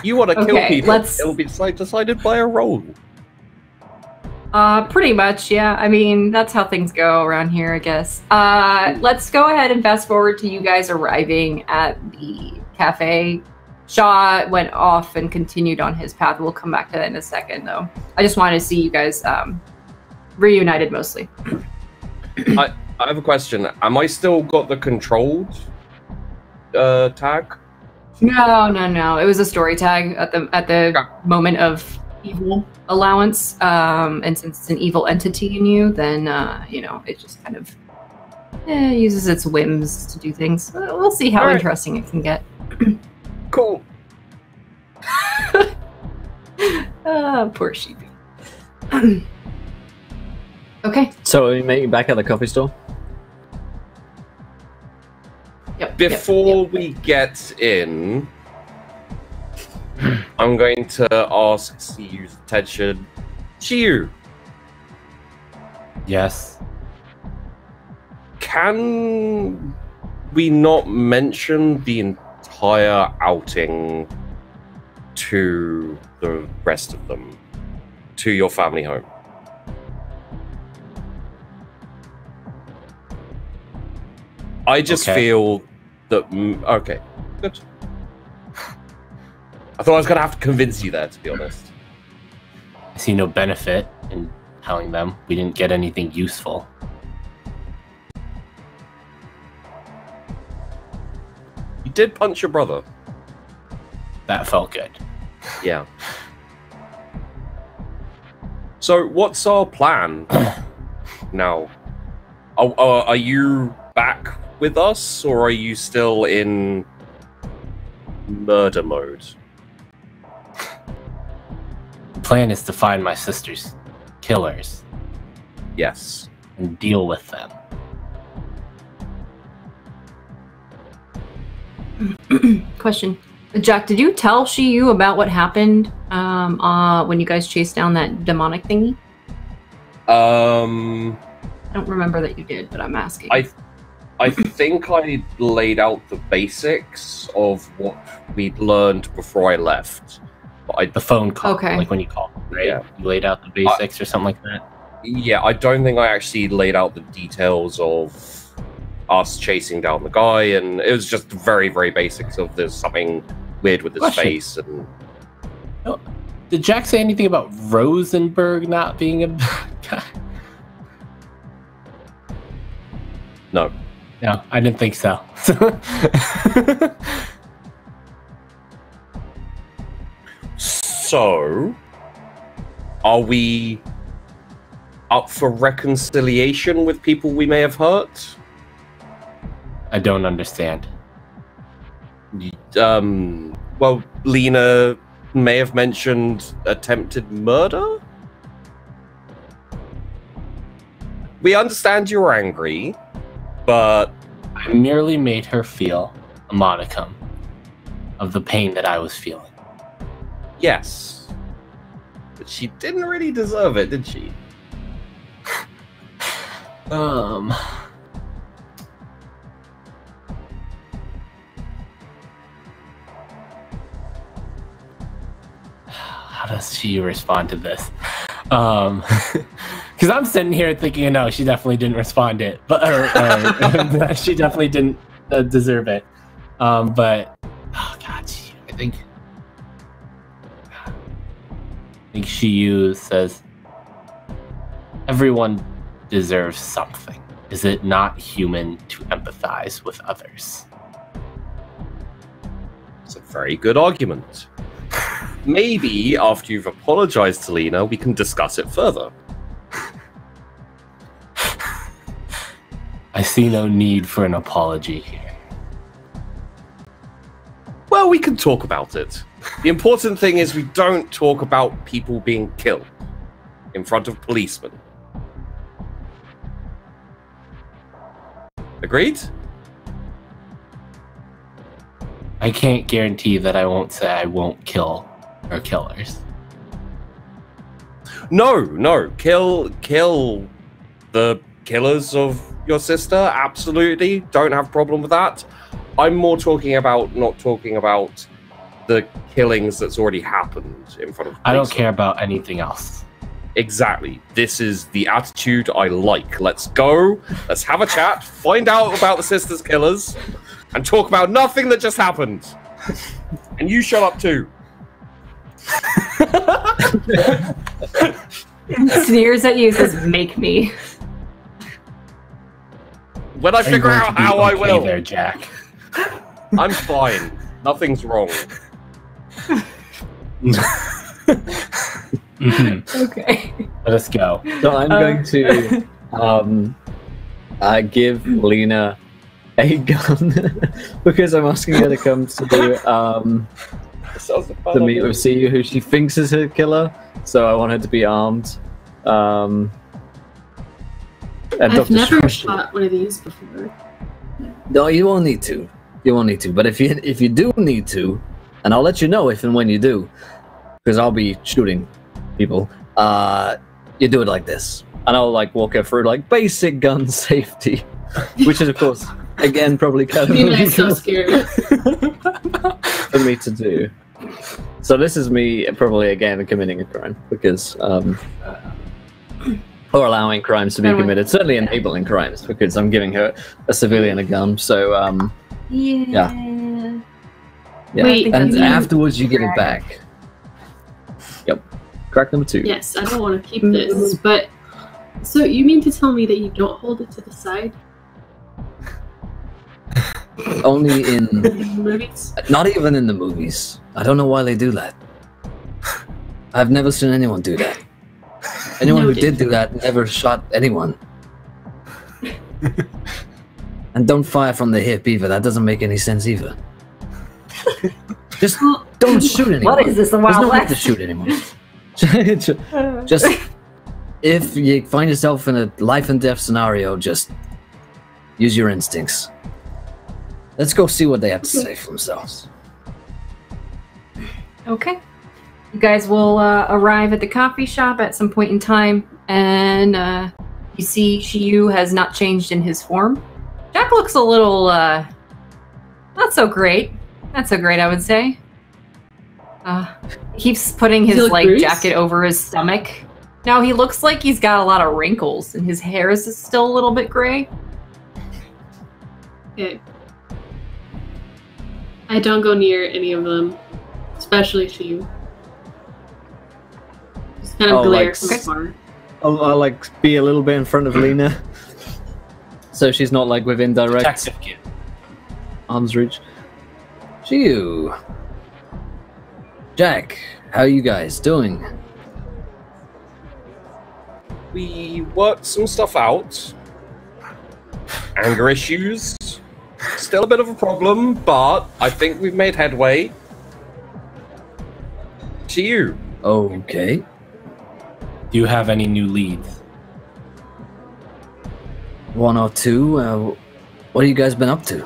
You want to kill Okay, people? let's- It'll be decided by a roll. Pretty much, yeah. I mean, that's how things go around here, I guess. Let's go ahead and fast forward to you guys arriving at the cafe. Shaw went off and continued on his path. We'll come back to that in a second, though. I just wanted to see you guys reunited, mostly. I have a question. Am I still got the controlled tag? No. It was a story tag at the moment of evil allowance. And since it's an evil entity in you, then it just kind of uses its whims to do things. We'll see how interesting it can get. Cool. Poor sheepy. Okay. So are we meeting back at the coffee store? Yep. Before we get in, I'm going to ask Shiyu's attention. Shiyu, Yes. can we not mention the entire outing to the rest of them, to your family home? I just Okay. feel that... okay, good. I thought I was going to have to convince you there, to be honest. I see no benefit in telling them. We didn't get anything useful. You did punch your brother. That felt good. Yeah. So, what's our plan now? Are you back with us, or are you still in murder mode? The plan is to find my sister's killers Yes. and deal with them. Question. Jack, did you tell Shiyu about what happened when you guys chased down that demonic thingy? I don't remember that you did, but I'm asking. I think I laid out the basics of what we'd learned before I left. But The phone call, Okay. like when you called, right? Yeah. You laid out the basics or something like that. yeah, I don't think I actually laid out the details of us chasing down the guy, and it was just very, very basics of there's something weird with his Question. face. And Did Jack say anything about Rosenberg not being a bad guy? no. No, I didn't think so. So, are we up for reconciliation with people we may have hurt? I don't understand. Well, Lena may have mentioned attempted murder? We understand you're angry, but... I merely made her feel a modicum of the pain that I was feeling. Yes. But she didn't really deserve it, did she? How does she respond to this? Because I'm sitting here thinking, no, she definitely didn't respond it, but she definitely didn't deserve it. But oh god, I think she says everyone deserves something. Is it not human to empathize with others? It's a very good argument. Maybe after you've apologized to Lena, we can discuss it further. I see no need for an apology here. Well, we can talk about it. The important thing is we don't talk about people being killed in front of policemen. Agreed? I can't guarantee that I won't say I won't kill our killers. No. Kill the killers of your sister. Absolutely. Don't have a problem with that. I'm more talking about not talking about the killings that's already happened in front of. I don't Lisa. care about anything else. Exactly. This is the attitude I like. Let's go. Let's have a chat. Find out about the Sisters Killers, and talk about nothing that just happened. And you shut up too. Sneers at you, says, "Make me." When I figure out how I will. There, Jack. I'm fine. Nothing's wrong. Okay. Let us go. So I'm going to give Lena a gun because I'm asking her to come to meet with CU, who she thinks is her killer. So I want her to be armed. And I've Dr. never Strange- shot one of these before. No, you won't need to. You won't need to. But if you do need to, and I'll let you know if and when you do, because I'll be shooting people. You do it like this, and I'll like walk her through like basic gun safety, which is of course again probably kind of Lena is so illegal scared. for me to do. So this is me probably again committing a crime because or allowing crimes to be committed, certainly enabling crimes because I'm giving her a civilian a gun. So yeah. Wait, and you- afterwards you give it back. Yep. Crack number 2. Yes, I don't want to keep this, but so you mean to tell me that you don't hold it to the side Only in in the movies? not even in the movies. I don't know why they do that. I've never seen anyone do that. Anyone who Noted. did do that never shot anyone. And don't fire from the hip either. That doesn't make any sense either. Just don't shoot anyone. What is this, the There's Wild no need to West? shoot anyone. Just if you find yourself in a life and death scenario, just use your instincts. Let's go see what they have to say for themselves. Okay. You guys will arrive at the coffee shop at some point in time, and you see Shiyu has not changed in his form. Jack looks a little, not so great. Not so great, I would say. He keeps putting Does he his, look like, bruised? jacket over his stomach. Now he looks like he's got a lot of wrinkles, and his hair is still a little bit gray. Okay. I don't go near any of them, especially Shiyu. Just kind of Oh, glare like- from afar. I'll like be a little bit in front of Lena, so she's not like within direct Detective kid. arm's reach. Shiyu, Jack, how you guys doing? We worked some stuff out. Anger issues. Still a bit of a problem, but I think we've made headway. To you. Okay. Do you have any new leads? 1 or 2. What have you guys been up to?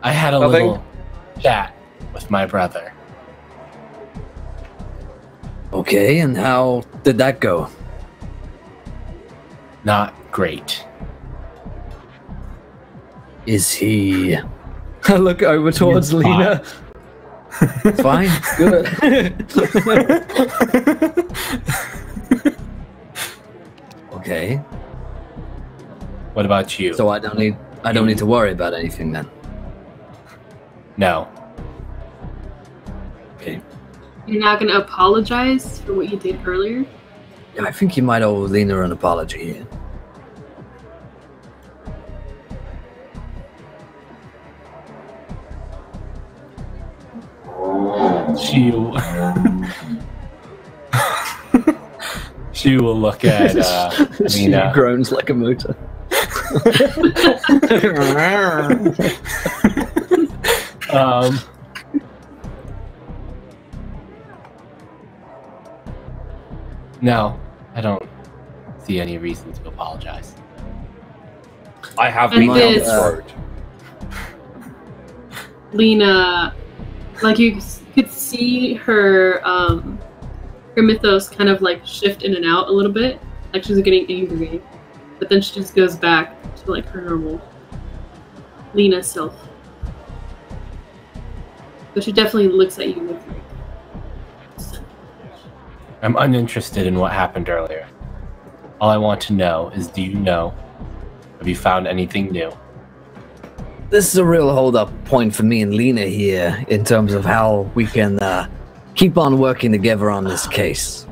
I had a Nothing. little chat with my brother. Okay, and how did that go? Not great. Is he? I look over towards You're Lena. Fine, good. Okay, What about you? so I don't need to worry about anything then. No. Okay. You're not going to apologize for what you did earlier? Yeah, I think you might owe Lena an apology here. She she will look at She Lena. groans like a motor. No, I don't see any reason to apologize. I have And been down this- this road. Lena, like you could see her her mythos kind of like shift in and out a little bit, like she's getting angry, but then she just goes back to like her normal Lena's self. But she definitely looks at you with like, I'm uninterested in what happened earlier. All I want to know is, do you know? Have you found anything new? This is a real hold-up point for me and Lena here in terms of how we can keep on working together on this case.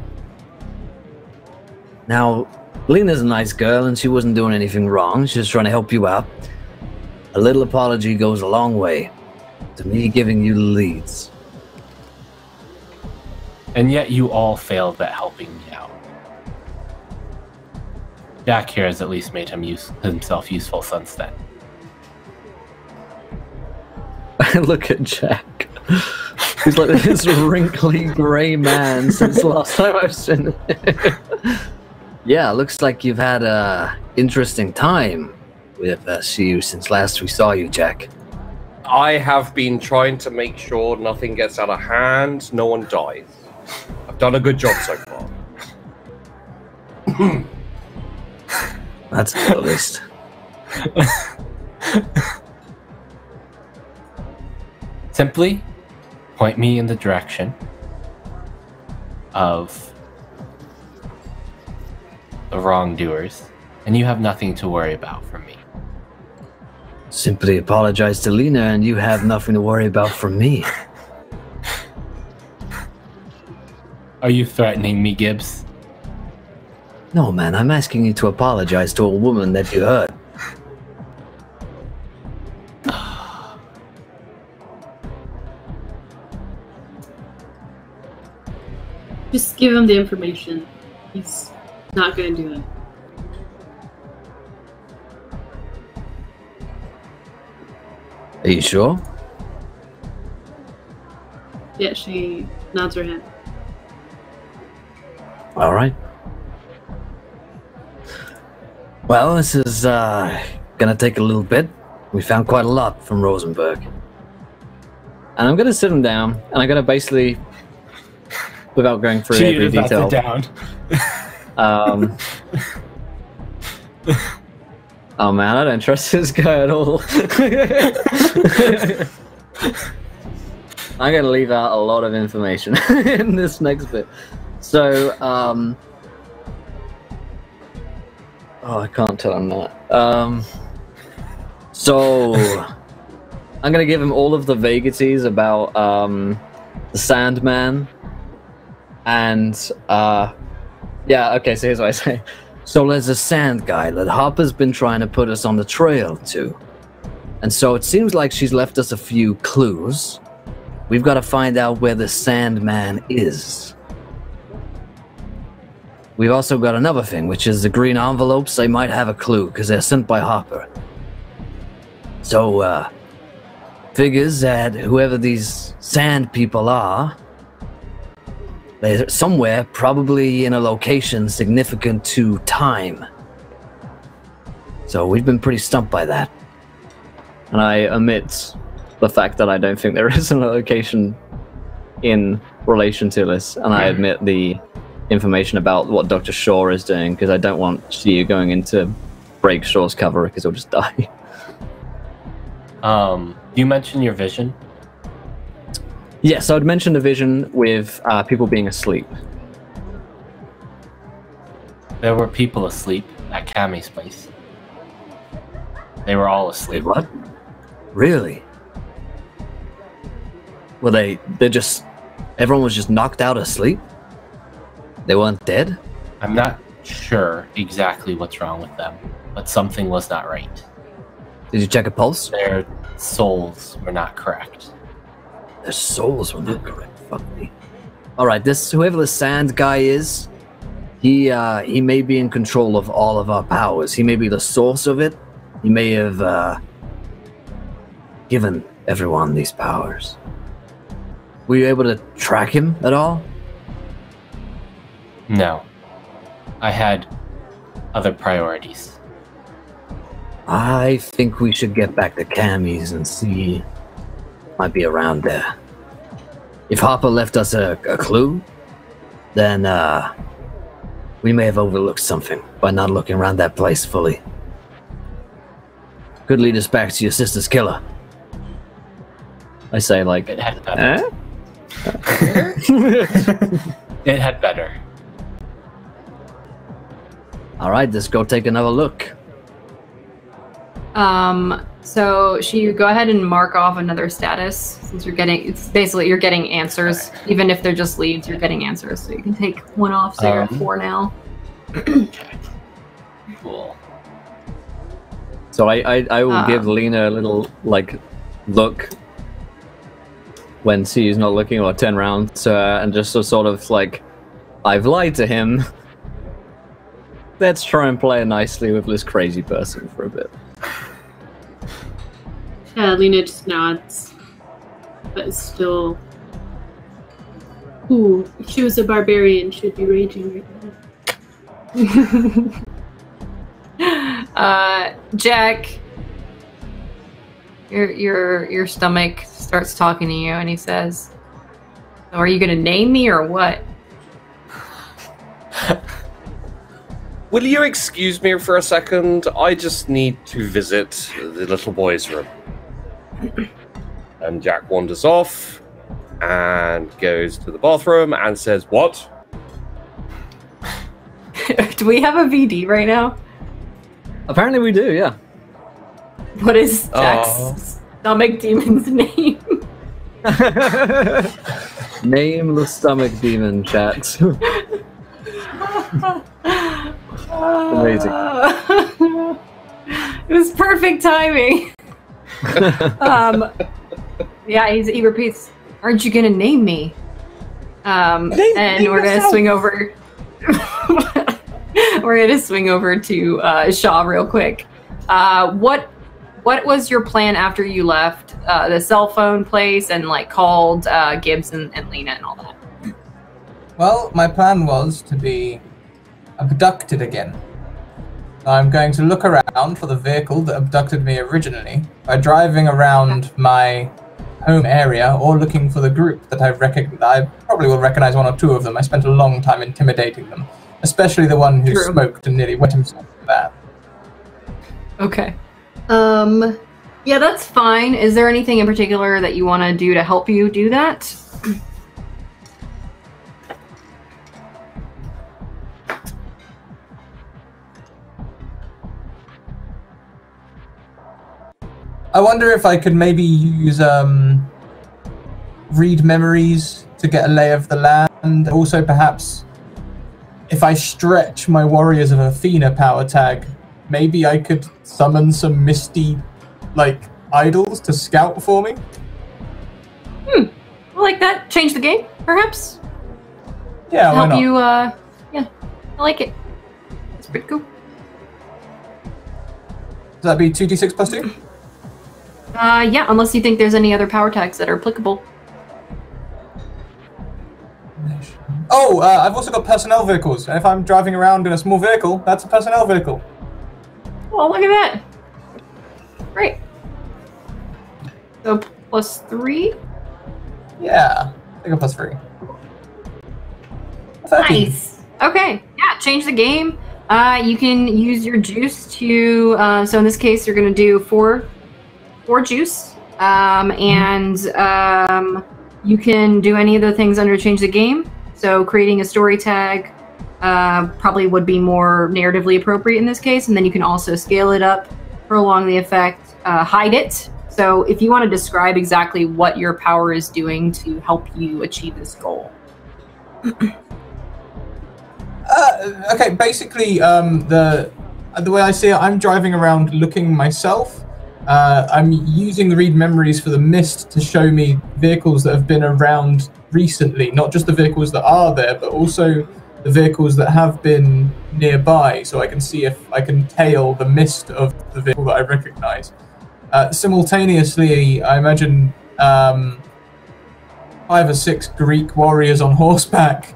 Now, Lena's a nice girl and she wasn't doing anything wrong. She's just trying to help you out. A little apology goes a long way to me giving you the leads. And yet you all failed at helping me out. Jack here has at least made himself useful since then. Look at Jack. He's like this wrinkly grey man since the last time I've seen him. Yeah, looks like you've had a interesting time with Shiu since last we saw you, Jack. I have been trying to make sure nothing gets out of hand, no one dies. I've done a good job so far. That's the list. Simply point me in the direction of the wrongdoers, and you have nothing to worry about from me. Simply apologize to Lena and you have nothing to worry about from me. Are you threatening me, Gibbs? No, man, I'm asking you to apologize to a woman that you hurt. just give him the information. He's not going to do it. Are you sure? Yeah, she nods her head. All right. Well, this is gonna take a little bit. We found quite a lot from Rosenberg. And I'm gonna sit him down, and I'm gonna basically, without going through every detail. Oh man, I don't trust this guy at all. I'm gonna leave out a lot of information in this next bit. So, oh, I can't tell him that. So, I'm gonna give him all of the vagaries about the Sandman, and yeah, okay. So here's what I say. So there's a sand guy that Harper's been trying to put us on the trail to, and so it seems like she's left us a few clues. We've got to find out where the Sandman is. We've also got another thing, which is the green envelopes. They might have a clue, because they're sent by Harper. So, figures that whoever these sand people are, they're somewhere, probably in a location significant to time. So we've been pretty stumped by that. And I omit the fact that I don't think there is a location in relation to this, and I admit the information about what Dr. Shaw is doing, because I don't want you going into break Shaw's cover, because he'll just die. You mentioned your vision? Yes, I would mention the vision with people being asleep. There were people asleep at Cammy's place. They were all asleep. Wait, what? Really? Well, they're just... Everyone was just knocked out asleep? They weren't dead? I'm not sure exactly what's wrong with them, but something was not right. Did you check a pulse? Their souls were not correct. Their souls were not correct. Fuck me. Alright, whoever the sand guy is, he may be in control of all of our powers. He may be the source of it. He may have given everyone these powers. Were you able to track him at all? No. I had other priorities. I think we should get back to Cammy's and see. Might be around there. If Harper left us a clue, then we may have overlooked something by not looking around that place fully. could lead us back to your sister's killer. I say, like, It had better. It had better. All right, let's go take another look. So she go ahead and mark off another status since it's basically you're getting answers. Okay. Even if they're just leads, you're getting answers. So you can take one off, so you're at 4 now. Okay. Cool. So I will give Lena a little, like, look when she's not looking, or turn around to her, and just sort of, like, I've lied to him. Let's try and play nicely with this crazy person for a bit. Lena just nods, but is still. Ooh, if she was a barbarian, she'd be raging right now. Jack, your stomach starts talking to you, and he says, so "Are you gonna name me or what?" Will you excuse me for a second? I just need to visit the little boy's room. And Jack wanders off and goes to the bathroom and says, "What?" Do we have a VD right now? Apparently we do, yeah. What is Jack's stomach demon's name? Name the stomach demon, chat. Amazing. It was perfect timing. Yeah, he repeats, "Aren't you gonna name me?" And we're gonna swing over. We're gonna swing over to Shaw real quick. What was your plan after you left the cell phone place and like called Gibbs and Lena and all that? Well, my plan was to be abducted again. I'm going to look around for the vehicle that abducted me originally by driving around my home area or looking for the group that I recognize. I probably will recognize one or two of them. I spent a long time intimidating them, especially the one who smoked and nearly wet himself with that. Okay. Yeah, that's fine. Is there anything in particular that you want to do to help you do that? I wonder if I could maybe use read memories to get a lay of the land. Also, perhaps if I stretch my Warriors of Athena power tag, maybe I could summon some misty, like, idols to scout for me. I like that. Change the game, perhaps. Yeah, why help not? you. Yeah, I like it. It's pretty cool. Does that be 2d6 plus 2? Yeah, unless you think there's any other power tags that are applicable. Oh, I've also got personnel vehicles. If I'm driving around in a small vehicle, that's a personnel vehicle. Oh, look at that. Great. So plus 3? Yeah, I got plus 3. 13. Nice. Okay, yeah, change the game. You can use your juice to, so in this case, you're going to do 4 juice, and you can do any of the things under change the game. So creating a story tag probably would be more narratively appropriate in this case, and then you can also scale it up, prolong the effect, hide it. So if you want to describe exactly what your power is doing to help you achieve this goal. Okay, basically, the way I see it, I'm driving around looking myself. I'm using the read memories for the mist to show me vehicles that have been around recently, not just the vehicles that are there, but also the vehicles that have been nearby, so I can see if I can tail the mist of the vehicle that I recognize. Simultaneously, I imagine 5 or 6 Greek warriors on horseback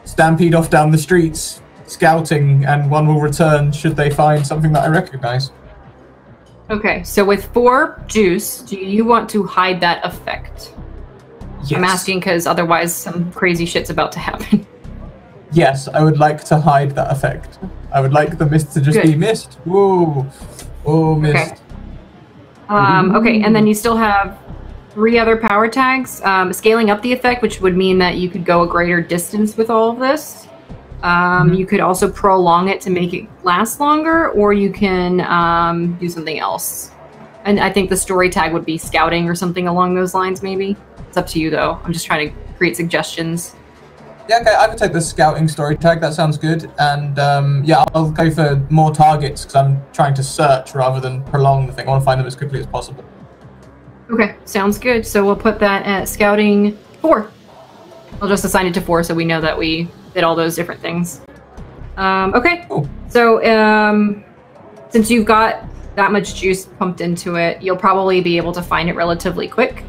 stampede off down the streets, scouting, and one will return should they find something that I recognize. Okay, so with 4 juice, do you want to hide that effect? Yes. I'm asking because otherwise some crazy shit's about to happen. Yes, I would like to hide that effect. I would like the mist to just be mist. Whoa. Oh, missed. Okay, and then you still have 3 other power tags. Scaling up the effect, which would mean that you could go a greater distance with all of this. You could also prolong it to make it last longer, or you can do something else. And I think the story tag would be scouting or something along those lines, maybe. It's up to you, though. I'm just trying to create suggestions. Yeah, okay, I could take the scouting story tag. That sounds good. And yeah, I'll go for more targets because I'm trying to search rather than prolong the thing. I want to find them as quickly as possible. Okay, sounds good. So we'll put that at scouting 4. I'll just assign it to 4 so we know that we did all those different things. Okay, Cool. so since you've got that much juice pumped into it, you'll probably be able to find it relatively quick.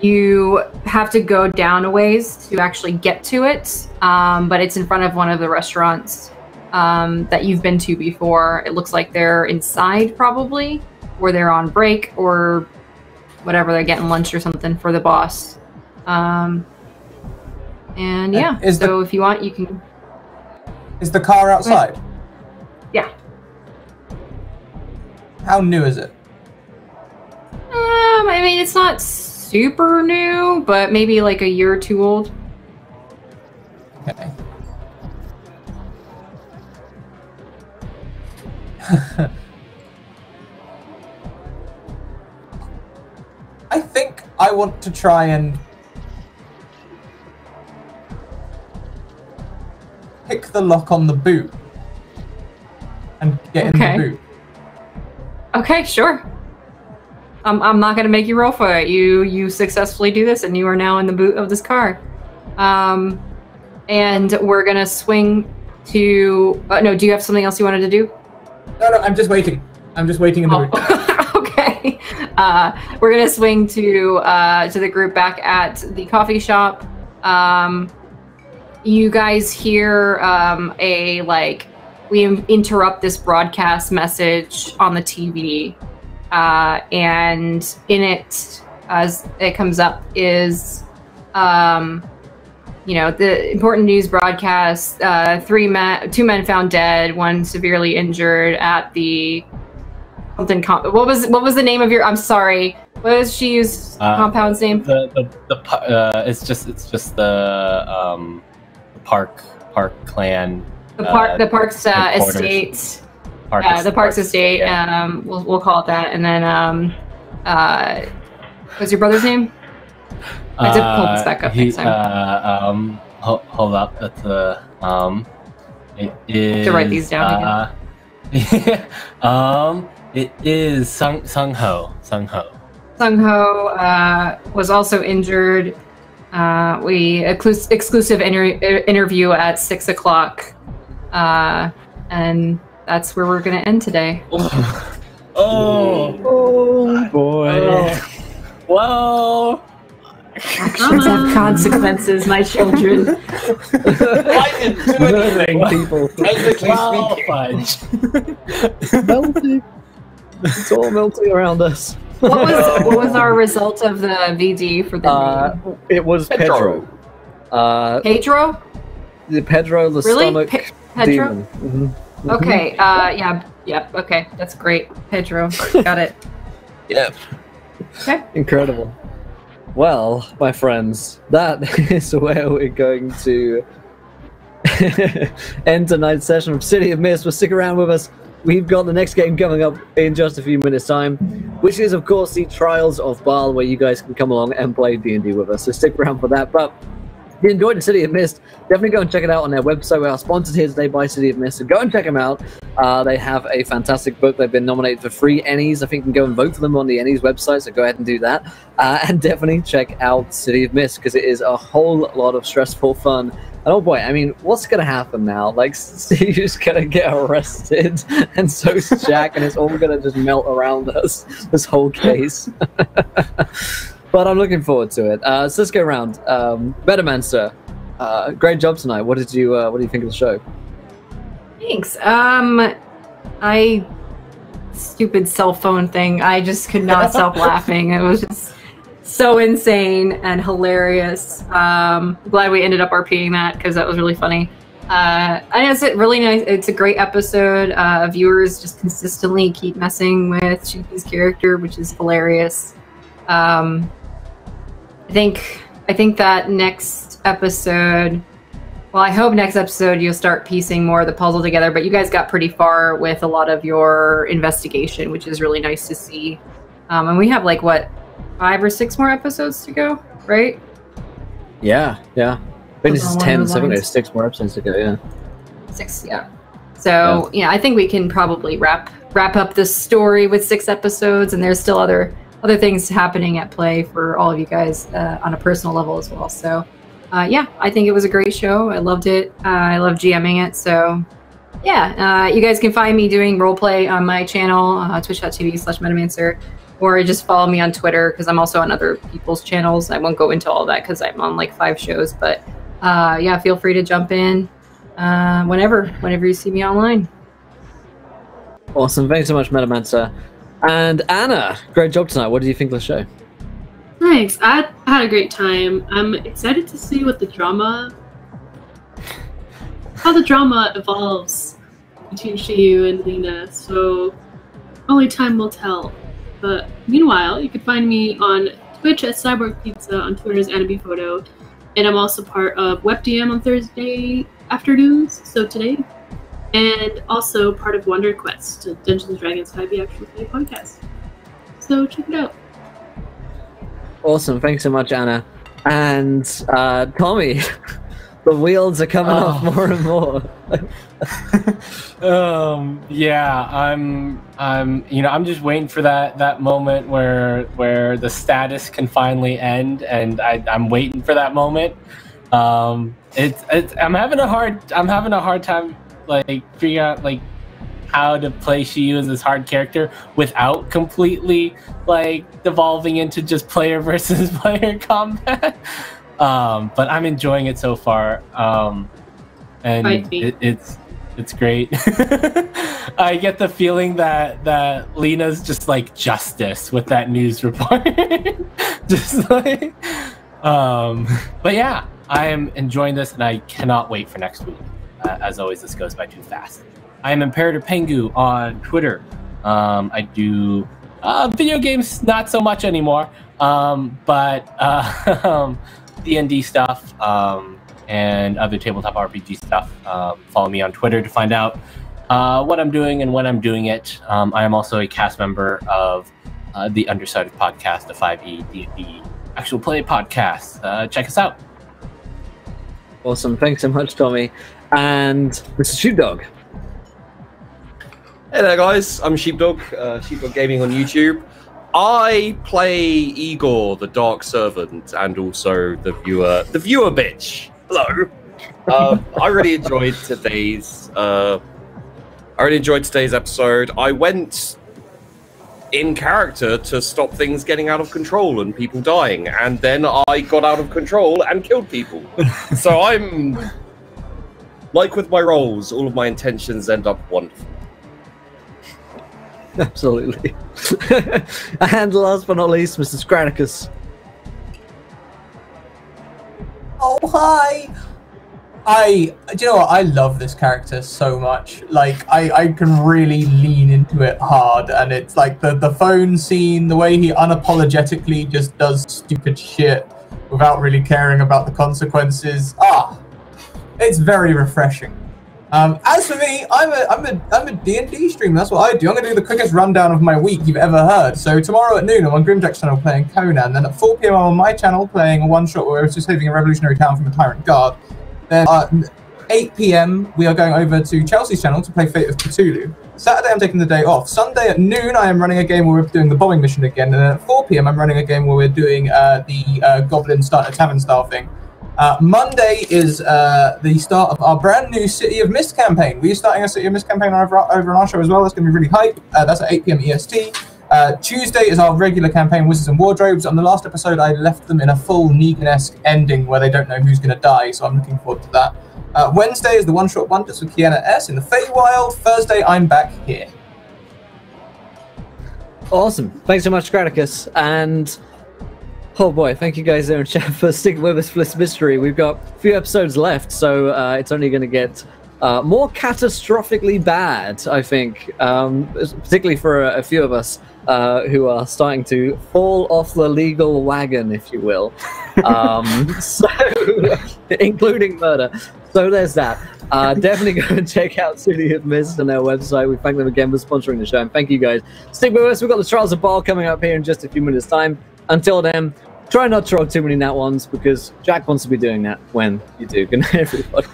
You have to go down a ways to actually get to it, but it's in front of one of the restaurants that you've been to before. It looks like they're inside probably, or they're on break, or whatever, they're getting lunch or something for the boss. And yeah, so if you want, you can... Is the car outside? Yeah. How new is it? I mean, it's not super new, but maybe like a year or 2 old. Okay. I think I want to try and pick the lock on the boot and get in the boot. Okay, sure. I'm not gonna make you roll for it. You successfully do this, and you are now in the boot of this car. And we're gonna swing to. No, do you have something else you wanted to do? No, I'm just waiting. I'm just waiting in the boot. Okay. We're gonna swing to the group back at the coffee shop. You guys hear we interrupt this broadcast message on the TV, and in it, as it comes up, is the important news broadcast: 2 men found dead, 1 severely injured at the something. What was the name of your? I'm sorry. What was she used? Compound's name? It's just the Park Clan. The Park's estate. The Park's estate. Yeah. We'll call it that. And then, what's your brother's name? I have to pull this back up next time. Hold up. That's it is. To write these down again. It is Sung Ho. Sung Ho was also injured. We exclusive interview at 6 o'clock, and that's where we're gonna end today. Oh boy! Whoa! Actions have consequences, my children. I didn't do anything. People. Technically speaking. Melting. It's all melting around us. What was our result of the VD for the name? It was Pedro. Pedro? The Pedro, the really? stomach Pedro? demon. Mm-hmm. Okay, yeah, okay, that's great. Pedro, got it. Yeah. Okay. Incredible. Well, my friends, that is where we're going to end tonight's session of City of Mist. Well, stick around with us. We've got the next game coming up in just a few minutes' time, which is, of course, the Trials of Baal, where you guys can come along and play D&D with us. So stick around for that. But if you enjoyed the City of Mist, definitely go and check it out on their website. We are sponsored here today by City of Mist, so go and check them out. They have a fantastic book. They've been nominated for 3 Ennies. I think you can go and vote for them on the Ennies website, so go ahead and do that. And definitely check out City of Mist, because it is a whole lot of stressful fun. And oh boy, I mean, what's going to happen now? Like, Steve's going to get arrested, and so's Jack, and it's all going to just melt around us, this whole case. But I'm looking forward to it. So let's go around. Betterman, sir, great job tonight. What do you think of the show? Thanks. Stupid cell phone thing. I just could not stop laughing. It was just so insane and hilarious. Glad we ended up RPing that because that was really funny. And it's a really nice. It's a great episode. Viewers just consistently keep messing with Shinki's character, which is hilarious. I think that next episode. Well, I hope next episode you'll start piecing more of the puzzle together. But you guys got pretty far with a lot of your investigation, which is really nice to see. And we have like what, 5 or 6 more episodes to go, right? Yeah. I think this is 10, so I think there's 6 more episodes to go, yeah. 6, yeah. So, yeah, I think we can probably wrap up this story with 6 episodes, and there's still other things happening at play for all of you guys on a personal level as well. So, yeah, I think it was a great show. I loved it. I love GMing it. So, yeah, you guys can find me doing roleplay on my channel, twitch.tv/Metamancer. Or just follow me on Twitter, because I'm also on other people's channels. I won't go into all that because I'm on like 5 shows. But yeah, feel free to jump in whenever you see me online. Awesome. Thanks so much, Metamancer. And Anna, great job tonight. What did you think of the show? Thanks. I had a great time. I'm excited to see what how the drama evolves between Shiyu and Lena. So only time will tell. But meanwhile, you can find me on Twitch at Cyborg Pizza, on Twitter as AnnaBPhoto, and I'm also part of WebDM on Thursday afternoons, so today, and also part of Wonder Quest, a Dungeons & Dragons 5e actual play podcast. So check it out. Awesome, thanks so much, Anna. And Tommy, the wheels are coming off more and more. Yeah, I'm just waiting for that moment where the status can finally end, and I'm waiting for that moment. I'm having a hard time like figuring out like how to play Shiyu as this hard character without completely like devolving into just player versus player combat. But I'm enjoying it so far. And it's great. I get the feeling that Lena's just like Justice with that news report. Just like, but yeah, I am enjoying this, and I cannot wait for next week. As always, this goes by too fast. I am Imperator Pengu on Twitter. I do video games, not so much anymore, but D&D stuff. And other tabletop RPG stuff. Follow me on Twitter to find out what I'm doing and when I'm doing it. I am also a cast member of the Undersided podcast, the 5e D&D actual play podcast. Check us out. Awesome. Thanks so much, Tommy. And Mr. Sheepdog. Hey there, guys. I'm Sheepdog, Sheepdog Gaming on YouTube. I play Igor, the Dark Servant, and also the viewer bitch. Hello. I really enjoyed today's episode. I went in character to stop things getting out of control and people dying, and then I got out of control and killed people. So I'm like with my roles, all of my intentions end up wonderful. Absolutely. And last but not least, Mr. Scraticus. Oh, hi! Do you know what? I love this character so much. Like, I can really lean into it hard, and it's like the phone scene, the way he unapologetically just does stupid shit without really caring about the consequences. It's very refreshing. As for me, I'm a D&D streamer. That's what I do. I'm gonna do the quickest rundown of my week you've ever heard. So tomorrow at noon, I'm on Grimjack's channel playing Conan. Then at 4 PM, I'm on my channel playing a one-shot where we're just saving a revolutionary town from a tyrant guard. Then 8 PM, we are going over to Chelsea's channel to play Fate of Cthulhu. Saturday, I'm taking the day off. Sunday at noon, I am running a game where we're doing the bombing mission again. And then at 4 PM, I'm running a game where we're doing the Goblin Tavern style thing. Monday is the start of our brand new City of Mist campaign. We're starting a City of Mist campaign over on our show as well. That's going to be really hype. That's at 8 PM EST. Tuesday is our regular campaign, Wizards and Wardrobes. On the last episode, I left them in a full Negan-esque ending where they don't know who's going to die, so I'm looking forward to that. Wednesday is the One-Shot Wonders with Kiana S. in the Feywild. Thursday, I'm back here. Awesome. Thanks so much, Scraticus. And Oh boy, thank you guys there in chat for sticking with us for this mystery. We've got a few episodes left, so it's only going to get more catastrophically bad, I think, particularly for a few of us who are starting to fall off the legal wagon, if you will. So, including murder. So there's that. Definitely go and check out City of Mist on their website. We thank them again for sponsoring the show, and thank you guys. Stick with us. We've got the Trials of Baal coming up here in just a few minutes' time. Until then, try not to roll too many nat ones, because Jack wants to be doing that when you do. Good night, everybody.